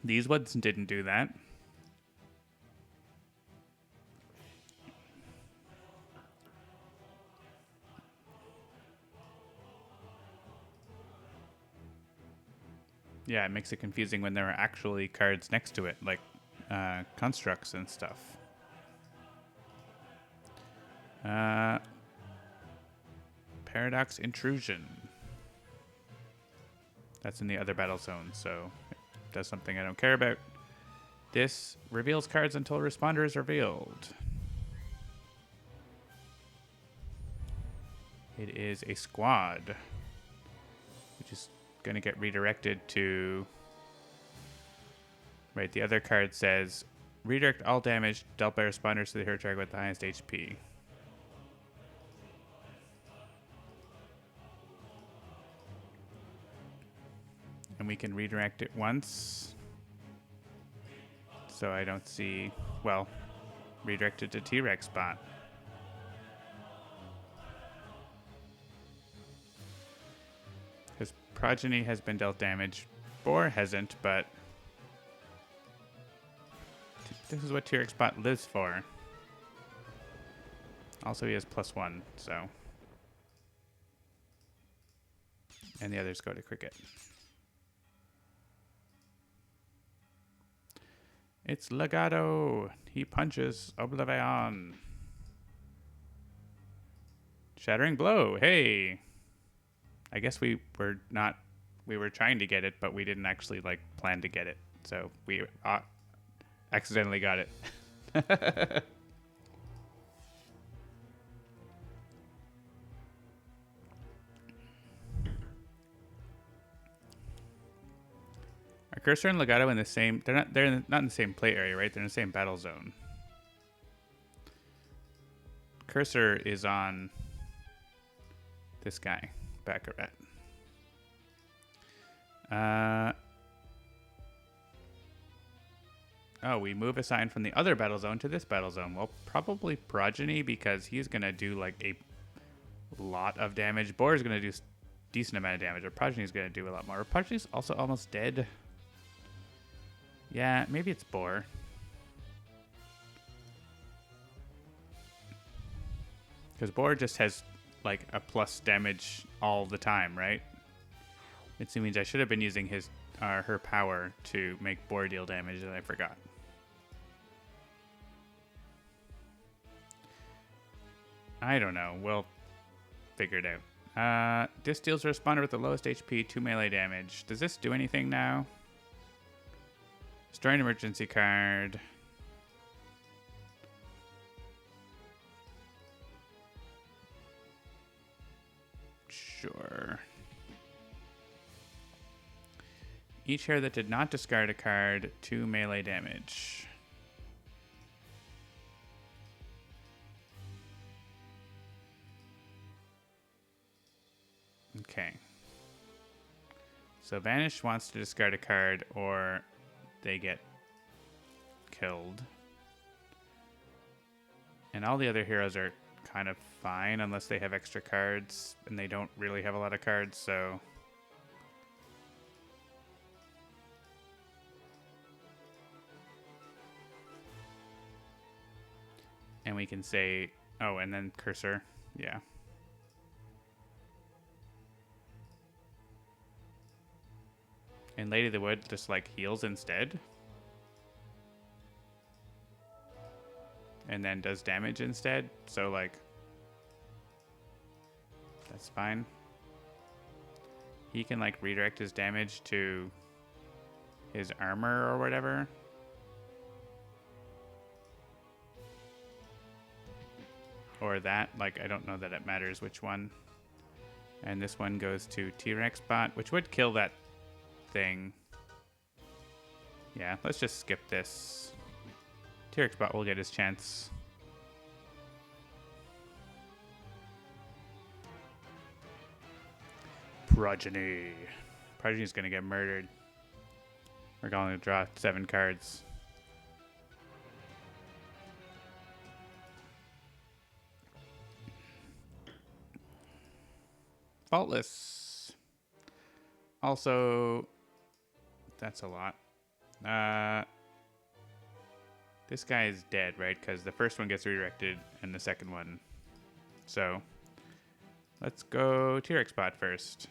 Speaker 1: These ones didn't do that. Yeah, it makes it confusing when there are actually cards next to it, like constructs and stuff. Paradox Intrusion. That's in the other battle zone, so it does something I don't care about. This reveals cards until responder is revealed. It is a squad, which is going to get redirected to... Right, the other card says, redirect all damage dealt by responders to the hero target with the highest HP. and we can redirect it once. So I don't see, well, redirect it to T-Rex spot. Because Progeny has been dealt damage. Boar hasn't, but this is what T-Rex spot lives for. Also, he has +1, so. And the others go to Cricket. It's Legato. He punches OblivAeon. Shattering Blow. Hey. I guess we were trying to get it, but we didn't actually like plan to get it. So we accidentally got it. Are Cursor and Legato in the same? They're not in the same play area, right? They're in the same battle zone. Cursor is on this guy, Baccarat. Oh, we move a sign from the other battle zone to this battle zone. Well, probably Progeny, because he's gonna do like a lot of damage. Boar is gonna do decent amount of damage, or Progeny is gonna do a lot more. Progeny's also almost dead. Yeah, maybe it's Boar. Because Boar just has like a plus damage all the time, right? It means I should have been using her power to make Boar deal damage, and I forgot. I don't know. We'll figure it out. This deals a responder with the lowest HP, 2 melee damage. Does this do anything now? Destroy an emergency card. Sure. Each hero that did not discard a card, 2 melee damage. Okay. So Vanish wants to discard a card, or they get killed. And all the other heroes are kind of fine unless they have extra cards, and they don't really have a lot of cards, so. And we can say, oh, and then Cursor, yeah. And Lady of the Wood just like heals instead. And then does damage instead. So like, that's fine. He can like redirect his damage to his armor or whatever. Or that, like, I don't know that it matters which one. And this one goes to T-Rex bot, which would kill that thing. Yeah, let's just skip this. T-Rex bot will get his chance. Progeny. Progeny's gonna get murdered. We're going to draw 7 cards. Faultless. Also, that's a lot. This guy is dead, right? Because the first one gets redirected and the second one. So, let's go T-Rex bot first.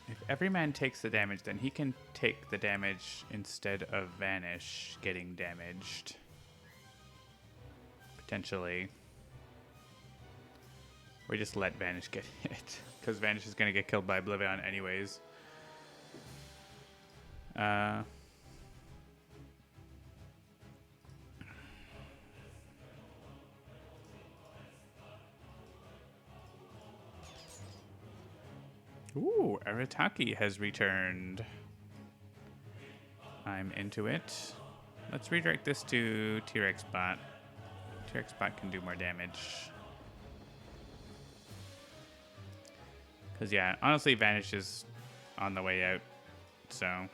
Speaker 1: If every man takes the damage, then he can take the damage instead of Vanish getting damaged. Potentially. Or just let Vanish get hit. Because Vanish is going to get killed by OblivAeon anyways. Ooh, Arataki has returned. I'm into it. Let's redirect this to T-Rex bot. T-Rex bot can do more damage. Because, yeah, honestly, Vanish is on the way out. So,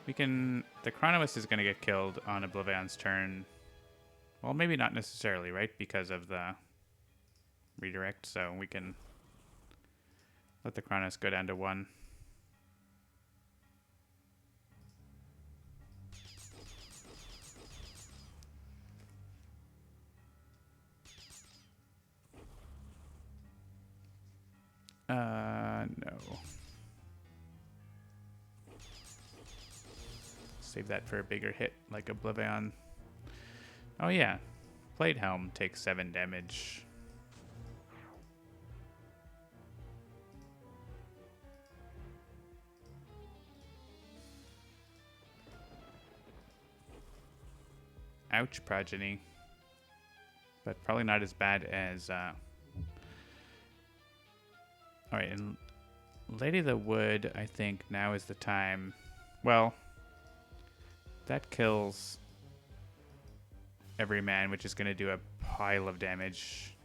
Speaker 1: we can... The Chronoist is going to get killed on OblivAeon's turn. Well, maybe not necessarily, right? Because of the redirect. So, we can let the Chronoist go down to 1. No. Save that for a bigger hit, like OblivAeon. Oh yeah, Plate Helm takes 7 damage. Ouch, Progeny. But probably not as bad as... Alright, and Lady of the Wood, I think now is the time. Well, that kills every man, which is going to do a pile of damage.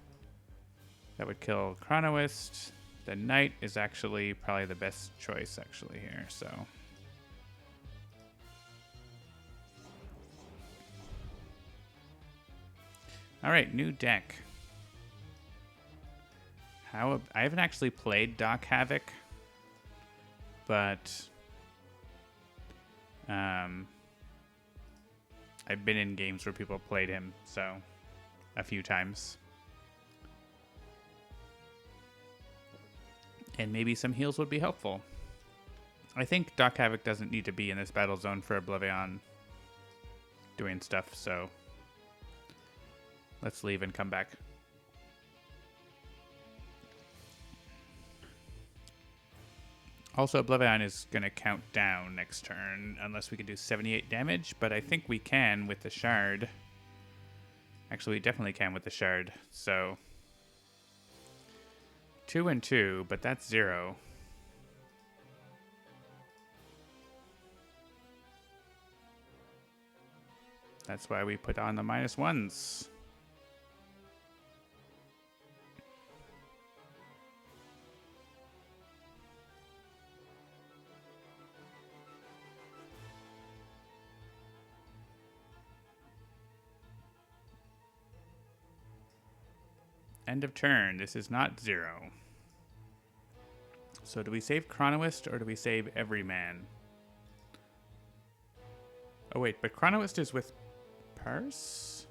Speaker 1: That would kill Chronoist. The Knight is actually probably the best choice actually here, so... Alright, new deck. I haven't actually played Doc Havoc, but I've been in games where people played him, so a few times. And maybe some heals would be helpful. I think Doc Havoc doesn't need to be in this battle zone for OblivAeon doing stuff, so let's leave and come back. Also, OblivAeon is going to count down next turn, unless we can do 78 damage, but I think we can with the Shard. Actually, we definitely can with the Shard, so... 2 and 2, but that's 0. That's why we put on the -1s. End of turn. This is not 0. So do we save Chronoist or do we save Everyman? Oh wait, but Chronoist is with Parse?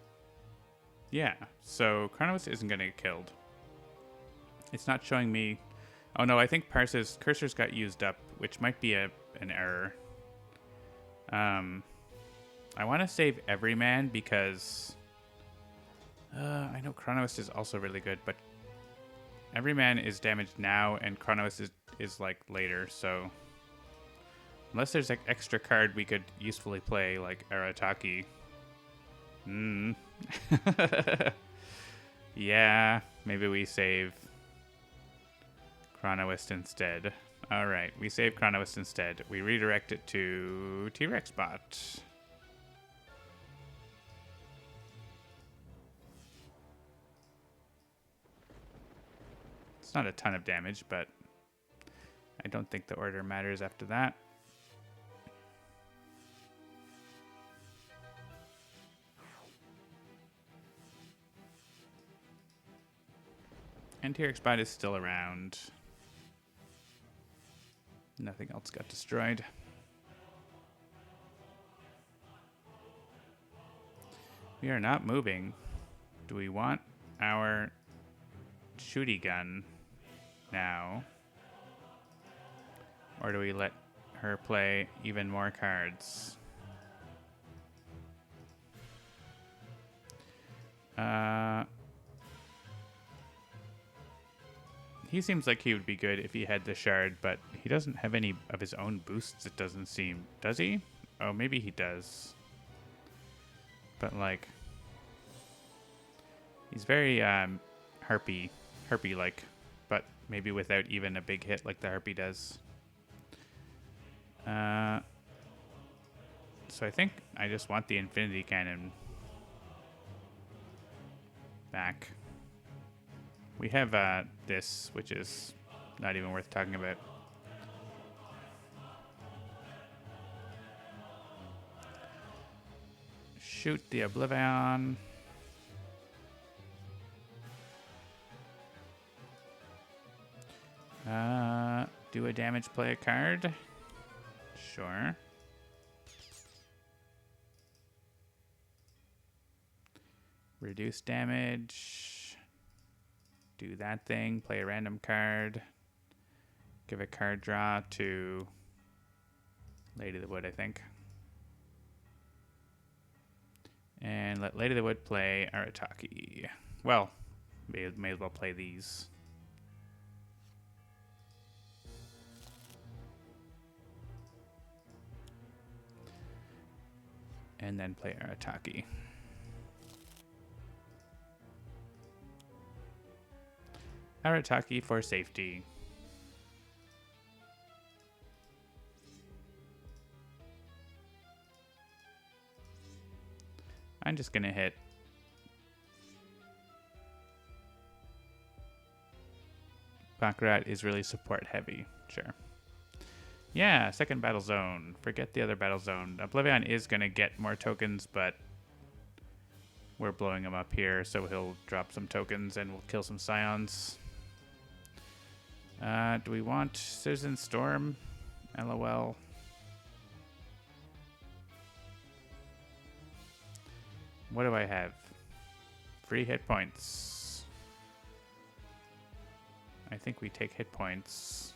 Speaker 1: Yeah, so Chronoist isn't going to get killed. It's not showing me... Oh no, I think Parse's cursors got used up, which might be an error. I want to save Everyman because... I know Chronoist is also really good, but Everyman is damaged now, and Chronoist is like later, so... Unless there's an extra card we could usefully play, like Arataki. Yeah, maybe we save Chronoist instead. Alright, we save Chronoist instead. We redirect it to T-Rex bot. It's not a ton of damage, but I don't think the order matters after that. And T-Rex bot is still around. Nothing else got destroyed. We are not moving. Do we want our shooty gun now? Or do we let her play even more cards? He seems like he would be good if he had the Shard, but he doesn't have any of his own boosts, it doesn't seem. Does he? Oh, maybe he does. But, like... He's very, harpy-like. But Maybe without even a big hit like the Harpy does. So I think I just want the Infinity Cannon back. We have this, which is not even worth talking about. Shoot the OblivAeon. Do a damage, play a card. Sure. Reduce damage. Do that thing. Play a random card. Give a card draw to Lady of the Wood, I think. And let Lady of the Wood play Arataki. Well, may as well play these. And then play Arataki. Arataki for safety. I'm just gonna hit Baccarat is really support heavy. Sure. Yeah, second battle zone. Forget the other battle zone. OblivAeon is gonna get more tokens, but we're blowing him up here, so he'll drop some tokens and we'll kill some Scions. Do we want Citizen Storm? LOL. What do I have? Free hit points. I think we take hit points.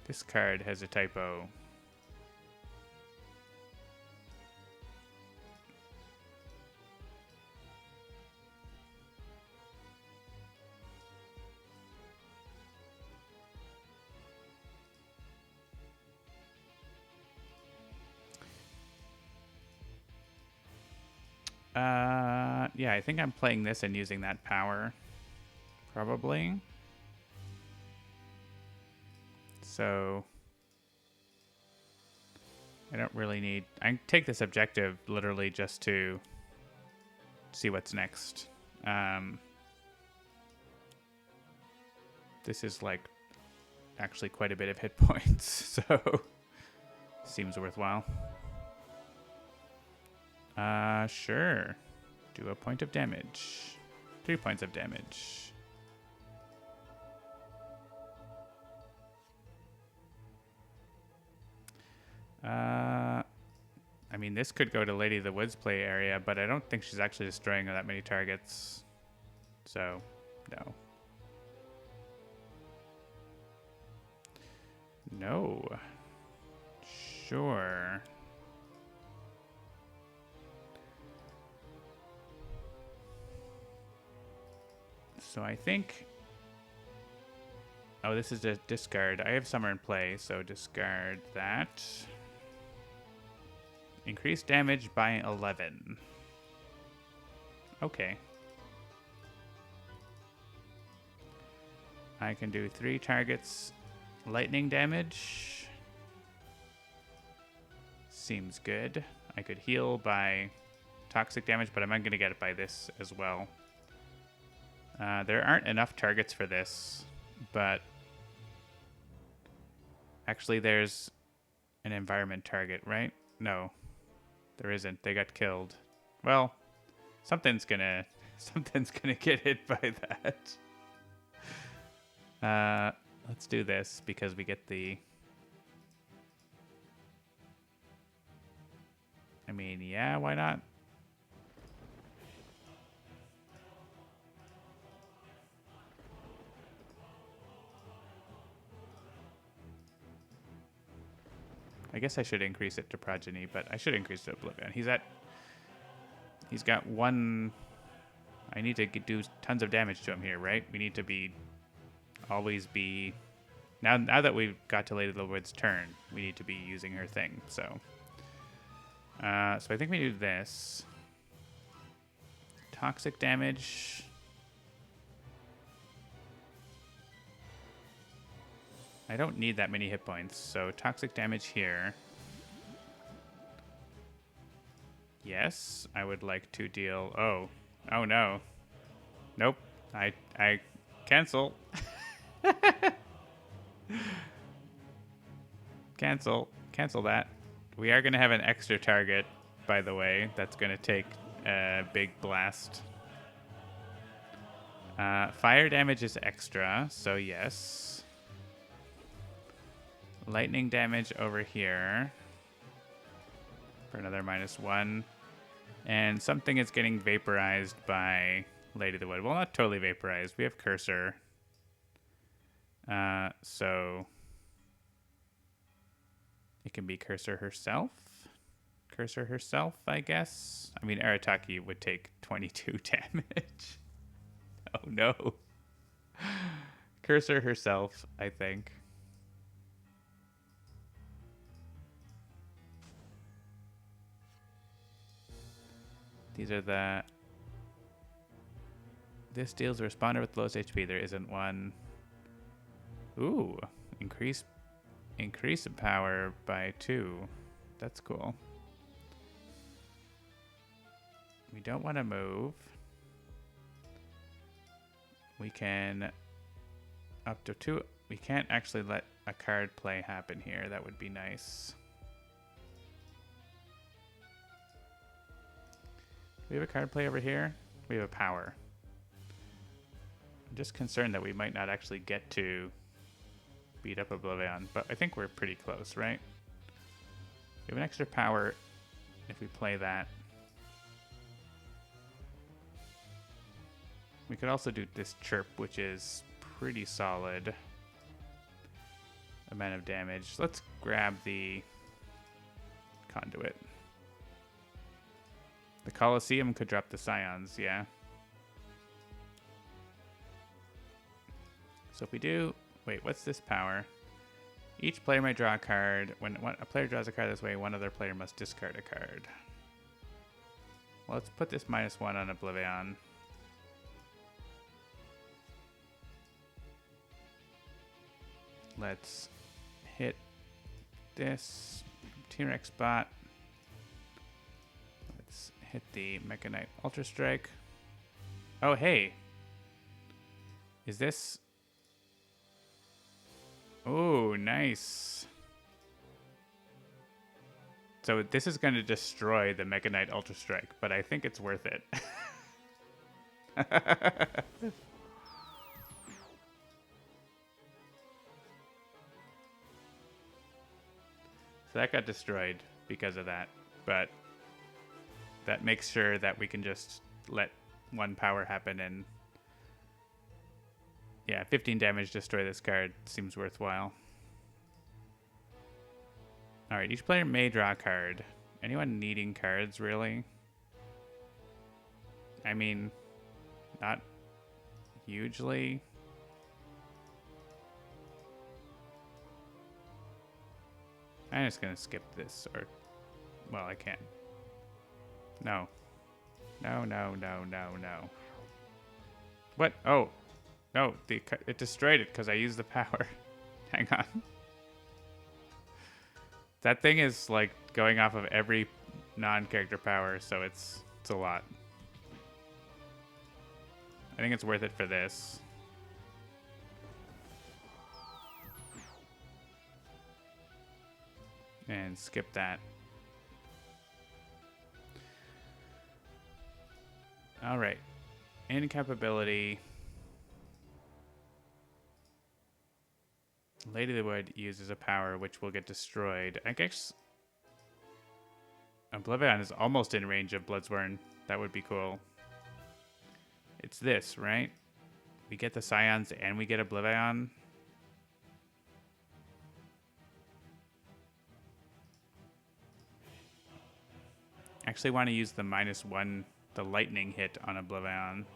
Speaker 1: This card has a typo. Yeah, I think I'm playing this and using that power. Probably. So I don't really need... I take this objective literally just to see what's next. This is like actually quite a bit of hit points, so seems worthwhile. Sure. Do a point of damage. 3 points of damage. I mean, this could go to Lady of the Woods play area, but I don't think she's actually destroying that many targets. So, no. No. Sure. So I think... Oh, this is a discard. I have Summer in play, so discard that. Increase damage by 11. Okay. I can do 3 targets lightning damage. Seems good. I could heal by toxic damage, but I'm not going to get it by this as well. There aren't enough targets for this, but actually there's an environment target, right? No, there isn't. They got killed. Well, something's gonna get hit by that. Let's do this because we get the... I mean, yeah, why not? I guess I should increase it to Progeny, but I should increase it to OblivAeon. He's got one... I need to do tons of damage to him here, right? We need to always be... Now that we've got to Lady of the Woods' turn, we need to be using her thing, so... so I think we do this. Toxic damage. I don't need that many hit points, so toxic damage here. Yes, I would like to deal... Oh no. Nope. I cancel. Cancel that. We are going to have an extra target, by the way, that's going to take a big blast. Fire damage is extra, so yes. Lightning damage over here for another -1. And something is getting vaporized by Lady of the Wood. Well, not totally vaporized. We have Cursor. So it can be Cursor herself. Cursor herself, I guess. I mean, Arataki would take 22 damage. Oh no. Cursor herself, I think. These are the... This deals a responder with lowest HP. There isn't one. Ooh, increase the power by 2. That's cool. We don't want to move. We can up to 2. We can't actually let a card play happen here. That would be nice. We have a card play over here. We have a power. I'm just concerned that we might not actually get to beat up OblivAeon, but I think we're pretty close, right? We have an extra power if we play that. We could also do this chirp, which is pretty solid amount of damage. Let's grab the conduit. The Colosseum could drop the Scions, yeah. So if we do... Wait, what's this power? Each player may draw a card. When a player draws a card this way, one other player must discard a card. Well, let's put this -1 on OblivAeon. Let's hit this T-Rex bot. Let's hit the Mega Knight Ultra Strike. Oh, hey. Is this... Oh, nice. So this is going to destroy the Mega Knight Ultra Strike, but I think it's worth it. So that got destroyed because of that, but that makes sure that we can just let one power happen and yeah, 15 damage destroy this card seems worthwhile. Alright, each player may draw a card. Anyone needing cards, really? I mean, not hugely. I'm just gonna skip this, or... Well, I can't. No. No, no, no, no, no. What? Oh. No, it destroyed it because I used the power. Hang on. That thing is, like, going off of every non-character power, so it's a lot. I think it's worth it for this. And skip that. Alright. Incapability. Lady of the Wood uses a power which will get destroyed. I guess OblivAeon is almost in range of Bloodsworn. That would be cool. It's this, right? We get the Scions and we get OblivAeon. Actually want to use the -1, the lightning hit on OblivAeon.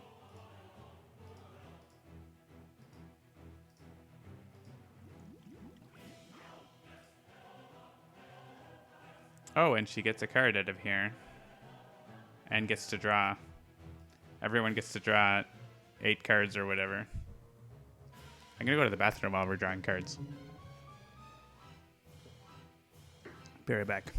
Speaker 1: Oh, and she gets a card out of here. And gets to draw. Everyone gets to draw 8 cards or whatever. I'm gonna go to the bathroom while we're drawing cards. Be right back.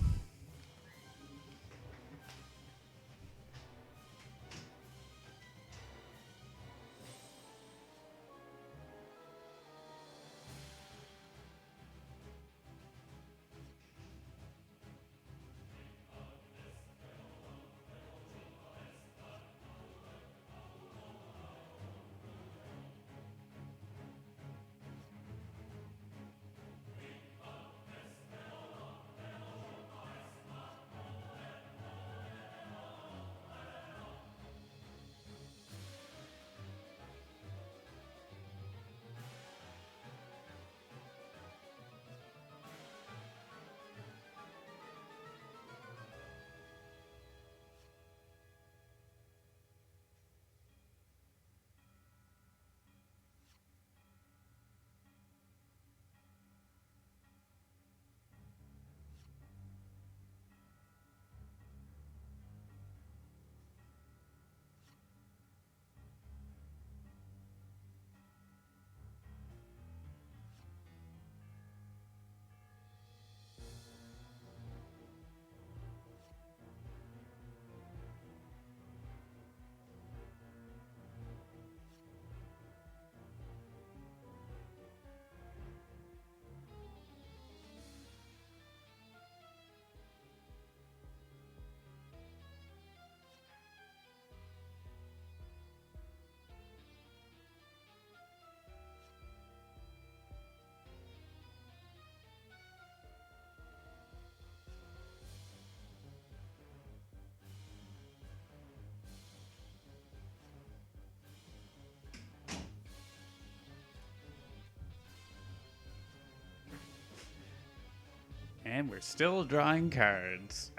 Speaker 1: And we're still drawing cards.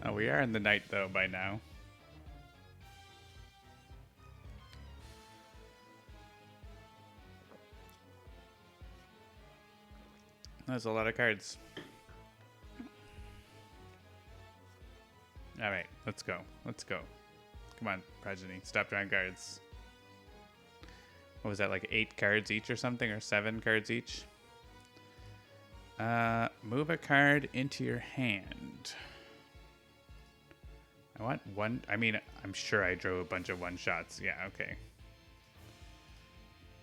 Speaker 1: Oh, we are in the night, though, by now. That's a lot of cards. All right, let's go. Let's go. Come on, Progeny. Stop drawing cards. What was that, like 8 cards each or something? Or 7 cards each? Move a card into your hand. I want one. I mean, I'm sure I drew a bunch of one-shots. Yeah, okay.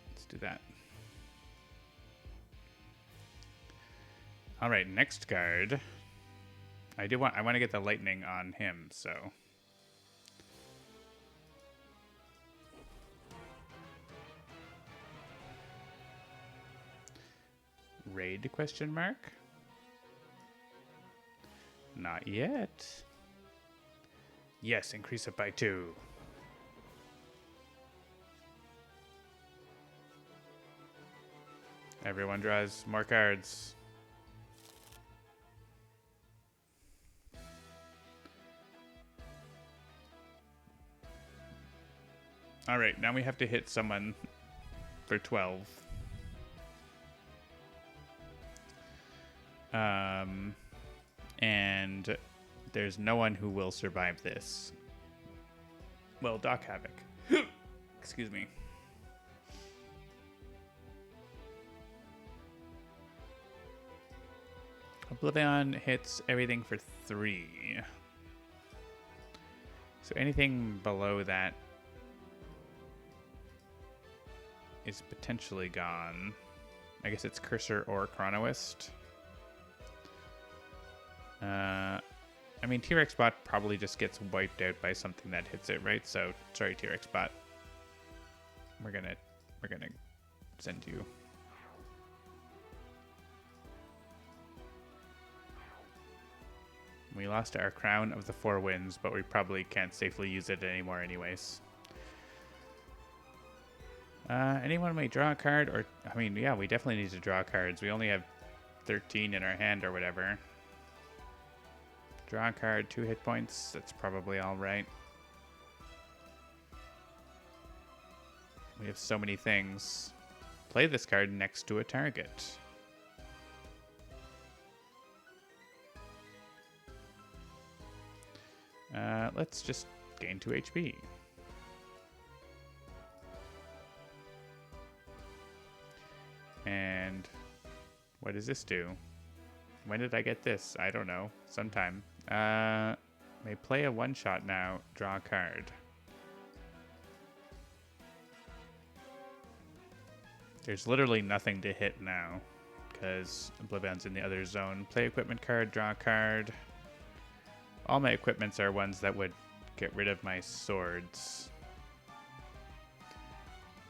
Speaker 1: Let's do that. All right, next card. I want to get the lightning on him, so. Raid question mark? Not yet. Yes, increase it by 2. Everyone draws more cards. All right, now we have to hit someone for 12. And there's no one who will survive this. Well, Doc Havoc. Excuse me. OblivAeon hits everything for 3. So anything below that is potentially gone. I guess it's Cursor or Chronoist. I mean, T-Rex Bot probably just gets wiped out by something that hits it, right? So, sorry, T-Rex Bot. We're gonna send you. We lost our Crown of the Four Winds, but we probably can't safely use it anymore anyways. Anyone may draw a card, or, I mean, yeah, we definitely need to draw cards. We only have 13 in our hand or whatever. Draw a card, 2 hit points. That's probably all right. We have so many things. Play this card next to a target. Let's just gain 2 HP. And what does this do? When did I get this? I don't know. Sometime. May play a one-shot now. Draw a card. There's literally nothing to hit now because OblivAeon's in the other zone. Play equipment card, draw a card. All my equipments are ones that would get rid of my swords.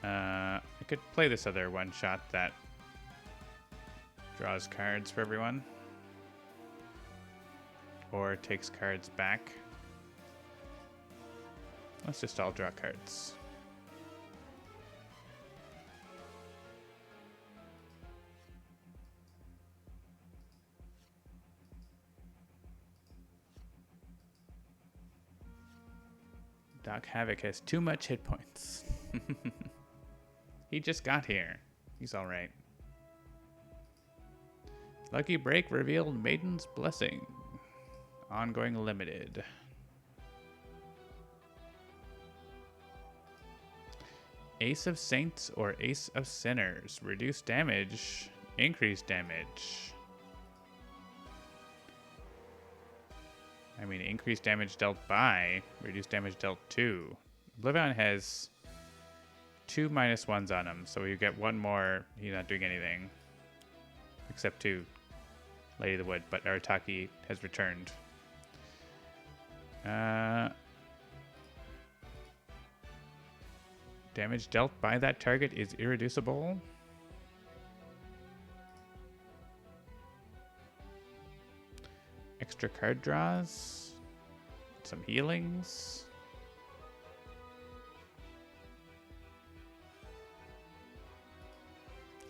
Speaker 1: I could play this other one-shot that draws cards for everyone. Or takes cards back. Let's just all draw cards. Doc Havoc has too much hit points. He just got here. He's alright. Lucky Break revealed Maiden's Blessing. Ongoing limited. Ace of Saints or Ace of Sinners. Reduce damage. Increase damage. I mean, increase damage dealt by. Reduce damage dealt to. OblivAeon has 2 -1s on him, so you get 1 more. He's not doing anything. Except to Lady of the Wood, but Arataki has returned. Damage dealt by that target is irreducible. Extra card draws. Some healings.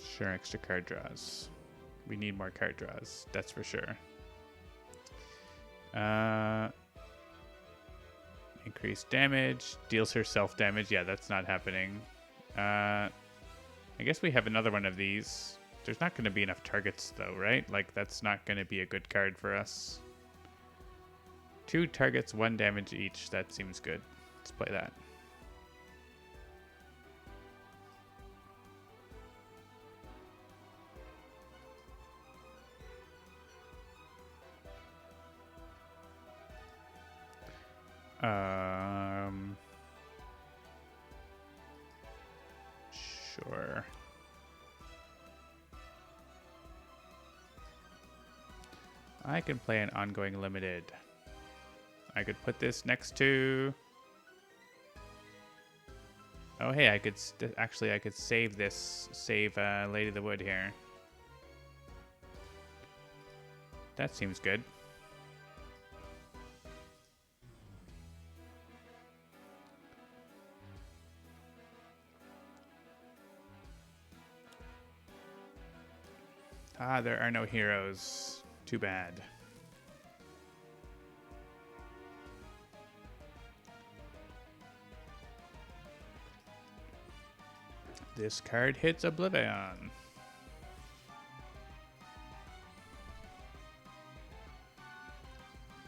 Speaker 1: Sure, extra card draws. We need more card draws, that's for sure. Increased damage. Deals herself damage. Yeah, that's not happening. I guess we have another one of these. There's not going to be enough targets, though, right? Like, that's not going to be a good card for us. 2 targets, 1 damage each. That seems good. Let's play that. Sure. I can play an ongoing limited. I could put this next to... Oh, hey, I could actually I could save this, save Lady of the Wood here. That seems good. Ah, there are no heroes. Too bad. This card hits OblivAeon.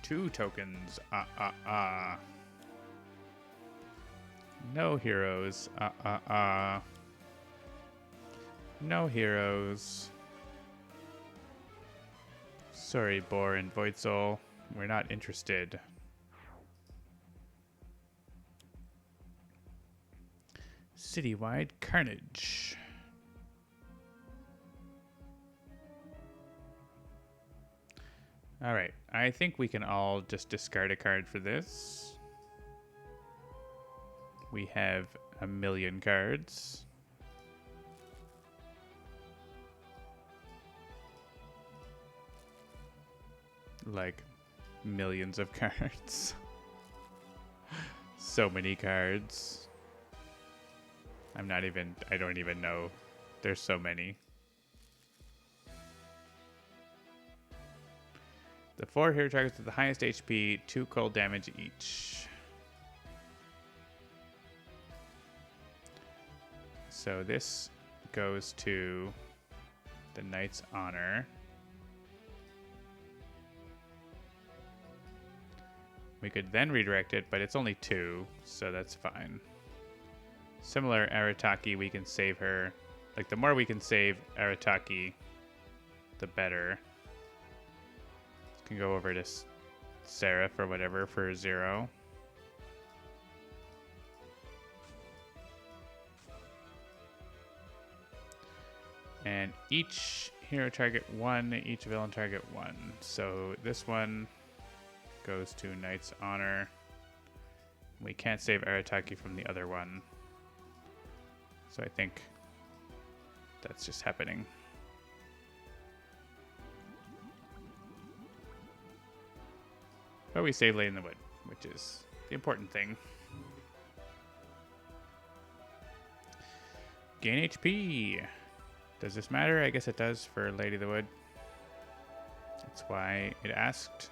Speaker 1: Two tokens. No heroes. No heroes. Sorry, Boar and Void Soul. We're not interested. Citywide Carnage. Alright, I think we can all just discard a card for this. We have a million cards. Like, millions of cards. So many cards. I don't even know. There's so many. The 4 hero targets with the highest HP, 2 cold damage each. So this goes to the Knight's Honor. We could then redirect it, but it's only 2, so that's fine. Similar Arataki, we can save her. Like, the more we can save Arataki, the better. Can go over to Seraph or whatever for 0. And each hero target 1, each villain target 1. So this one goes to Knight's Honor. We can't save Arataki from the other one. So I think that's just happening. But we save Lady in the Wood, which is the important thing. Gain HP. Does this matter? I guess it does for Lady of the Wood. That's why it asked.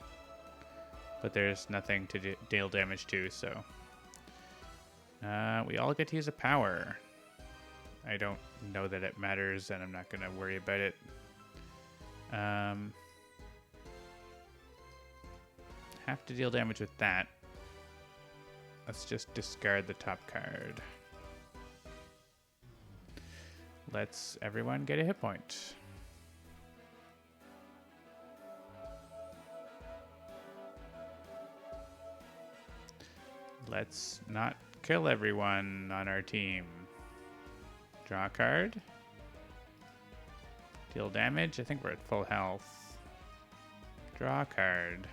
Speaker 1: But there's nothing to deal damage to, so. We all get to use a power. I don't know that it matters, and I'm not going to worry about it. Have to deal damage with that. Let's just discard the top card. Let's everyone get a hit point. Let's not kill everyone on our team. Draw a card. Deal damage. I think we're at full health. Draw a card.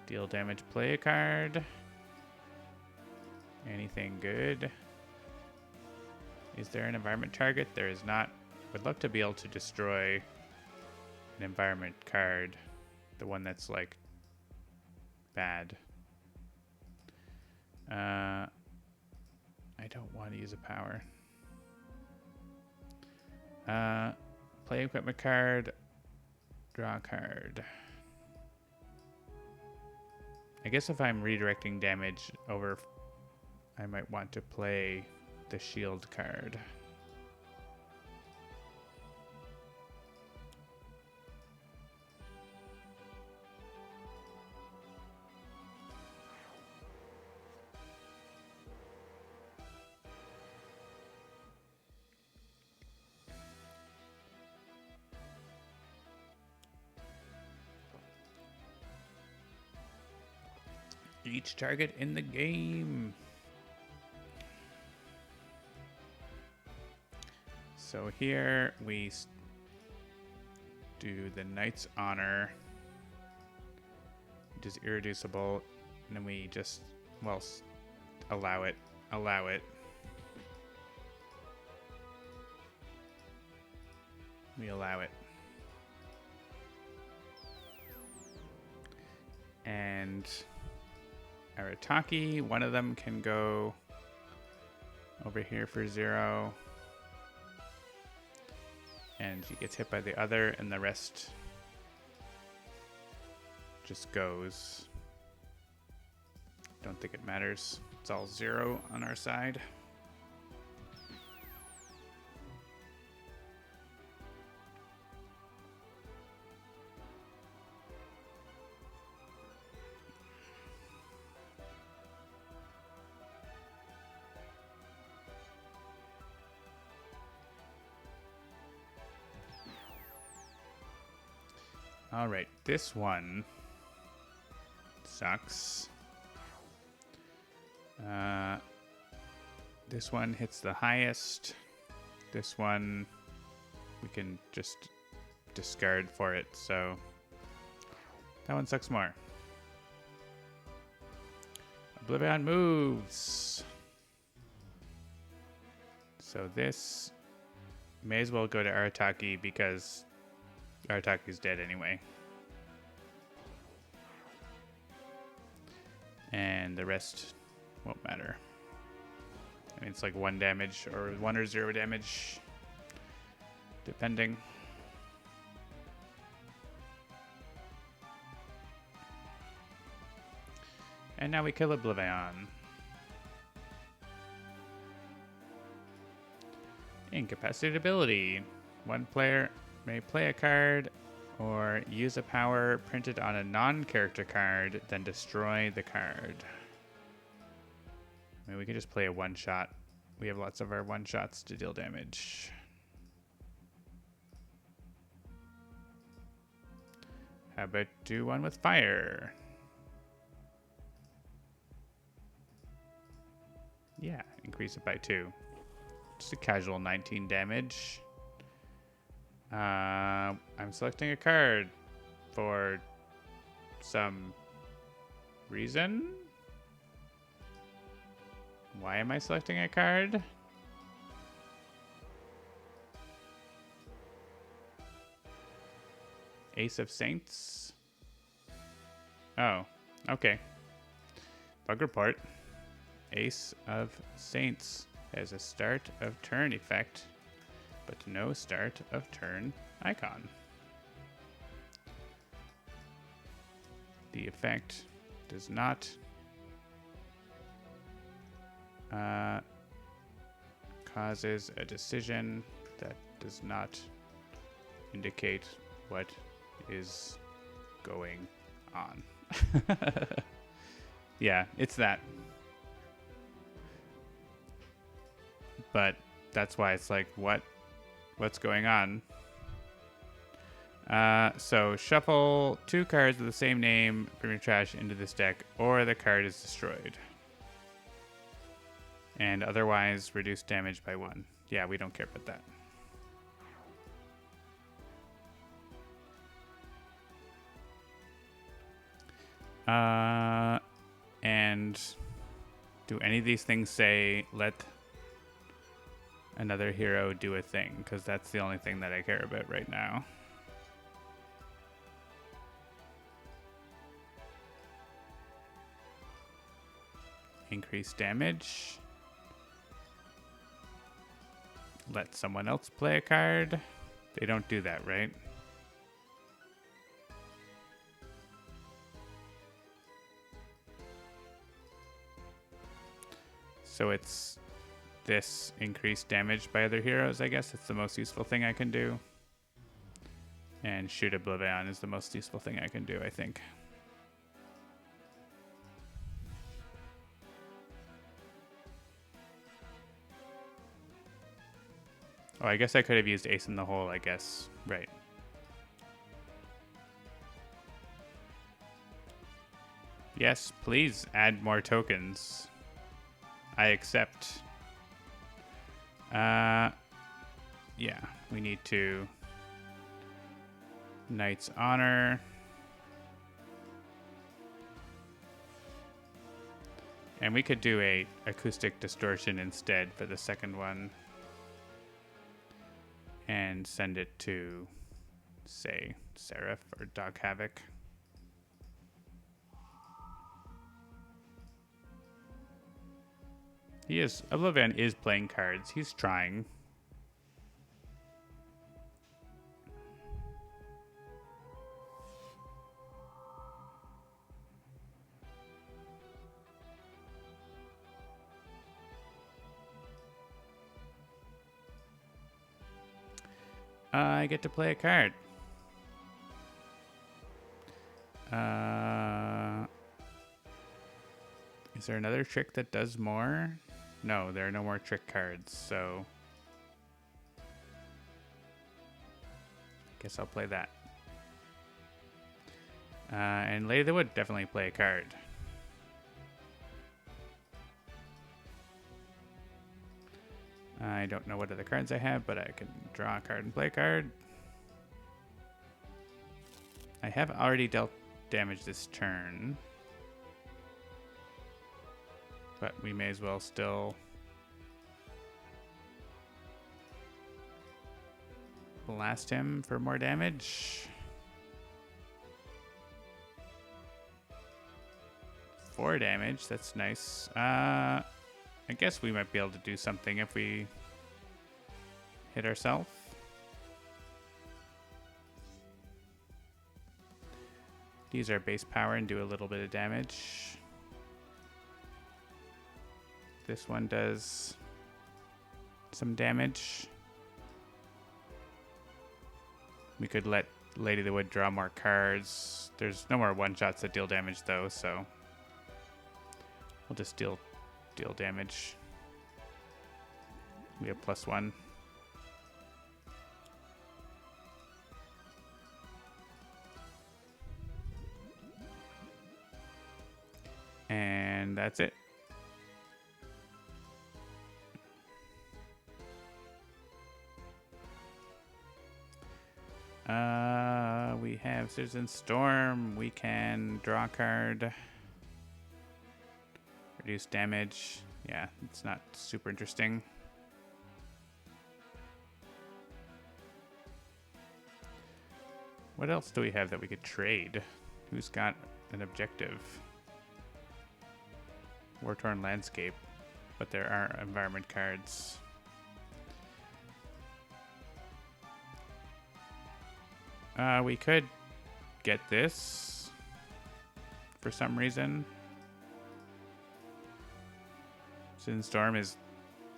Speaker 1: Deal damage, play a card. Anything good? Is there an environment target? There is not. Would love to be able to destroy an environment card. The one that's like bad. I don't want to use a power. Play equipment card. Draw a card. I guess if I'm redirecting damage over, I might want to play the shield card. Each target in the game. So here we do the Knight's Honor, which is irreducible, and then we just, well, allow it. We allow it. And Arataki, one of them can go over here for 0. And she gets hit by the other, and the rest just goes. Don't think it matters. It's all 0 on our side. All right, this one sucks. This one hits the highest. This one we can just discard for it, so that one sucks more. OblivAeon moves. So this may as well go to Arataki because Arataki's dead anyway. And the rest won't matter. I mean, it's like 1 damage or 1 or 0 damage, depending. And now we kill OblivAeon. Incapacitated ability. One player may play a card or use a power printed on a non-character card, then destroy the card. I mean, we can just play a one-shot. We have lots of our one-shots to deal damage. How about do one with fire? Yeah, increase it by 2. Just a casual 19 damage. I'm selecting a card for some reason. Why am I selecting a card? Ace of Saints. Oh, okay. Bug report. Ace of Saints has a start of turn effect, but no start of turn icon. The effect does not causes a decision that does not indicate what is going on. Yeah, it's that. But that's why it's like, what's going on? So shuffle 2 cards with the same name from your trash into this deck, or the card is destroyed. And otherwise reduce damage by 1. Yeah, we don't care about that. And do any of these things say let another hero do a thing? Because that's the only thing that I care about right now. Increase damage. Let someone else play a card. They don't do that, right? So it's this increased damage by other heroes, I guess. It's the most useful thing I can do. And shoot OblivAeon is the most useful thing I can do, I think. Oh, I guess I could have used Ace in the Hole, I guess. Right. Yes, please add more tokens. I accept. Yeah, we need to Knight's Honor. And we could do a acoustic distortion instead for the second one. And send it to, say, Seraph or Dog Havoc. OblivAeon is playing cards. He's trying. I get to play a card. Is there another trick that does more? No, there are no more trick cards, so guess I'll play that. And Lady of the Wood, definitely play a card. I don't know what other cards I have, but I can draw a card and play a card. I have already dealt damage this turn, but we may as well still blast him for more damage. 4 damage, that's nice. I guess we might be able to do something if we hit ourselves. Use our base power and do a little bit of damage. This one does some damage. We could let Lady of the Wood draw more cards. There's no more one-shots that deal damage, though, so we'll just deal damage. We have +1. And that's it. We have Citizen Storm. We can draw a card. Reduce damage. Yeah, it's not super interesting. What else do we have that we could trade? Who's got an objective? War-torn landscape, but there are environment cards. We could get this for some reason. Sin Storm is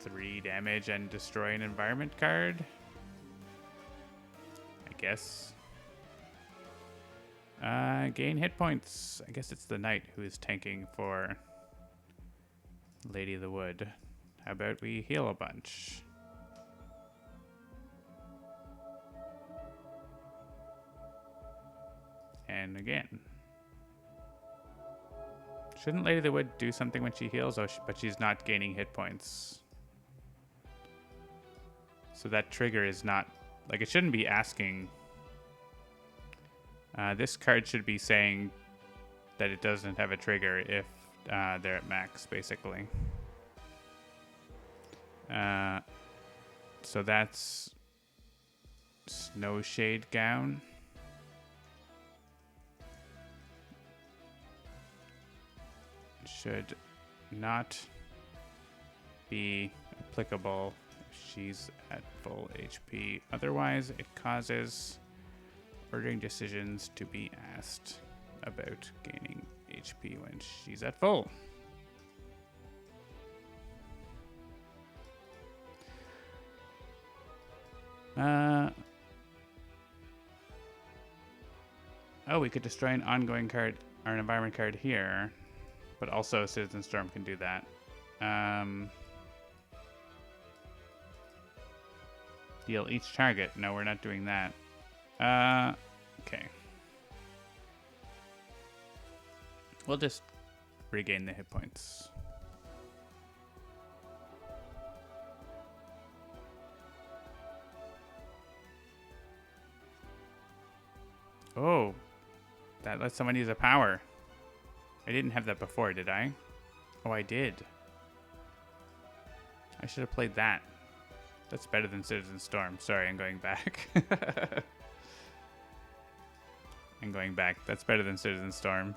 Speaker 1: 3 damage and destroy an environment card. I guess. Gain hit points. I guess it's the knight who is tanking for Lady of the Wood. How about we heal a bunch? And again. Shouldn't Lady of the Wood do something when she heals? Oh, but she's not gaining hit points. So that trigger is not... Like, it shouldn't be asking... this card should be saying that it doesn't have a trigger if they're at max, basically. So that's Snowshade Gown. Should not be applicable if she's at full HP. Otherwise, it causes ordering decisions to be asked about gaining HP when she's at full. Oh, we could destroy an ongoing card or an environment card here, but also Citizen Storm can do that. Deal each target. No, we're not doing that. Okay. We'll just regain the hit points. Oh, that lets someone use a power. I didn't have that before, did I? Oh, I did. I should have played that. That's better than Citizen Storm. Sorry, I'm going back. I'm going back. That's better than Citizen Storm.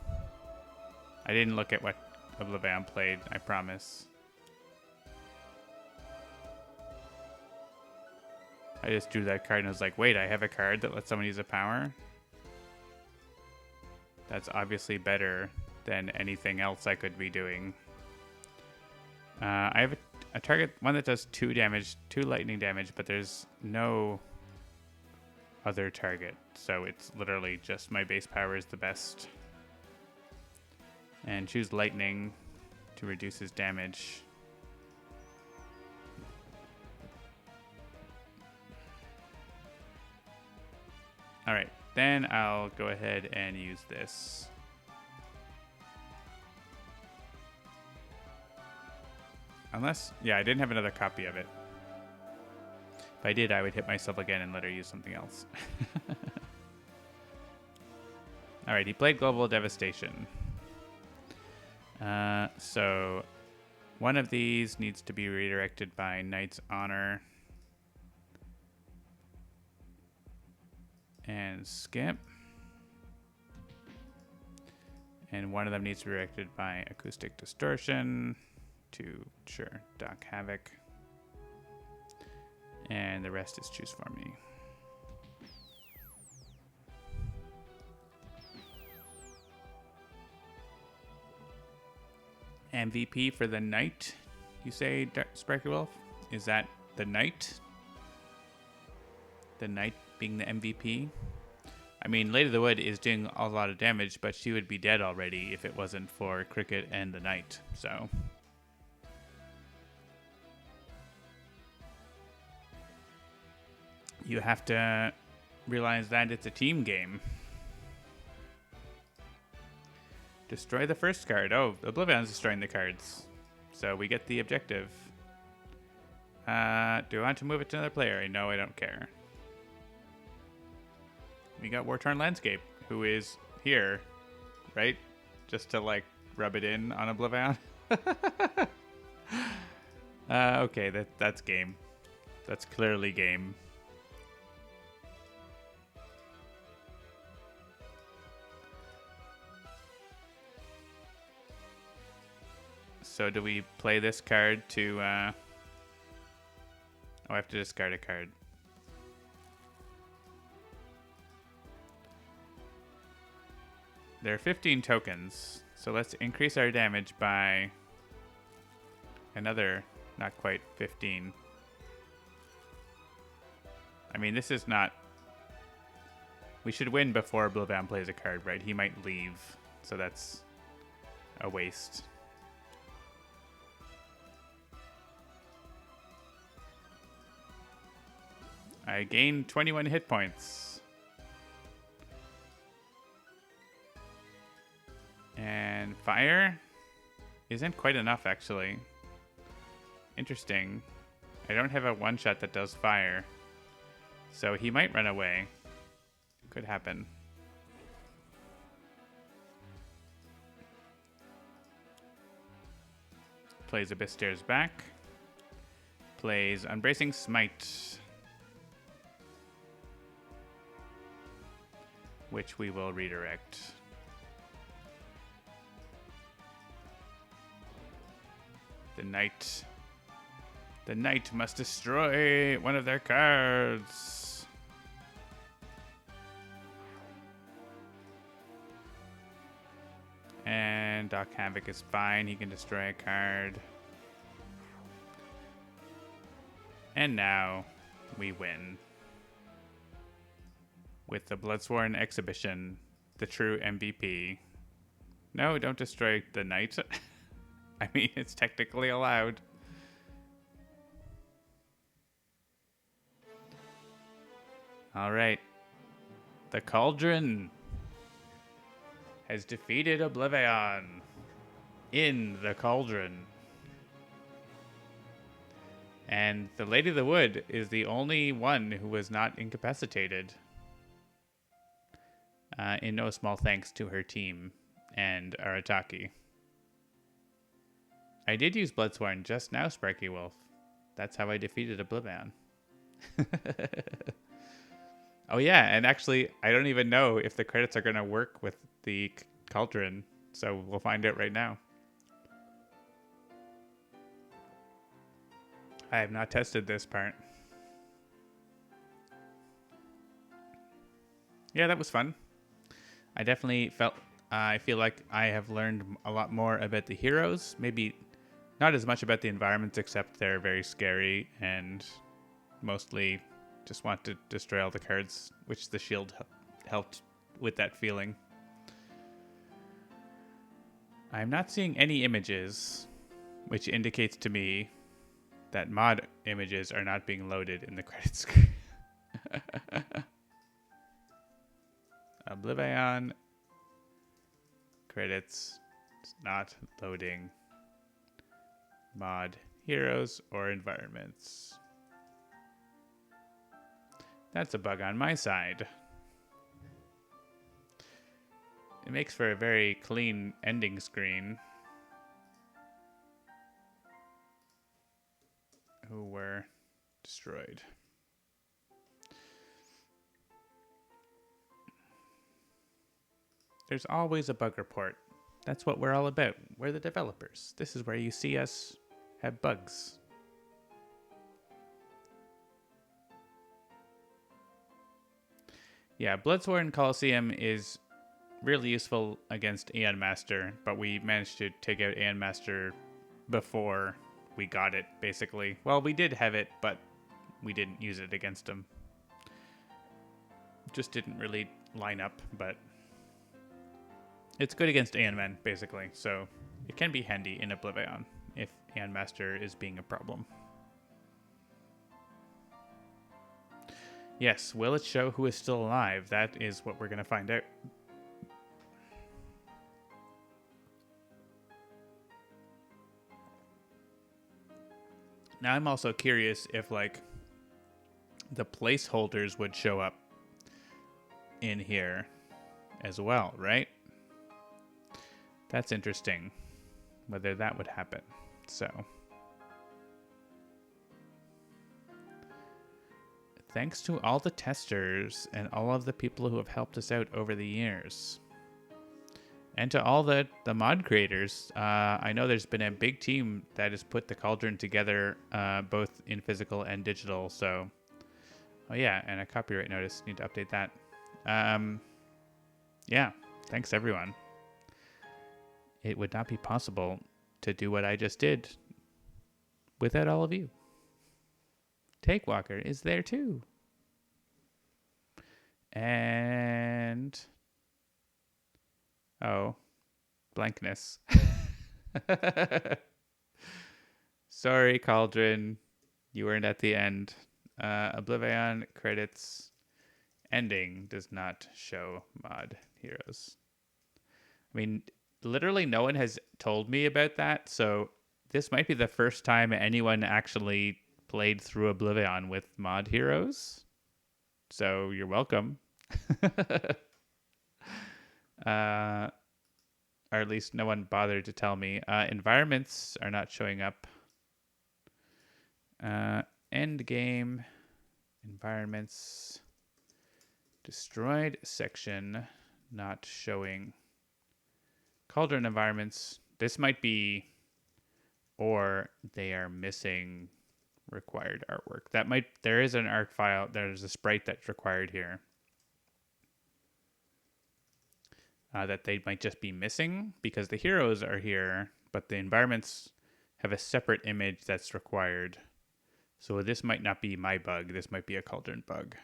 Speaker 1: I didn't look at what OblivAeon played, I promise. I just drew that card and was like, wait, I have a card that lets someone use a power? That's obviously better than anything else I could be doing. I have a target, one that does 2 lightning damage, but there's no other target. So it's literally just my base power is the best. And choose lightning to reduce his damage. All right, then I'll go ahead and use this. Unless, yeah, I didn't have another copy of it. If I did, I would hit myself again and let her use something else. All right, he played Global Devastation. So one of these needs to be redirected by Knight's Honor. And skip. And one of them needs to be redirected by Acoustic Distortion to, sure, Doc Havoc. And the rest is choose for me. MVP for the Knight, you say, Sparky Wolf? Is that the Knight? The Knight being the MVP. I mean, Lady of the Wood is doing a lot of damage, but she would be dead already if it wasn't for Cricket and the Knight, so... You have to realize that it's a team game. Destroy the first card. Oh, OblivAeon's destroying the cards. So we get the objective. Do I want to move it to another player? No, I don't care. We got War-Torn Landscape, who is here, right? Just to, like, rub it in on OblivAeon. Okay, that's game. That's clearly game. So do we play this card to... Oh, I have to discard a card. There are 15 tokens, so let's increase our damage by another, not quite 15. I mean, this is not... We should win before OblivAeon plays a card, right? He might leave, so that's a waste. I gained 21 hit points. And fire isn't quite enough, actually. Interesting. I don't have a one-shot that does fire. So he might run away. Could happen. Plays Abyss Stairs back. Plays Unbracing Smite, which we will redirect. The knight must destroy one of their cards. And Doc Havoc is fine. He can destroy a card. And now we win. With the Bloodsworn Exhibition, the true MVP. No, don't destroy the knight. I mean, it's technically allowed. All right. The Cauldron has defeated OblivAeon in the Cauldron. And the Lady of the Wood is the only one who was not incapacitated. In no small thanks to her team and Arataki. I did use Bloodsworn just now, Sparky Wolf. That's how I defeated OblivAeon. Oh yeah, and actually, I don't even know if the credits are going to work with the Cauldron, so we'll find out right now. I have not tested this part. Yeah, that was fun. I definitely felt... I feel like I have learned a lot more about the heroes. Maybe not as much about the environments, except they're very scary and mostly just want to destroy all the cards, which the shield helped with that feeling. I'm not seeing any images, which indicates to me that mod images are not being loaded in the credit screen. OblivAeon credits, it's not loading mod heroes or environments. That's a bug on my side. It makes for a very clean ending screen. Who were destroyed. There's always a bug report. That's what we're all about. We're the developers. This is where you see us have bugs. Yeah, Bloodsworn Coliseum is really useful against Aeon Master, but we managed to take out Aeon Master before we got it, basically. Well, we did have it, but we didn't use it against him. Just didn't really line up, but it's good against Aeon Men, basically. So it can be handy in OblivAeon if Aeon Master is being a problem. Yes, will it show who is still alive? That is what we're going to find out. Now I'm also curious if, like, the placeholders would show up in here as well, right? That's interesting, whether that would happen. So, thanks to all the testers and all of the people who have helped us out over the years. And to all the mod creators. I know there's been a big team that has put the Cauldron together, both in physical and digital. So, oh yeah, and a copyright notice. Need to update that. Yeah, thanks everyone. It would not be possible to do what I just did without all of you. Takewalker is there too. And... oh, blankness. Sorry, Cauldron. You weren't at the end. OblivAeon credits ending does not show mod heroes. I mean, literally no one has told me about that, so this might be the first time anyone actually played through OblivAeon with mod heroes. So you're welcome. Or at least no one bothered to tell me. Environments are not showing up. End game. Environments. Destroyed section not showing. Cauldron environments. This might be, or they are missing required artwork. There is an art file. There's a sprite that's required here. That they might just be missing because the heroes are here, but the environments have a separate image that's required. So this might not be my bug. This might be a Cauldron bug.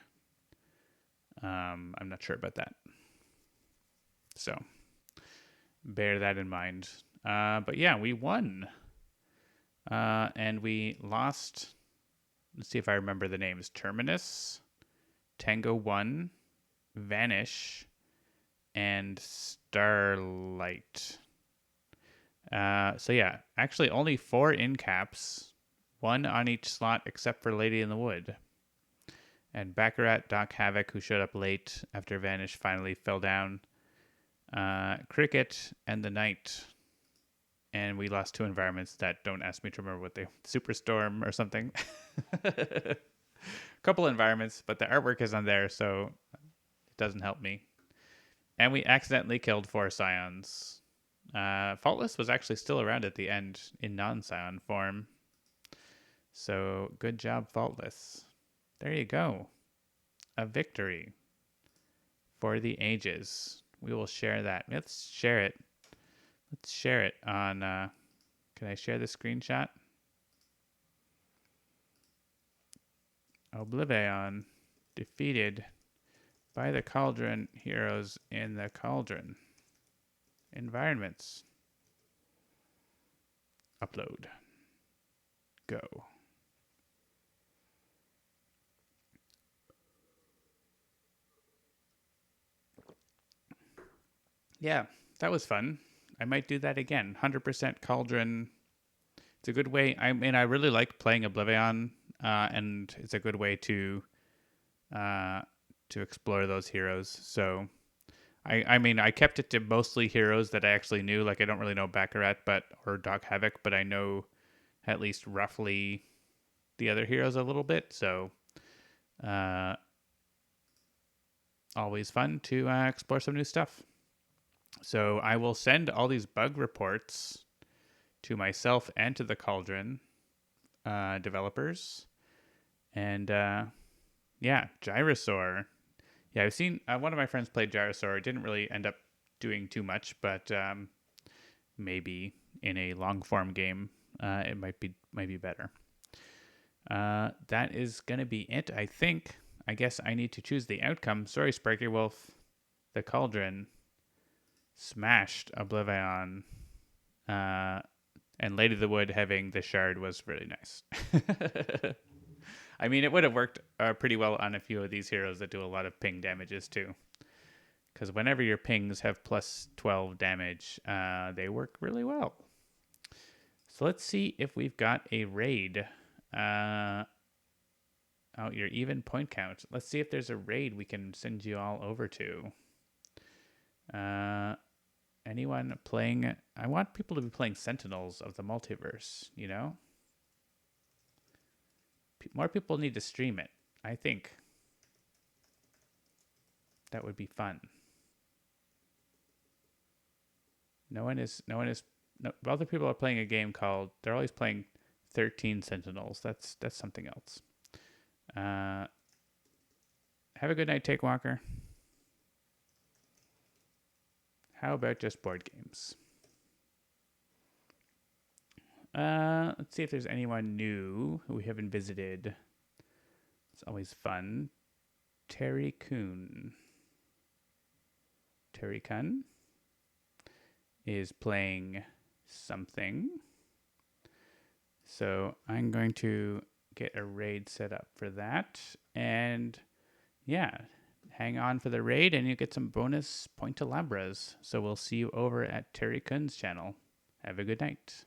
Speaker 1: I'm not sure about that. So bear that in mind. But yeah, we won. And we lost. Let's see if I remember the names. Terminus, Tango 1, Vanish, and Starlight. So yeah, actually only 4 in caps, 1 on each slot except for Lady in the Wood. And Baccarat, Doc Havoc, who showed up late after Vanish finally fell down. Cricket, and the Knight. And we lost 2 environments that don't ask me to remember what they... Superstorm or something. A couple environments, but the artwork isn't there, so it doesn't help me. And we accidentally killed 4 Scions. Faultless was actually still around at the end in non-Scion form. So good job, Faultless. There you go. A victory for the ages. We will share that. Let's share it. Let's share it on... can I share the screenshot? OblivAeon defeated by the Cauldron heroes in the Cauldron. Environments. Upload. Go. Yeah, that was fun. I might do that again. 100% Cauldron. It's a good way. I mean, I really like playing OblivAeon, and it's a good way to explore those heroes. So, I mean, I kept it to mostly heroes that I actually knew. Like, I don't really know Baccarat, or Doc Havoc, but I know at least roughly the other heroes a little bit. So, always fun to explore some new stuff. So I will send all these bug reports to myself and to the Cauldron developers. And yeah, Gyrosaur. Yeah, I've seen one of my friends played Gyrosaur. It didn't really end up doing too much, but maybe in a long form game, it might be better. That is going to be it, I think. I guess I need to choose the outcome. Sorry, Sparky Wolf. The Cauldron smashed OblivAeon. And Lady of the Wood having the shard was really nice. I mean, it would have worked pretty well on a few of these heroes that do a lot of ping damages too. Because whenever your pings have plus 12 damage, they work really well. So let's see if we've got a raid. Oh, your even point count. Let's see if there's a raid we can send you all over to. Anyone playing? I want people to be playing Sentinels of the Multiverse, you know? More people need to stream it, I think. That would be fun. Other people are playing a game called, they're always playing 13 Sentinels. That's something else. Have a good night, Take Walker. How about just board games? Let's see if there's anyone new who we haven't visited. It's always fun. Terry Kun is playing something. So I'm going to get a raid set up for that. And yeah, hang on for the raid and you get some bonus Handelabras. So we'll see you over at Terry Kun's channel. Have a good night.